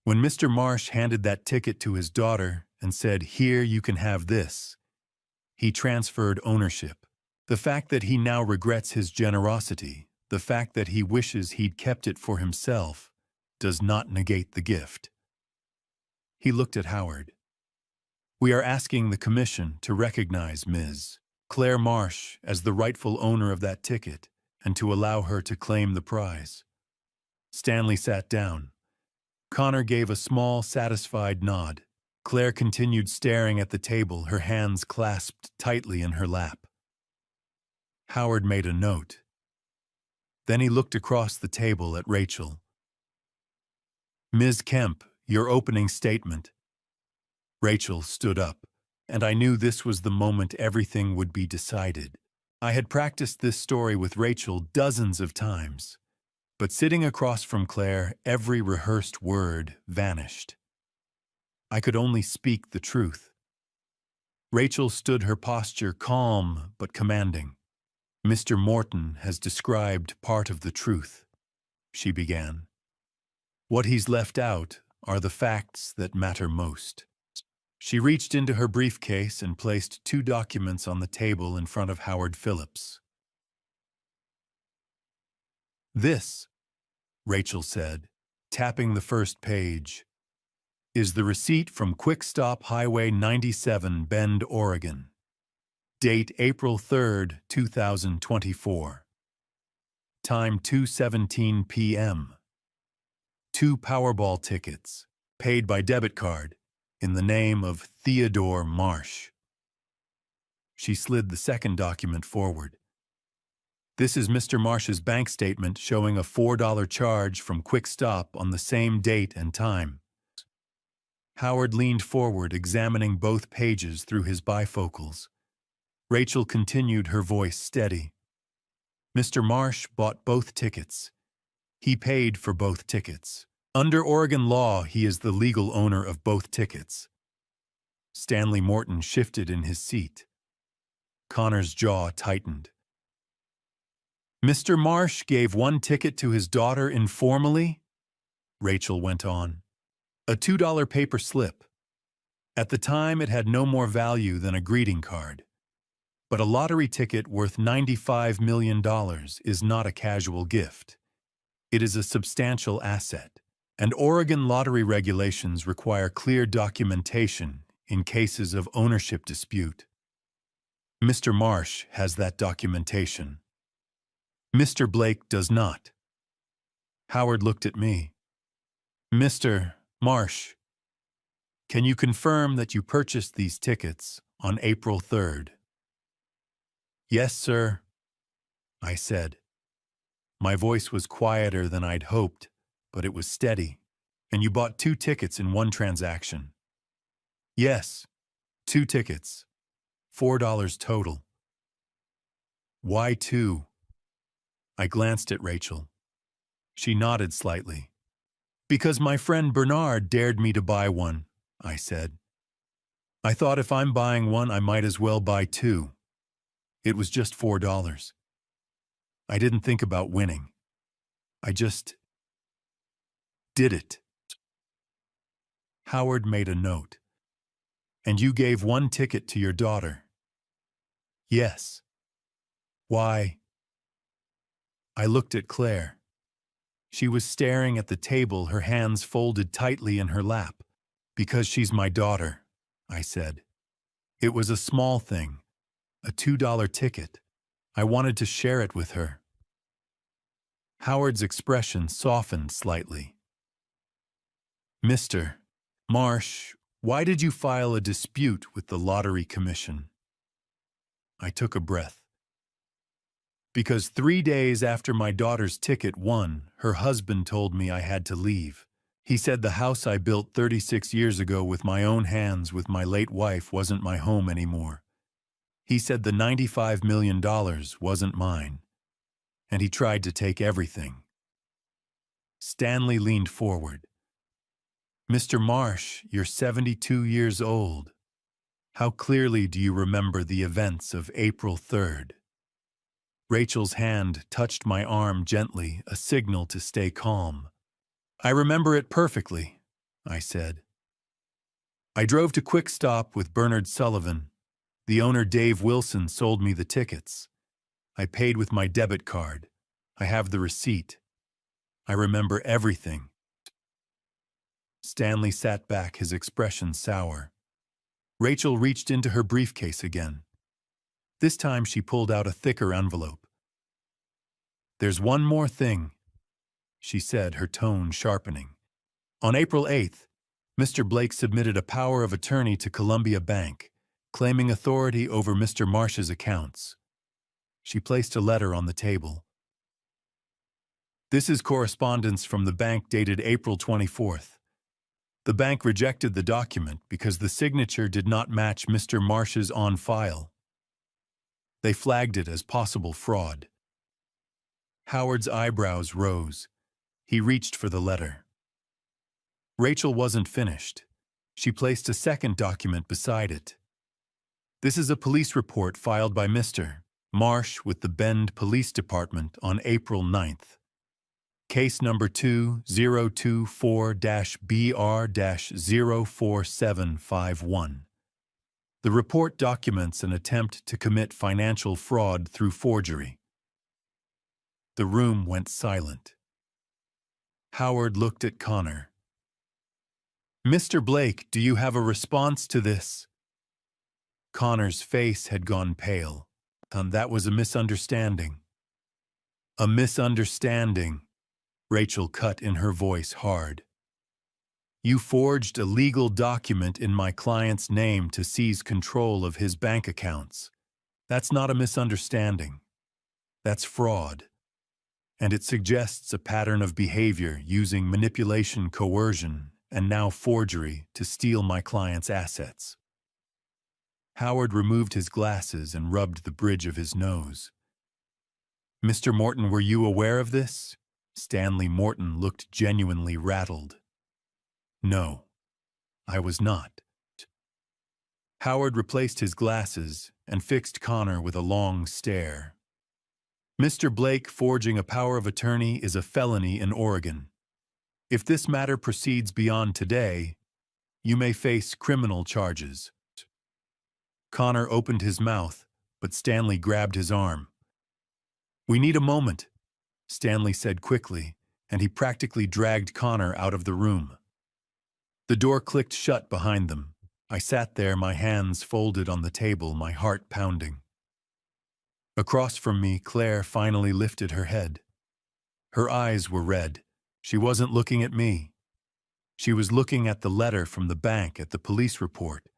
When Mr. Marsh handed that ticket to his daughter and said, "Here, you can have this," he transferred ownership. The fact that he now regrets his generosity, the fact that he wishes he'd kept it for himself, does not negate the gift. He looked at Howard. "We are asking the Commission to recognize Ms. Claire Marsh as the rightful owner of that ticket and to allow her to claim the prize." Stanley sat down. Connor gave a small, satisfied nod. Claire continued staring at the table, her hands clasped tightly in her lap. Howard made a note. Then he looked across the table at Rachel. "Ms. Kemp, your opening statement." Rachel stood up, and I knew this was the moment everything would be decided. I had practiced this story with Rachel dozens of times, but sitting across from Claire, every rehearsed word vanished. I could only speak the truth. Rachel stood her posture calm but commanding. "Mr. Morton has described part of the truth," she began. "What he's left out are the facts that matter most." She reached into her briefcase and placed 2 documents on the table in front of Howard Phillips. "This," Rachel said, tapping the first page, "is the receipt from Quick Stop Highway 97, Bend, Oregon. Date April 3rd, 2024. Time 2:17 p.m. 2 Powerball tickets, paid by debit card, in the name of Theodore Marsh." She slid the second document forward. "This is Mr. Marsh's bank statement showing a $4 charge from Quick Stop on the same date and time." Howard leaned forward, examining both pages through his bifocals. Rachel continued, her voice steady. "Mr. Marsh bought both tickets. He paid for both tickets. Under Oregon law, he is the legal owner of both tickets." Stanley Morton shifted in his seat. Connor's jaw tightened. "Mr. Marsh gave one ticket to his daughter informally?" Rachel went on. "A $2 paper slip. At the time, it had no more value than a greeting card. But a lottery ticket worth $95 million is not a casual gift. It is a substantial asset, and Oregon lottery regulations require clear documentation in cases of ownership dispute. Mr. Marsh has that documentation. Mr. Blake does not." Howard looked at me. "Mr. Marsh, can you confirm that you purchased these tickets on April 3rd? "Yes, sir," I said. My voice was quieter than I'd hoped, but it was steady. "And you bought 2 tickets in one transaction?" "Yes, 2 tickets. $4 total." "Why 2? I glanced at Rachel. She nodded slightly. "Because my friend Bernard dared me to buy one," I said. "I thought if I'm buying one, I might as well buy 2. It was just $4. I didn't think about winning. I just did it." Howard made a note. "And you gave 1 ticket to your daughter?" "Yes." "Why?" I looked at Claire. She was staring at the table, her hands folded tightly in her lap. "Because she's my daughter," I said. "It was a small thing, a $2 ticket. I wanted to share it with her." Howard's expression softened slightly. "Mr. Marsh, why did you file a dispute with the Lottery Commission?" I took a breath. "Because 3 days after my daughter's ticket won, her husband told me I had to leave. He said the house I built 36 years ago with my own hands with my late wife wasn't my home anymore. He said the $95 million wasn't mine, and he tried to take everything." Stanley leaned forward. "Mr. Marsh, you're 72 years old. How clearly do you remember the events of April 3rd? Rachel's hand touched my arm gently, a signal to stay calm. "I remember it perfectly," I said. "I drove to Quick Stop with Bernard Sullivan. The owner, Dave Wilson, sold me the tickets. I paid with my debit card. I have the receipt. I remember everything." Stanley sat back, his expression sour. Rachel reached into her briefcase again. This time she pulled out a thicker envelope. "There's one more thing," she said, her tone sharpening. "On April 8th, Mr. Blake submitted a power of attorney to Columbia Bank, claiming authority over Mr. Marsh's accounts." She placed a letter on the table. "This is correspondence from the bank dated April 24th. The bank rejected the document because the signature did not match Mr. Marsh's on file." They flagged it as possible fraud. Howard's eyebrows rose. He reached for the letter. Rachel wasn't finished. She placed a second document beside it. This is a police report filed by Mr. Marsh with the Bend Police Department on April 9th. Case number 2024-BR-04751. The report documents an attempt to commit financial fraud through forgery. The room went silent. Howard looked at Connor. "Mr. Blake, do you have a response to this?" Connor's face had gone pale. That was a misunderstanding. A misunderstanding, Rachel cut in her voice hard. You forged a legal document in my client's name to seize control of his bank accounts. That's not a misunderstanding. That's fraud. And it suggests a pattern of behavior using manipulation, coercion, and now forgery to steal my client's assets. Howard removed his glasses and rubbed the bridge of his nose. Mr. Morton, were you aware of this? Stanley Morton looked genuinely rattled. No, I was not. Howard replaced his glasses and fixed Connor with a long stare. Mr. Blake, forging a power of attorney is a felony in Oregon. If this matter proceeds beyond today, you may face criminal charges. Connor opened his mouth, but Stanley grabbed his arm. We need a moment, Stanley said quickly, and he practically dragged Connor out of the room. The door clicked shut behind them. I sat there, my hands folded on the table, my heart pounding. Across from me, Claire finally lifted her head. Her eyes were red. She wasn't looking at me. She was looking at the letter from the bank, at the police report,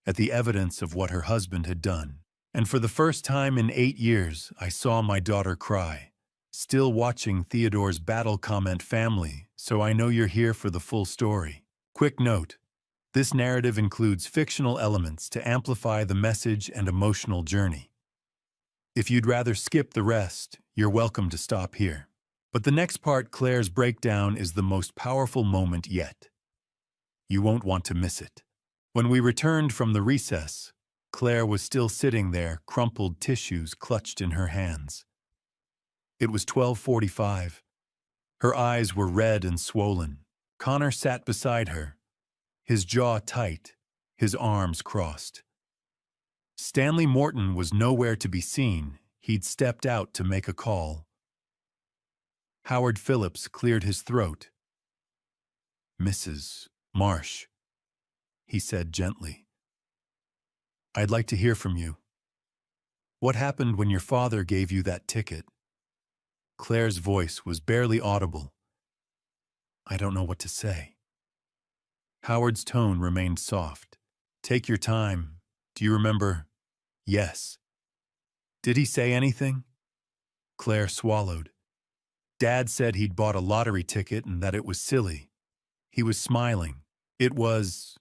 at the evidence of what her husband had done. And for the first time in 8 years, I saw my daughter cry. Still watching Theodore's battle comment, family, so I know you're here for the full story. Quick note, this narrative includes fictional elements to amplify the message and emotional journey. If you'd rather skip the rest, you're welcome to stop here. But the next part, Claire's breakdown, is the most powerful moment yet. You won't want to miss it. When we returned from the recess, Claire was still sitting there, crumpled tissues clutched in her hands. It was 12:45. Her eyes were red and swollen. Connor sat beside her, his jaw tight, his arms crossed. Stanley Morton was nowhere to be seen. He'd stepped out to make a call. Howard Phillips cleared his throat. Mrs. Marsh, he said gently. I'd like to hear from you. What happened when your father gave you that ticket? Claire's voice was barely audible. I don't know what to say. Howard's tone remained soft. Take your time. Do you remember? Yes. Did he say anything? Claire swallowed. Dad said he'd bought a lottery ticket and that it was silly. He was smiling. It was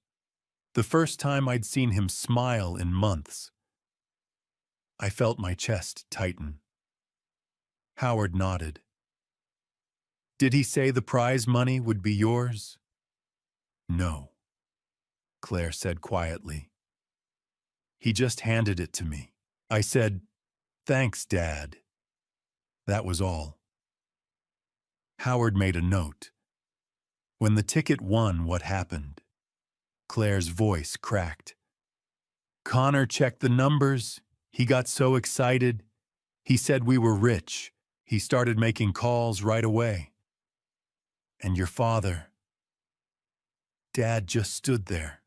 the first time I'd seen him smile in months. I felt my chest tighten. Howard nodded. Did he say the prize money would be yours? No, Claire said quietly. He just handed it to me. I said, thanks, Dad. That was all. Howard made a note. When the ticket won, what happened? Claire's voice cracked. Connor checked the numbers. He got so excited. He said we were rich. He started making calls right away. And your father? Dad just stood there,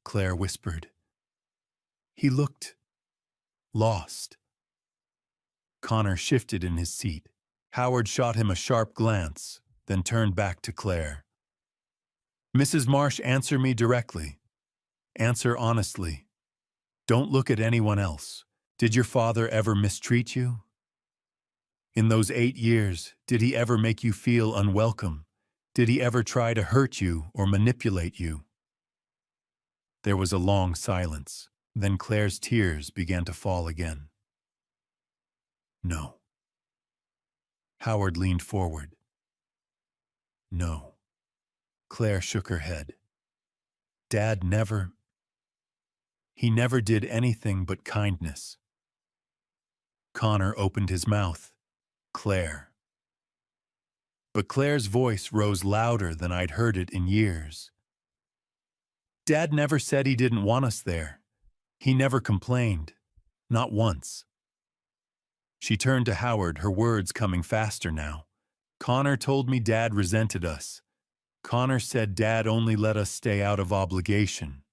Claire whispered. He looked lost. Connor shifted in his seat. Howard shot him a sharp glance, then turned back to Claire. Mrs. Marsh, answer me directly. Answer honestly. Don't look at anyone else. Did your father ever mistreat you? In those 8 years, did he ever make you feel unwelcome? Did he ever try to hurt you or manipulate you? There was a long silence. Then Claire's tears began to fall again. No. Howard leaned forward. No. Claire shook her head. Dad never... He never did anything but kindness. Connor opened his mouth. Claire. But Claire's voice rose louder than I'd heard it in years. Dad never said he didn't want us there. He never complained. Not once. She turned to Howard, her words coming faster now. Connor told me Dad resented us. Connor said Dad only let us stay out of obligation.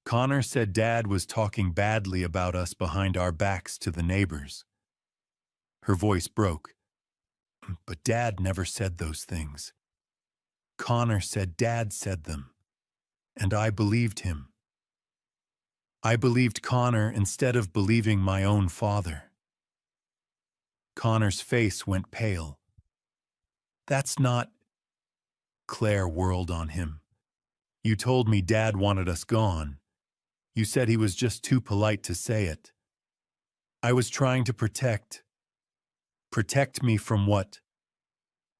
Connor said Dad was talking badly about us behind our backs to the neighbors. Her voice broke. But Dad never said those things. Connor said Dad said them. And I believed him. I believed Connor instead of believing my own father. Connor's face went pale. That's not... Claire whirled on him. You told me Dad wanted us gone. You said he was just too polite to say it. I was trying to protect... Protect me from what?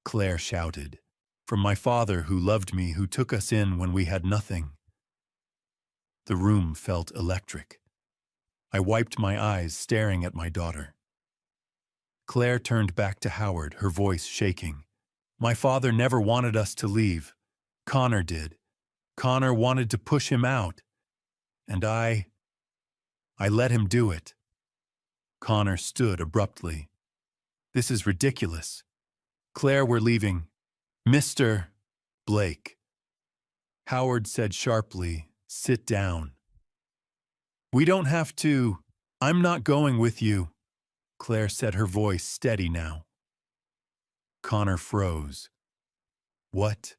Claire shouted. From my father who loved me, who took us in when we had nothing. The room felt electric. I wiped my eyes, staring at my daughter. Claire turned back to Howard, her voice shaking. My father never wanted us to leave. Connor did. Connor wanted to push him out. And I let him do it. Connor stood abruptly. This is ridiculous. Claire, we're leaving. Mr. Blake. Howard said sharply, sit down. We don't have to. I'm not going with you. Claire said, her voice steady now. Connor froze. What?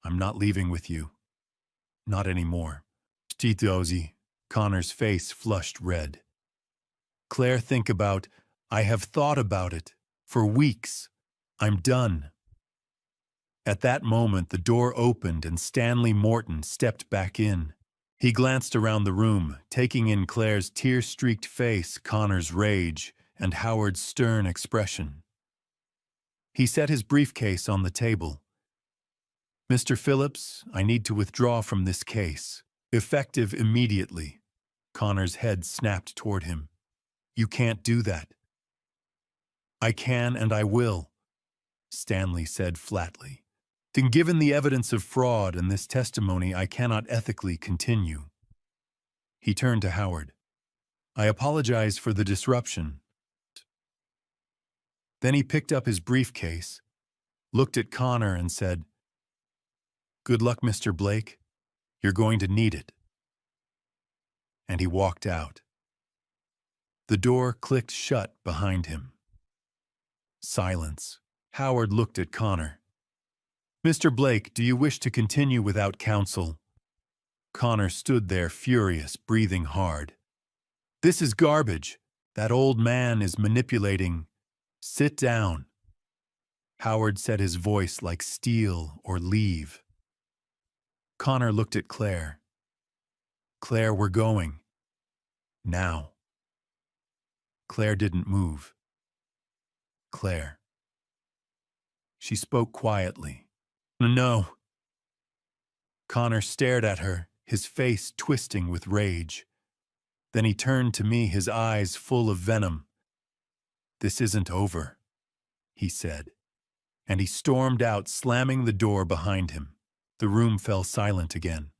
I'm not leaving with you. Not anymore. Stitozi. Connor's face flushed red. Claire, think about, I have thought about it. For weeks. I'm done. At that moment, the door opened and Stanley Morton stepped back in. He glanced around the room, taking in Claire's tear-streaked face, Connor's rage, and Howard's stern expression. He set his briefcase on the table. Mr. Phillips, I need to withdraw from this case. Effective immediately. Connor's head snapped toward him. You can't do that. I can and I will, Stanley said flatly. Then given the evidence of fraud and this testimony, I cannot ethically continue. He turned to Howard. I apologize for the disruption. Then he picked up his briefcase, looked at Connor and said, Good luck, Mr. Blake. You're going to need it. And he walked out. The door clicked shut behind him. Silence. Howard looked at Connor. Mr. Blake, do you wish to continue without counsel? Connor stood there furious, breathing hard. This is garbage. That old man is manipulating. Sit down. Howard set his voice like steel or leave. Connor looked at Claire. Claire, we're going. Now. Claire didn't move. Claire. She spoke quietly. No. Connor stared at her, his face twisting with rage. Then he turned to me, his eyes full of venom. This isn't over, he said. And he stormed out, slamming the door behind him. The room fell silent again.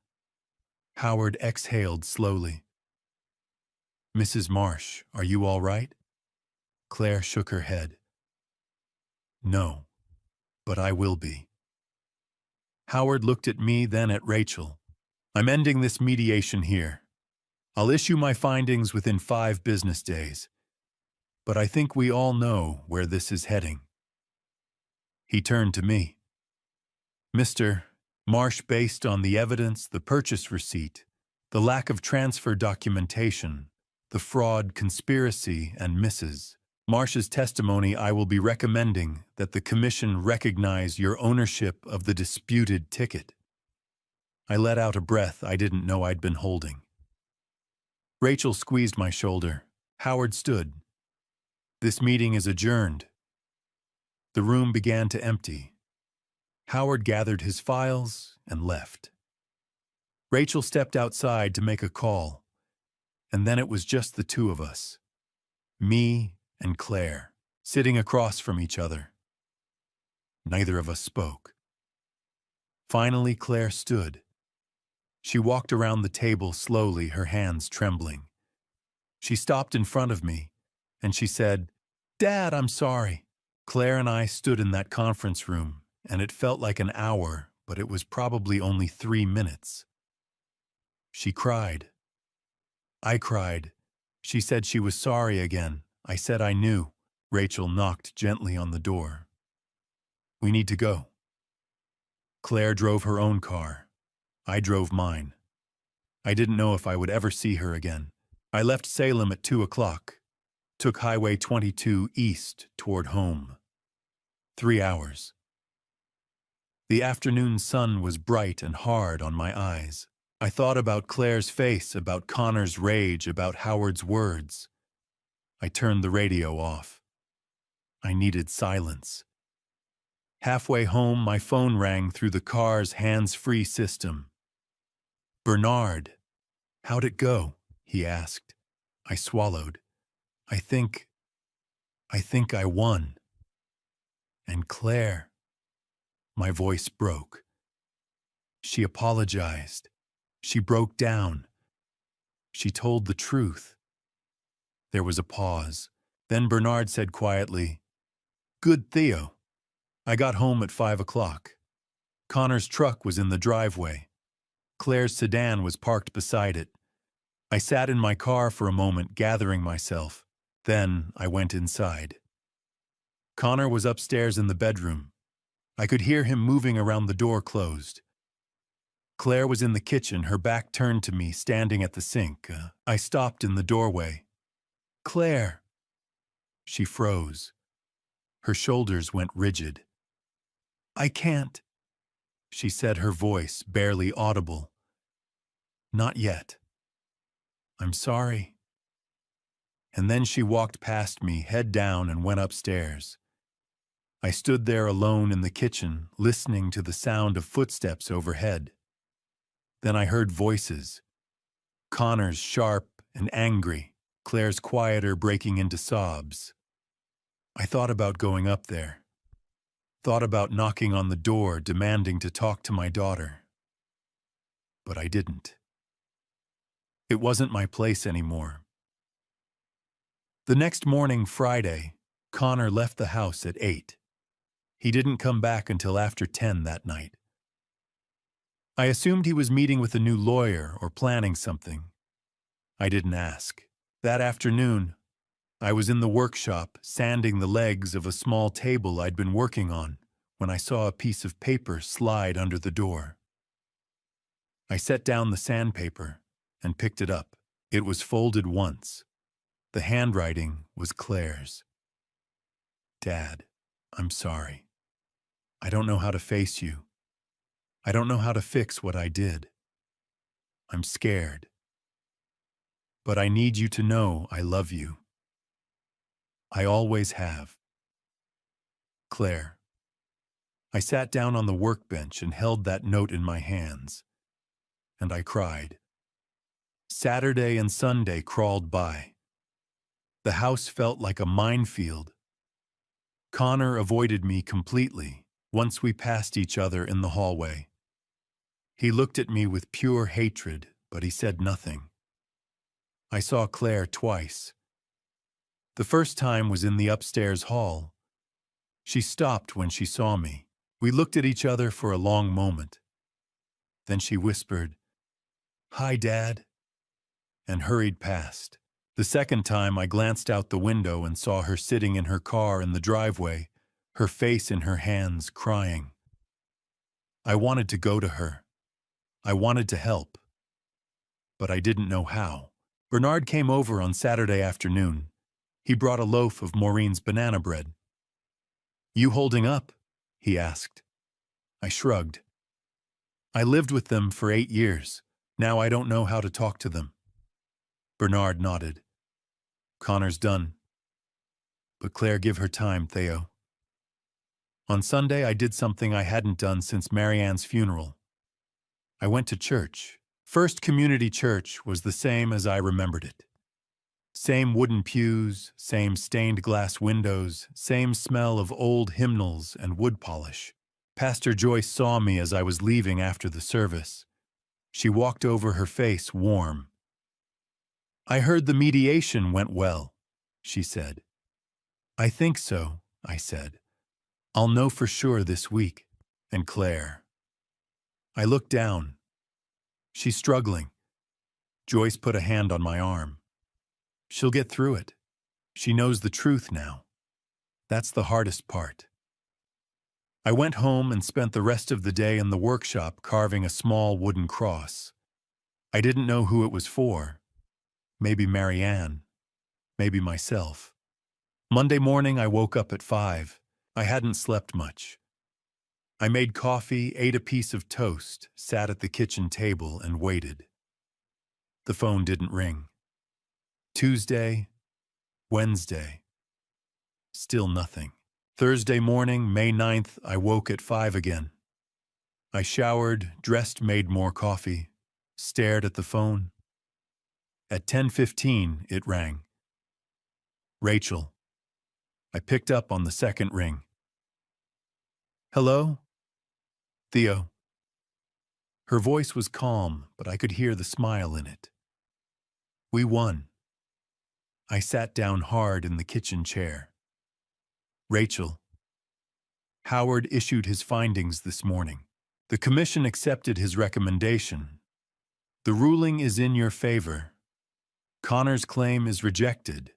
Howard exhaled slowly. Mrs. Marsh, are you all right? Claire shook her head. No, but I will be. Howard looked at me, then at Rachel. I'm ending this mediation here. I'll issue my findings within 5 business days. But I think we all know where this is heading. He turned to me. Mr. Marsh, based on the evidence, the purchase receipt, the lack of transfer documentation, the fraud, conspiracy, and Mrs. Marsh's testimony, I will be recommending that the Commission recognize your ownership of the disputed ticket. I let out a breath I didn't know I'd been holding. Rachel squeezed my shoulder. Howard stood. This meeting is adjourned. The room began to empty. Howard gathered his files and left. Rachel stepped outside to make a call, and then it was just the two of us, me and Claire, sitting across from each other. Neither of us spoke. Finally, Claire stood. She walked around the table slowly, her hands trembling. She stopped in front of me, and she said, "Dad, I'm sorry." Claire and I stood in that conference room, and it felt like an hour, but it was probably only 3 minutes. She cried. I cried. She said she was sorry again. I said I knew. Rachel knocked gently on the door. "We need to go." Claire drove her own car. I drove mine. I didn't know if I would ever see her again. I left Salem at 2 o'clock, took Highway 22 east toward home. 3 hours. The afternoon sun was bright and hard on my eyes. I thought about Claire's face, about Connor's rage, about Howard's words. I turned the radio off. I needed silence. Halfway home, my phone rang through the car's hands-free system. "Bernard, how'd it go?" he asked. I swallowed. I think I won." "And Claire," my voice broke. "She apologized. She broke down. She told the truth." There was a pause. Then Bernard said quietly, "Good, Theo. I got home at 5 o'clock. Connor's truck was in the driveway. Claire's sedan was parked beside it. I sat in my car for a moment, gathering myself. Then I went inside. Connor was upstairs in the bedroom. I could hear him moving around the door closed. Claire was in the kitchen, her back turned to me, standing at the sink. I stopped in the doorway. "Claire." She froze. Her shoulders went rigid. "I can't," she said, her voice barely audible. "Not yet. I'm sorry." And then she walked past me, head down, and went upstairs. I stood there alone in the kitchen, listening to the sound of footsteps overhead. Then I heard voices. Connor's sharp and angry, Claire's quieter, breaking into sobs. I thought about going up there. Thought about knocking on the door, demanding to talk to my daughter. But I didn't. It wasn't my place anymore. The next morning, Friday, Connor left the house at 8. He didn't come back until after 10 that night. I assumed he was meeting with a new lawyer or planning something. I didn't ask. That afternoon, I was in the workshop, sanding the legs of a small table I'd been working on, when I saw a piece of paper slide under the door. I set down the sandpaper and picked it up. It was folded once. The handwriting was Claire's. "Dad, I'm sorry. I don't know how to face you. I don't know how to fix what I did. I'm scared. But I need you to know I love you. I always have. Claire." I sat down on the workbench and held that note in my hands. And I cried. Saturday and Sunday crawled by. The house felt like a minefield. Connor avoided me completely once we passed each other in the hallway. He looked at me with pure hatred, but he said nothing. I saw Claire twice. The first time was in the upstairs hall. She stopped when she saw me. We looked at each other for a long moment. Then she whispered, "Hi, Dad," and hurried past. The second time I glanced out the window and saw her sitting in her car in the driveway, her face in her hands, crying. I wanted to go to her. I wanted to help. But I didn't know how. Bernard came over on Saturday afternoon. He brought a loaf of Maureen's banana bread. "You holding up?" he asked. I shrugged. I lived with them for 8 years. Now I don't know how to talk to them. Bernard nodded. "Connor's done." But Claire, give her time, Theo. On Sunday, I did something I hadn't done since Marianne's funeral. I went to church. First Community Church was the same as I remembered it. Same wooden pews, same stained glass windows, same smell of old hymnals and wood polish. Pastor Joyce saw me as I was leaving after the service. She walked over, her face warm. "I heard the mediation went well," she said. "I think so," I said. "I'll know for sure this week." And Claire. I looked down. She's struggling. Joyce put a hand on my arm. "She'll get through it. She knows the truth now. That's the hardest part." I went home and spent the rest of the day in the workshop carving a small wooden cross. I didn't know who it was for. Maybe Marianne. Maybe myself. Monday morning, I woke up at 5. I hadn't slept much. I made coffee, ate a piece of toast, sat at the kitchen table, and waited. The phone didn't ring. Tuesday, Wednesday. Still nothing. Thursday morning, May 9th, I woke at 5 again. I showered, dressed, made more coffee, stared at the phone. At 10:15, it rang. Rachel. I picked up on the second ring. "Hello?" "Theo." Her voice was calm, but I could hear the smile in it. "We won." I sat down hard in the kitchen chair. "Rachel." "Howard issued his findings this morning. The commission accepted his recommendation. The ruling is in your favor. Connor's claim is rejected.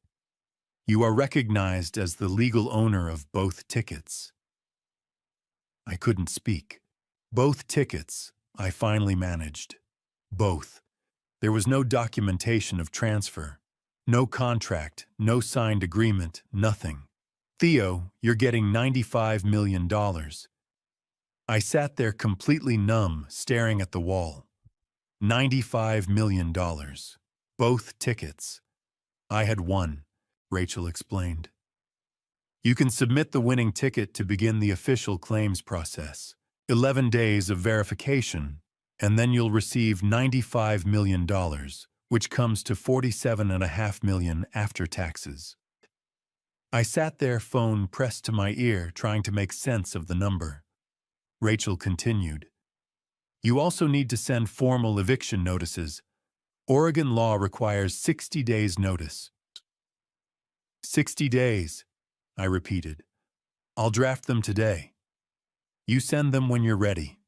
You are recognized as the legal owner of both tickets." I couldn't speak. Both tickets, I finally managed. Both. There was no documentation of transfer. No contract, no signed agreement, nothing. "Theo, you're getting $95 million. I sat there completely numb, staring at the wall. $95 million. Both tickets. I had won, Rachel explained. "You can submit the winning ticket to begin the official claims process. 11 days of verification, and then you'll receive $95 million, which comes to $47.5 million after taxes." I sat there, phone pressed to my ear, trying to make sense of the number. Rachel continued. "You also need to send formal eviction notices. Oregon law requires 60 days notice." 60 days, I repeated. "I'll draft them today. You send them when you're ready."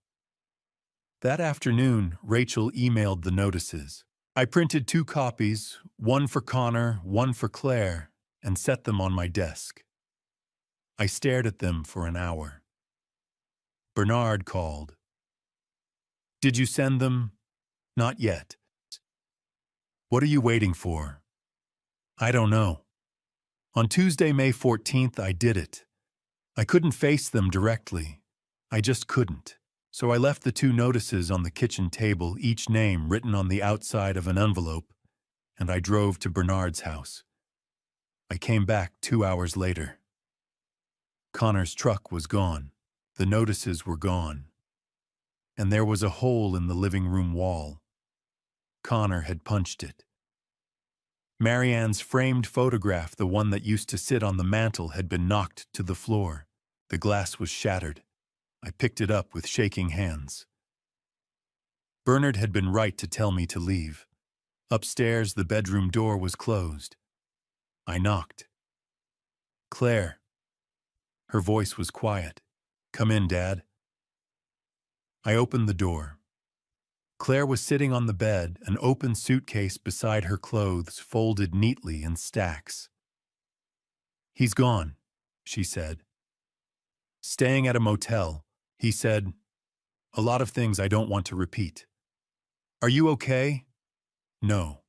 That afternoon, Rachel emailed the notices. I printed 2 copies, one for Connor, one for Claire, and set them on my desk. I stared at them for an hour. Bernard called. "Did you send them?" "Not yet." "What are you waiting for?" "I don't know." On Tuesday, May 14th, I did it. I couldn't face them directly. I just couldn't. So I left the 2 notices on the kitchen table, each name written on the outside of an envelope, and I drove to Bernard's house. I came back 2 hours later. Connor's truck was gone. The notices were gone. And there was a hole in the living room wall. Connor had punched it. Marianne's framed photograph, the one that used to sit on the mantel, had been knocked to the floor. The glass was shattered. I picked it up with shaking hands. Bernard had been right to tell me to leave. Upstairs, the bedroom door was closed. I knocked. "Claire." Her voice was quiet. "Come in, Dad." I opened the door. Claire was sitting on the bed, an open suitcase beside her clothes folded neatly in stacks. "He's gone," she said. "Staying at a motel," he said. "A lot of things I don't want to repeat." "Are you okay?" "No,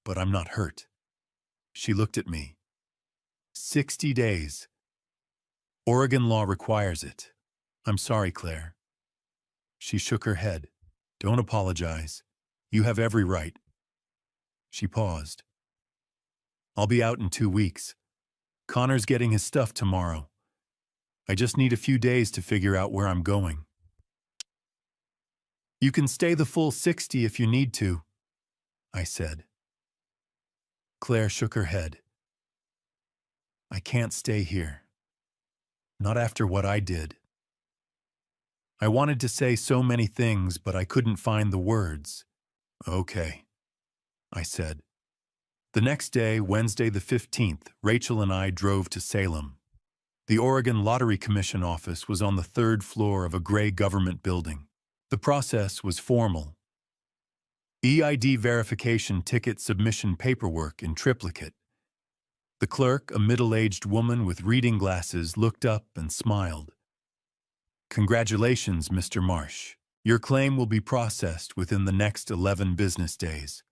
but I'm not hurt." She looked at me. 60 days. Oregon law requires it. "I'm sorry, Claire." She shook her head. "Don't apologize. You have every right." She paused. "I'll be out in 2 weeks. Connor's getting his stuff tomorrow. I just need a few days to figure out where I'm going. You can stay the full 60 if you need to, I said. Claire shook her head. I can't stay here. Not after what I did. I wanted to say so many things, but I couldn't find the words. Okay, I said. The next day, Wednesday the 15th, Rachel and I drove to Salem. The Oregon Lottery Commission office was on the third floor of a gray government building. The process was formal. EID verification ticket submission paperwork in triplicate. The clerk, a middle-aged woman with reading glasses, looked up and smiled. Congratulations, Mr. Marsh. Your claim will be processed within the next 11 business days.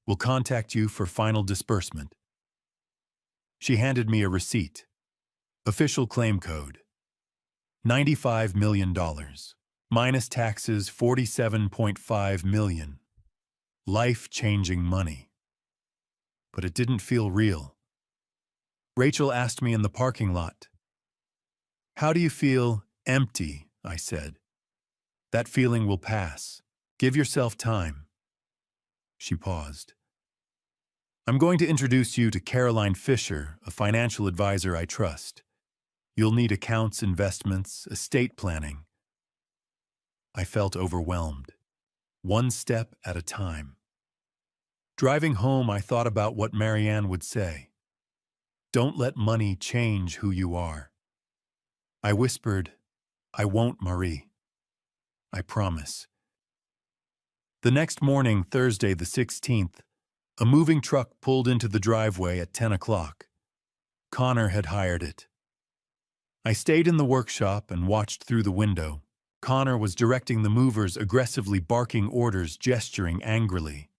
We'll contact you for final disbursement. She handed me a receipt. Official claim code. $95 million. Minus taxes, $47.5 million. Life-changing money. But it didn't feel real. Rachel asked me in the parking lot. How do you feel? Empty, I said. That feeling will pass. Give yourself time. She paused. I'm going to introduce you to Caroline Fisher, a financial advisor I trust. You'll need accounts, investments, estate planning. I felt overwhelmed. One step at a time. Driving home, I thought about what Marianne would say. Don't let money change who you are. I whispered, I won't, Marie. I promise. The next morning, Thursday the 16th, a moving truck pulled into the driveway at 10 o'clock. Connor had hired it. I stayed in the workshop and watched through the window. Connor was directing the movers, aggressively barking orders, gesturing angrily.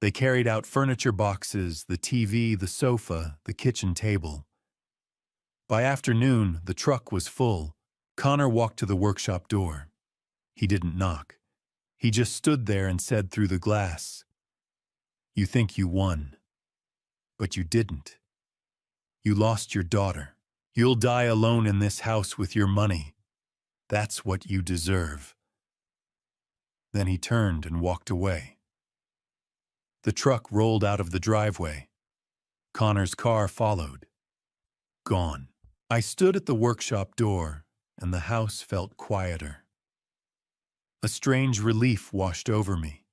They carried out furniture boxes, the TV, the sofa, the kitchen table. By afternoon, the truck was full. Connor walked to the workshop door. He didn't knock. He just stood there and said through the glass, You think you won, but you didn't. You lost your daughter. You'll die alone in this house with your money. That's what you deserve. Then he turned and walked away. The truck rolled out of the driveway. Connor's car followed. Gone. I stood at the workshop door, and the house felt quieter. A strange relief washed over me.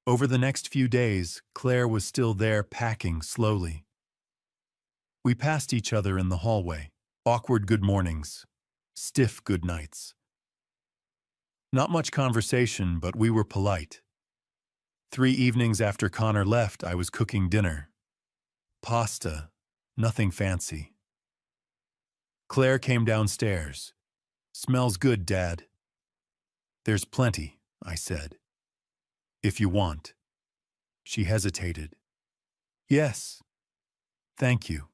Over the next few days, Claire was still there packing slowly. We passed each other in the hallway. Awkward good mornings. Stiff good nights. Not much conversation, but we were polite. 3 evenings after Connor left, I was cooking dinner. Pasta, nothing fancy. Claire came downstairs. Smells good, Dad. There's plenty, I said. If you want. She hesitated. Yes. Thank you.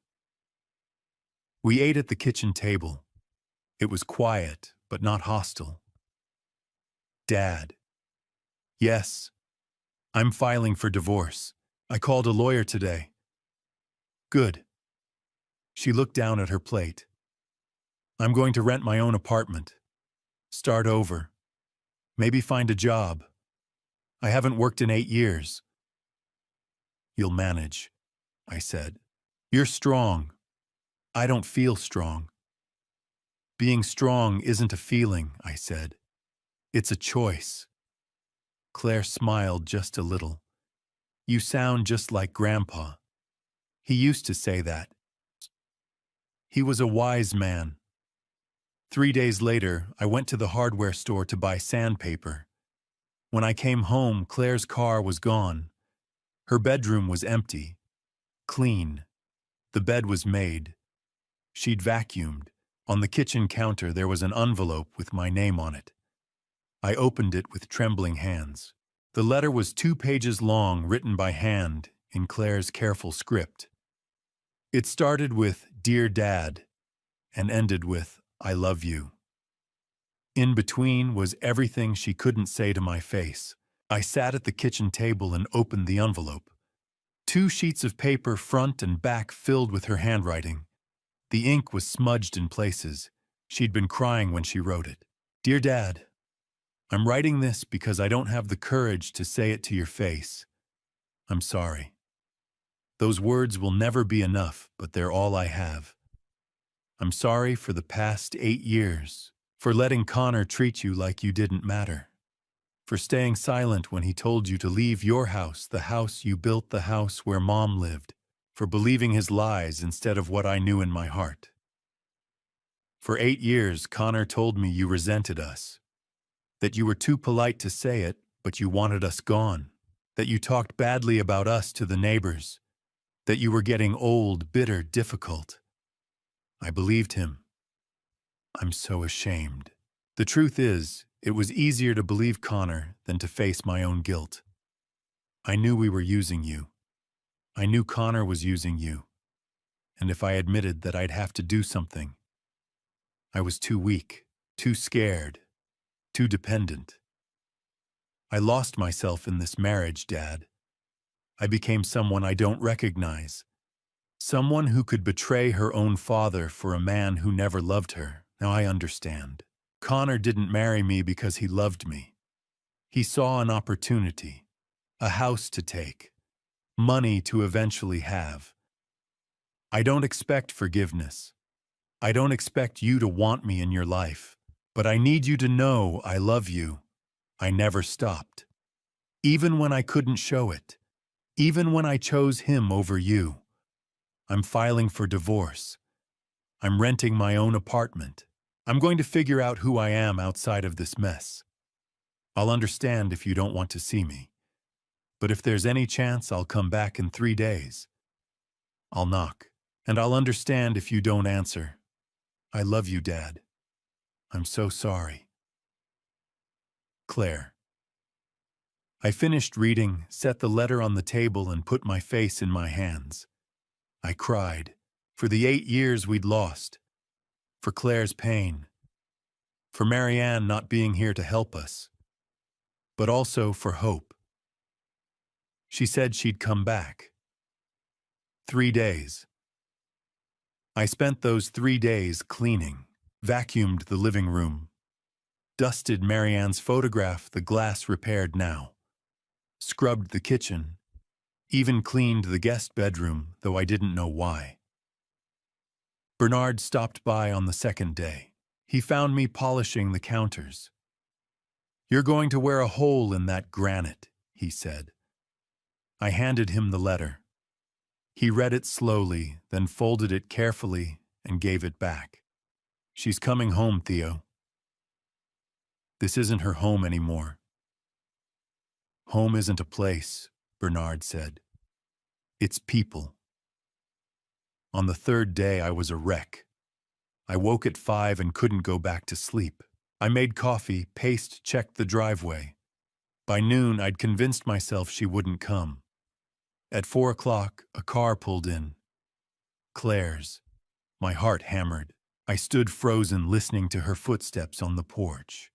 We ate at the kitchen table. It was quiet, but not hostile. Dad. Yes. I'm filing for divorce. I called a lawyer today. Good. She looked down at her plate. I'm going to rent my own apartment. Start over. Maybe find a job. I haven't worked in 8 years. You'll manage, I said. You're strong. I don't feel strong. Being strong isn't a feeling, I said. It's a choice. Claire smiled just a little. You sound just like Grandpa. He used to say that. He was a wise man. 3 days later, I went to the hardware store to buy sandpaper. When I came home, Claire's car was gone. Her bedroom was empty. Clean. The bed was made. She'd vacuumed. On the kitchen counter, there was an envelope with my name on it. I opened it with trembling hands. The letter was 2 pages long, written by hand, in Claire's careful script. It started with, Dear Dad, and ended with, I love you. In between was everything she couldn't say to my face. I sat at the kitchen table and opened the envelope. 2 sheets of paper, front and back, filled with her handwriting. The ink was smudged in places. She'd been crying when she wrote it. "Dear Dad, I'm writing this because I don't have the courage to say it to your face. I'm sorry. Those words will never be enough, but they're all I have. I'm sorry for the past 8 years, for letting Connor treat you like you didn't matter, for staying silent when he told you to leave your house, the house you built, the house where Mom lived, for believing his lies instead of what I knew in my heart. For 8 years, Connor told me you resented us, that you were too polite to say it, but you wanted us gone, that you talked badly about us to the neighbors, that you were getting old, bitter, difficult. I believed him. I'm so ashamed. The truth is, it was easier to believe Connor than to face my own guilt. I knew we were using you. I knew Connor was using you. And if I admitted that I'd have to do something, I was too weak, too scared, too dependent. I lost myself in this marriage, Dad. I became someone I don't recognize. Someone who could betray her own father for a man who never loved her. Now I understand. Connor didn't marry me because he loved me. He saw an opportunity, a house to take, money to eventually have. I don't expect forgiveness. I don't expect you to want me in your life, but I need you to know I love you. I never stopped. Even when I couldn't show it. Even when I chose him over you. I'm filing for divorce. I'm renting my own apartment. I'm going to figure out who I am outside of this mess. I'll understand if you don't want to see me. But if there's any chance I'll come back in 3 days. I'll knock, and I'll understand if you don't answer. I love you, Dad. I'm so sorry. Claire. I finished reading, set the letter on the table, and put my face in my hands. I cried, for the 8 years we'd lost, for Claire's pain, for Marianne not being here to help us, but also for hope. She said she'd come back. 3 days. I spent those 3 days cleaning, vacuumed the living room, dusted Marianne's photograph, the glass repaired now, scrubbed the kitchen, even cleaned the guest bedroom, though I didn't know why. Bernard stopped by on the 2nd day. He found me polishing the counters. "You're going to wear a hole in that granite," he said. I handed him the letter. He read it slowly, then folded it carefully and gave it back. "She's coming home, Theo." "This isn't her home anymore." "Home isn't a place," Bernard said. "It's people." On the 3rd day, I was a wreck. I woke at 5 and couldn't go back to sleep. I made coffee, paced, checked the driveway. By noon, I'd convinced myself she wouldn't come. At 4 o'clock, a car pulled in. Claire's. My heart hammered. I stood frozen, listening to her footsteps on the porch.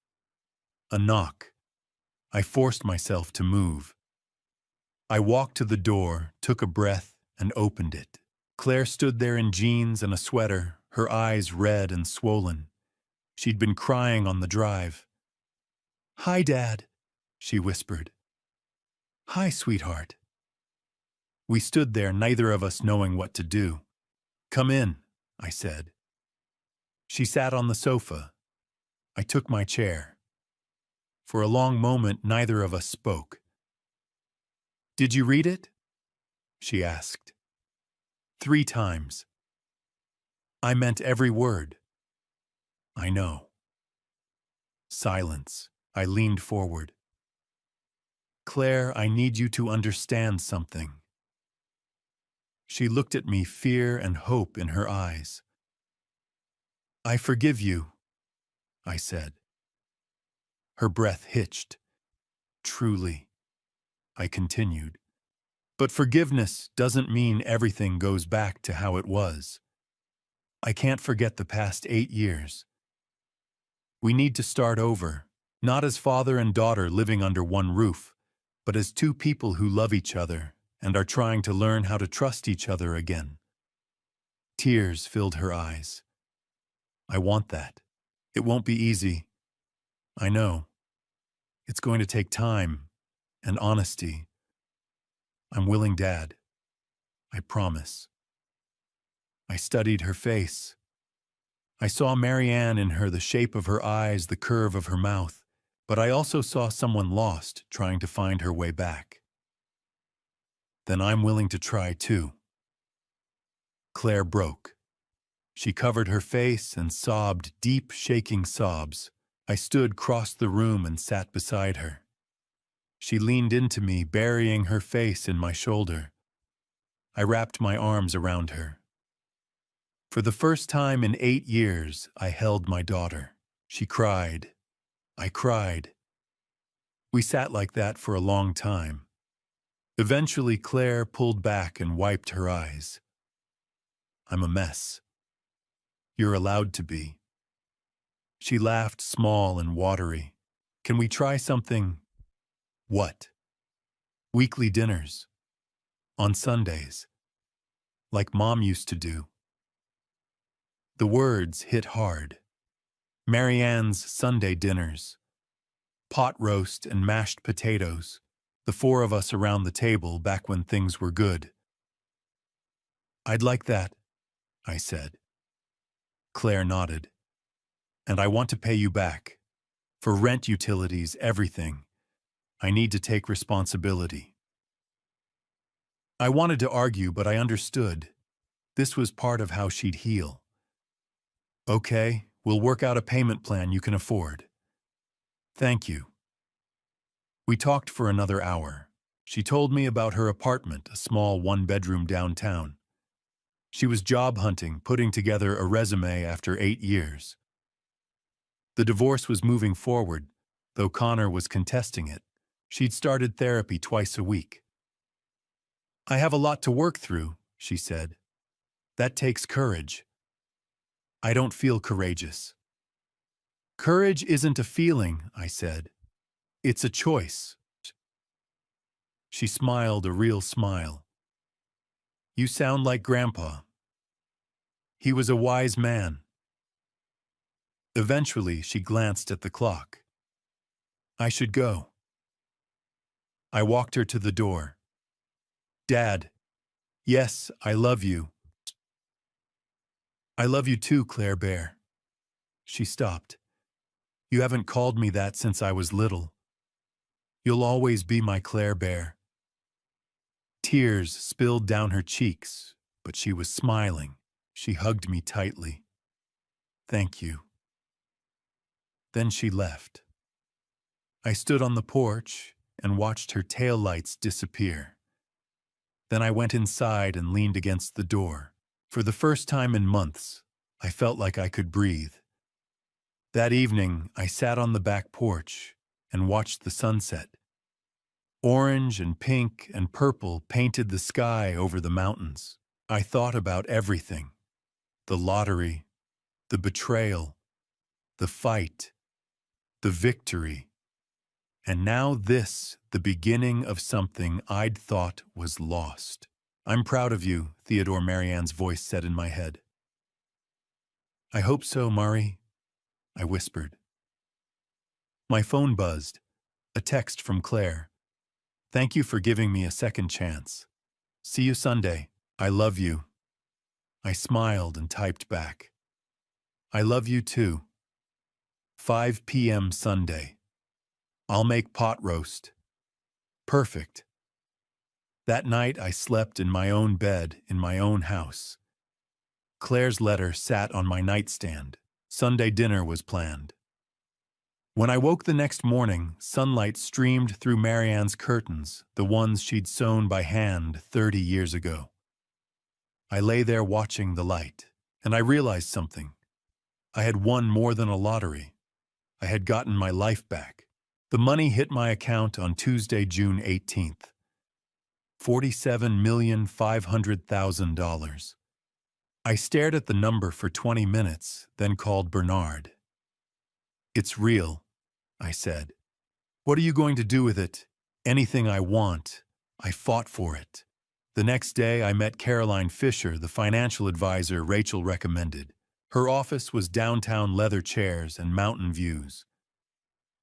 A knock. I forced myself to move. I walked to the door, took a breath, and opened it. Claire stood there in jeans and a sweater, her eyes red and swollen. She'd been crying on the drive. "Hi, Dad," she whispered. "Hi, sweetheart." We stood there, neither of us knowing what to do. "Come in," I said. She sat on the sofa. I took my chair. For a long moment, neither of us spoke. "Did you read it?" she asked. 3 times. I meant every word. "I know." Silence. I leaned forward. "Claire, I need you to understand something." She looked at me, fear and hope in her eyes. "I forgive you," I said. Her breath hitched. "Truly," I continued. "But forgiveness doesn't mean everything goes back to how it was. I can't forget the past 8 years. We need to start over, not as father and daughter living under one roof, but as 2 people who love each other and are trying to learn how to trust each other again. Tears filled her eyes. I want that. It won't be easy. I know. It's going to take time and honesty. I'm willing, Dad. I promise. I studied her face. I saw Marianne in her, the shape of her eyes, the curve of her mouth, but I also saw someone lost trying to find her way back. Then I'm willing to try too. Claire broke. She covered her face and sobbed deep, shaking sobs. I stood across the room and sat beside her. She leaned into me, burying her face in my shoulder. I wrapped my arms around her. For the first time in 8 years, I held my daughter. She cried. I cried. We sat like that for a long time. Eventually, Claire pulled back and wiped her eyes. I'm a mess. You're allowed to be. She laughed, small and watery. Can we try something? What? Weekly dinners. On Sundays. Like Mom used to do. The words hit hard. Marianne's Sunday dinners. Pot roast and mashed potatoes. The 4 of us around the table back when things were good. I'd like that, I said. Claire nodded. And I want to pay you back. For rent, utilities, everything. I need to take responsibility. I wanted to argue, but I understood. This was part of how she'd heal. Okay, we'll work out a payment plan you can afford. Thank you. We talked for another hour. She told me about her apartment, a small 1-bedroom downtown. She was job hunting, putting together a resume after 8 years. The divorce was moving forward, though Connor was contesting it. She'd started therapy twice a week. I have a lot to work through, she said. That takes courage. I don't feel courageous. Courage isn't a feeling, I said. It's a choice. She smiled a real smile. You sound like Grandpa. He was a wise man. Eventually, she glanced at the clock. I should go. I walked her to the door. Dad, yes, I love you. I love you too, Claire Bear. She stopped. You haven't called me that since I was little. You'll always be my Claire Bear. Tears spilled down her cheeks, but she was smiling. She hugged me tightly. Thank you. Then she left. I stood on the porch and watched her taillights disappear. Then I went inside and leaned against the door. For the first time in months, I felt like I could breathe. That evening, I sat on the back porch and watched the sunset. Orange and pink and purple painted the sky over the mountains. I thought about everything. The lottery, the betrayal, the fight, the victory. And now this, the beginning of something I'd thought was lost. I'm proud of you, Theodore Marianne's voice said in my head. I hope so, Mari, I whispered. My phone buzzed. A text from Claire. Thank you for giving me a second chance. See you Sunday. I love you. I smiled and typed back. I love you too. 5 p.m. Sunday. I'll make pot roast. Perfect. That night I slept in my own bed in my own house. Claire's letter sat on my nightstand. Sunday dinner was planned. When I woke the next morning, sunlight streamed through Marianne's curtains, the ones she'd sewn by hand 30 years ago. I lay there watching the light, and I realized something. I had won more than a lottery. I had gotten my life back. The money hit my account on Tuesday, June 18th. $47,500,000. I stared at the number for 20 minutes, then called Bernard. It's real, I said. What are you going to do with it? Anything I want. I fought for it. The next day, I met Caroline Fisher, the financial advisor Rachel recommended. Her office was downtown leather chairs and mountain views.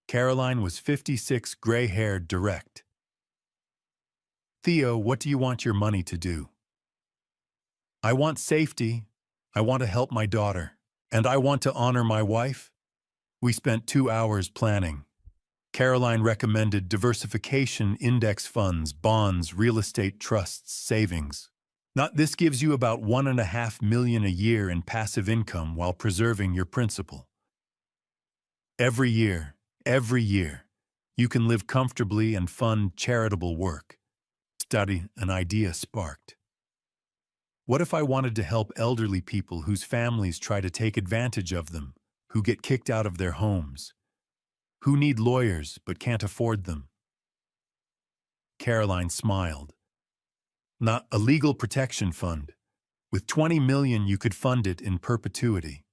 Caroline was 56, gray-haired, direct. "Theo, what do you want your money to do?" "I want safety. I want to help my daughter. And I want to honor my wife." We spent 2 hours planning. Caroline recommended diversification, index funds, bonds, real estate trusts, savings. This gives you about $1.5 million a year in passive income while preserving your principal. Every year, you can live comfortably and fund charitable work. Study, an idea sparked. What if I wanted to help elderly people whose families try to take advantage of them, who get kicked out of their homes, who need lawyers but can't afford them? Caroline smiled. "Not a legal protection fund. With $20 million, you could fund it in perpetuity."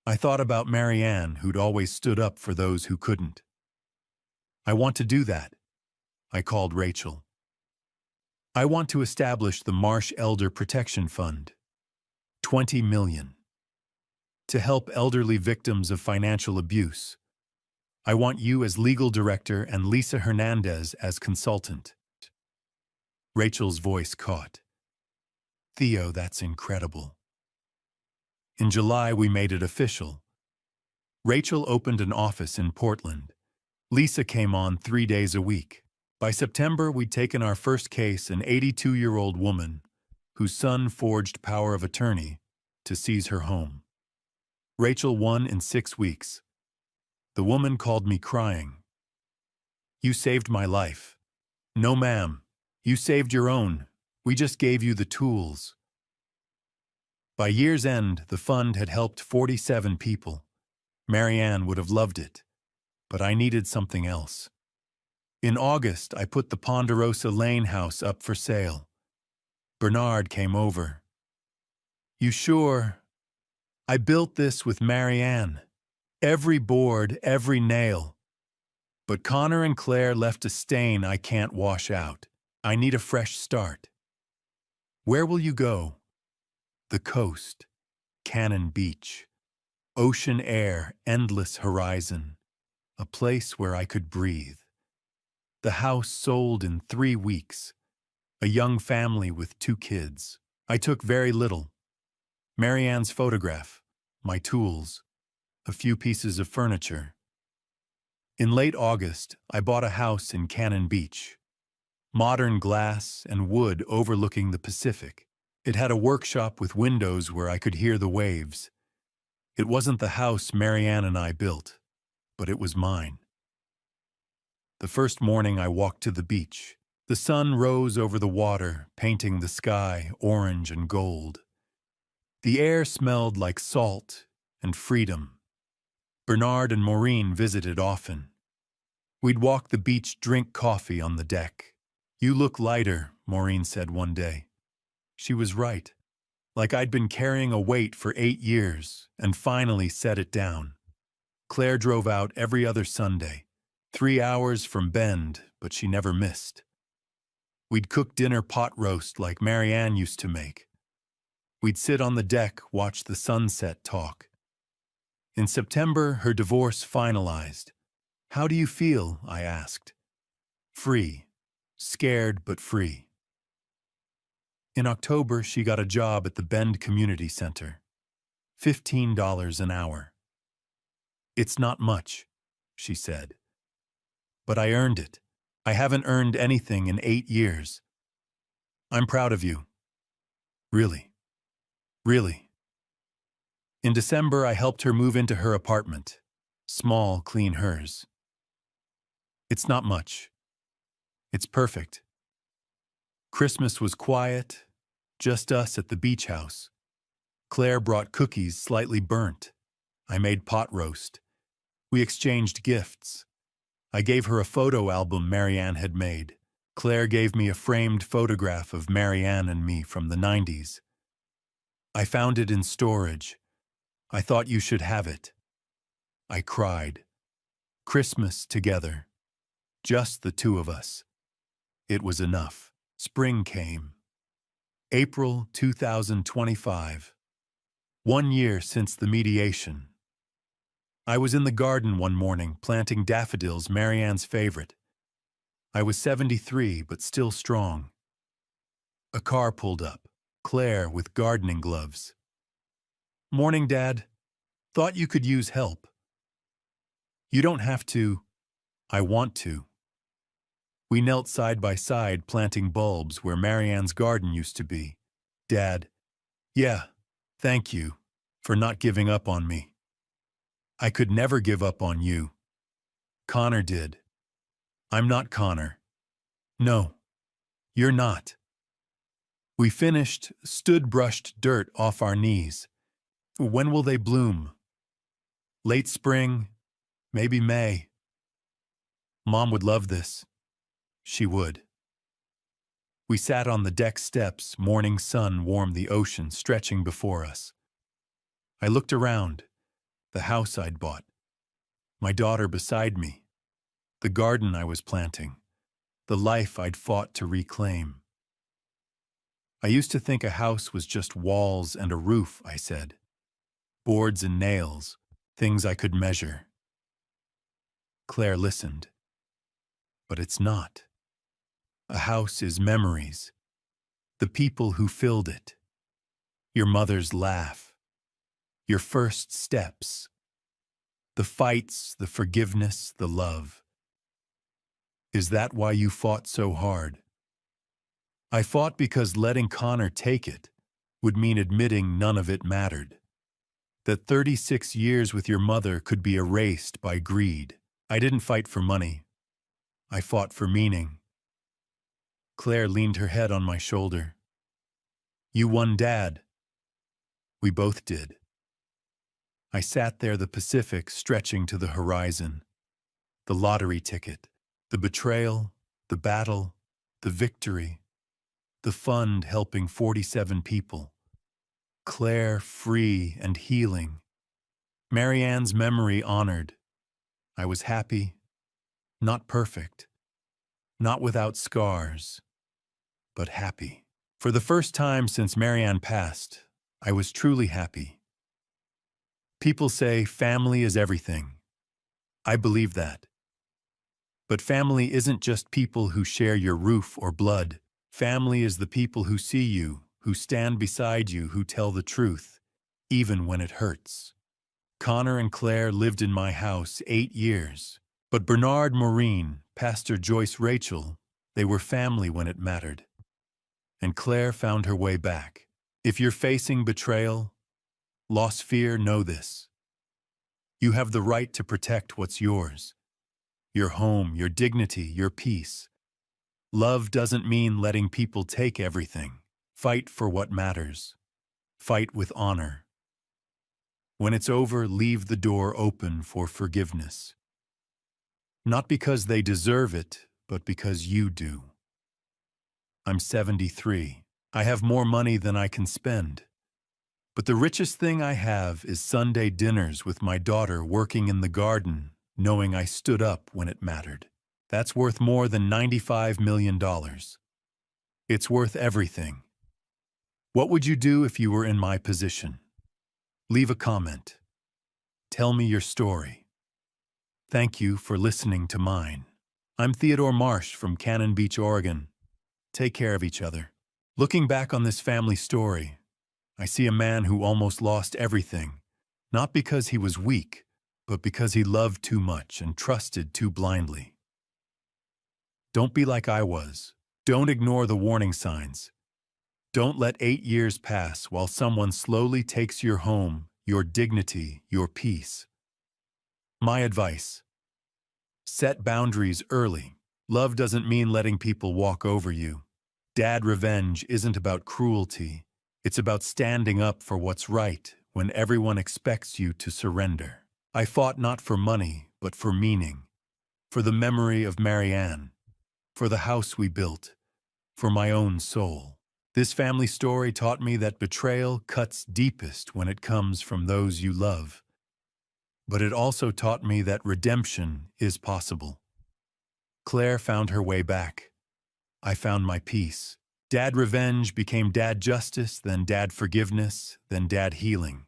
I thought about Marianne, who'd always stood up for those who couldn't. "I want to do that." I called Rachel. "I want to establish the Marsh Elder Protection Fund. $20 million. To help elderly victims of financial abuse. I want you as legal director and Lisa Hernandez as consultant." Rachel's voice caught. "Theo, that's incredible." In July, we made it official. Rachel opened an office in Portland. Lisa came on 3 days a week. By September, we'd taken our first case, an 82-year-old woman whose son forged power of attorney to seize her home. Rachel won in 6 weeks. The woman called me crying. "You saved my life." "No, ma'am. You saved your own. We just gave you the tools." By year's end, the fund had helped 47 people. Marianne would have loved it, but I needed something else. In August, I put the Ponderosa Lane house up for sale. Bernard came over. "You sure? I built this with Marianne. Every board, every nail. But Connor and Claire left a stain I can't wash out. I need a fresh start." "Where will you go?" "The coast. Cannon Beach. Ocean air, endless horizon. A place where I could breathe." The house sold in 3 weeks. A young family with 2 kids. I took very little. Marianne's photograph, my tools, a few pieces of furniture. In late August, I bought a house in Cannon Beach. Modern glass and wood overlooking the Pacific. It had a workshop with windows where I could hear the waves. It wasn't the house Marianne and I built, but it was mine. The first morning I walked to the beach. The sun rose over the water, painting the sky orange and gold. The air smelled like salt and freedom. Bernard and Maureen visited often. We'd walk the beach, drink coffee on the deck. "You look lighter," Maureen said one day. She was right. Like I'd been carrying a weight for 8 years and finally set it down. Claire drove out every other Sunday. 3 hours from Bend, but she never missed. We'd cook dinner pot roast like Marianne used to make. We'd sit on the deck, watch the sunset, talk. In September, her divorce finalized. "How do you feel?" I asked. "Free. Scared but free." In October, she got a job at the Bend Community Center. $15 an hour. "It's not much," she said. "But I earned it. I haven't earned anything in 8 years. I'm proud of you. Really. Really." In December, I helped her move into her apartment. Small, clean hers. "It's not much. It's perfect." Christmas was quiet, just us at the beach house. Claire brought cookies slightly burnt. I made pot roast. We exchanged gifts. I gave her a photo album Marianne had made. Claire gave me a framed photograph of Marianne and me from the 90s. "I found it in storage. I thought you should have it." I cried. Christmas together. Just the 2 of us. It was enough. Spring came. April 2025. 1 year since the mediation. I was in the garden one morning planting daffodils, Marianne's favorite. I was 73, but still strong. A car pulled up, Claire with gardening gloves. "Morning, Dad. Thought you could use help." "You don't have to. I want to." We knelt side by side planting bulbs where Marianne's garden used to be. "Dad, yeah, thank you for not giving up on me." "I could never give up on you. Connor did." "I'm not Connor." "No, you're not." We finished, stood, brushed dirt off our knees. "When will they bloom?" "Late spring, maybe May." "Mom would love this." She would. We sat on the deck steps, morning sun warmed the ocean stretching before us. I looked around, the house I'd bought, my daughter beside me, the garden I was planting, the life I'd fought to reclaim. "I used to think a house was just walls and a roof," I said. "Boards and nails, things I could measure." Claire listened. "But it's not. A house is memories, the people who filled it, your mother's laugh, your first steps, the fights, the forgiveness, the love." "Is that why you fought so hard?" "I fought because letting Connor take it would mean admitting none of it mattered. That 36 years with your mother could be erased by greed. I didn't fight for money. I fought for meaning." Claire leaned her head on my shoulder. "You won, Dad." We both did. I sat there, the Pacific stretching to the horizon. The lottery ticket, the betrayal, the battle, the victory, the fund helping 47 people. Claire free and healing. Marianne's memory honored. I was happy, not perfect, not without scars, but happy. For the first time since Marianne passed, I was truly happy. People say family is everything. I believe that. But family isn't just people who share your roof or blood. Family is the people who see you, who stand beside you, who tell the truth, even when it hurts. Connor and Claire lived in my house 8 years. But Bernard, Maureen, Pastor Joyce, Rachel, they were family when it mattered. And Claire found her way back. If you're facing betrayal, lost fear, know this. You have the right to protect what's yours. Your home, your dignity, your peace. Love doesn't mean letting people take everything. Fight for what matters. Fight with honor. When it's over, leave the door open for forgiveness. Not because they deserve it, but because you do. I'm 73. I have more money than I can spend. But the richest thing I have is Sunday dinners with my daughter working in the garden, knowing I stood up when it mattered. That's worth more than $95 million. It's worth everything. What would you do if you were in my position? Leave a comment. Tell me your story. Thank you for listening to mine. I'm Theodore Marsh from Cannon Beach, Oregon. Take care of each other. Looking back on this family story, I see a man who almost lost everything, not because he was weak, but because he loved too much and trusted too blindly. Don't be like I was. Don't ignore the warning signs. Don't let 8 years pass while someone slowly takes your home, your dignity, your peace. My advice: set boundaries early. Love doesn't mean letting people walk over you. Dad revenge isn't about cruelty. It's about standing up for what's right when everyone expects you to surrender. I fought not for money, but for meaning. For the memory of Marianne. For the house we built. For my own soul. This family story taught me that betrayal cuts deepest when it comes from those you love. But it also taught me that redemption is possible. Claire found her way back. I found my peace. Dad revenge became dad justice, then dad forgiveness, then dad healing.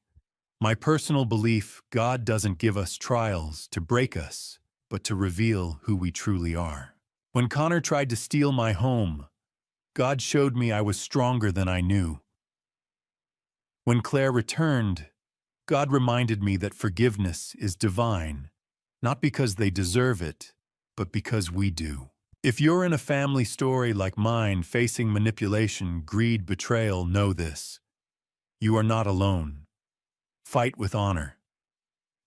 My personal belief, God doesn't give us trials to break us, but to reveal who we truly are. When Connor tried to steal my home, God showed me I was stronger than I knew. When Claire returned, God reminded me that forgiveness is divine, not because they deserve it, but because we do. If you're in a family story like mine facing manipulation, greed, betrayal, know this. You are not alone. Fight with honor.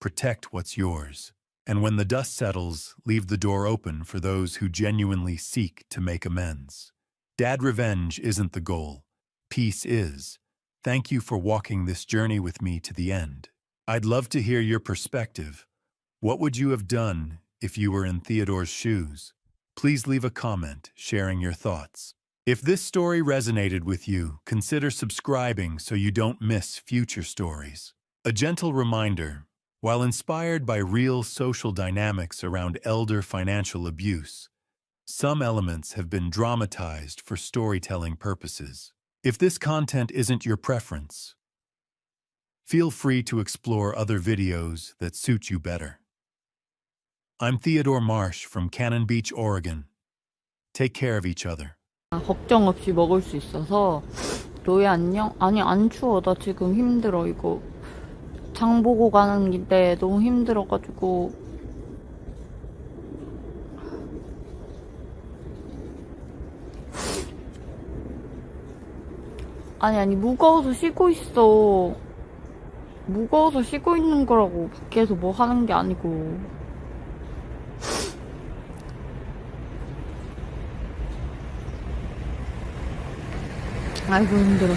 Protect what's yours. And when the dust settles, leave the door open for those who genuinely seek to make amends. Dad revenge isn't the goal. Peace is. Thank you for walking this journey with me to the end. I'd love to hear your perspective. What would you have done if you were in Theodore's shoes? Please leave a comment sharing your thoughts. If this story resonated with you, consider subscribing so you don't miss future stories. A gentle reminder, while inspired by real social dynamics around elder financial abuse, some elements have been dramatized for storytelling purposes. If this content isn't your preference, feel free to explore other videos that suit you better. I'm Theodore Marsh from Cannon Beach, Oregon. Take care of each other. 걱정 없이 먹을 수 있어서. 로이 안녕? 아니 안 추워. 나 지금 힘들어. 이거 장 보고 가는 길에 너무 힘들어가지고. 아니 무거워서 쉬고 있어. 무거워서 쉬고 있는 거라고. 밖에서 뭐 하는 게 아니고. 아이고 힘들어.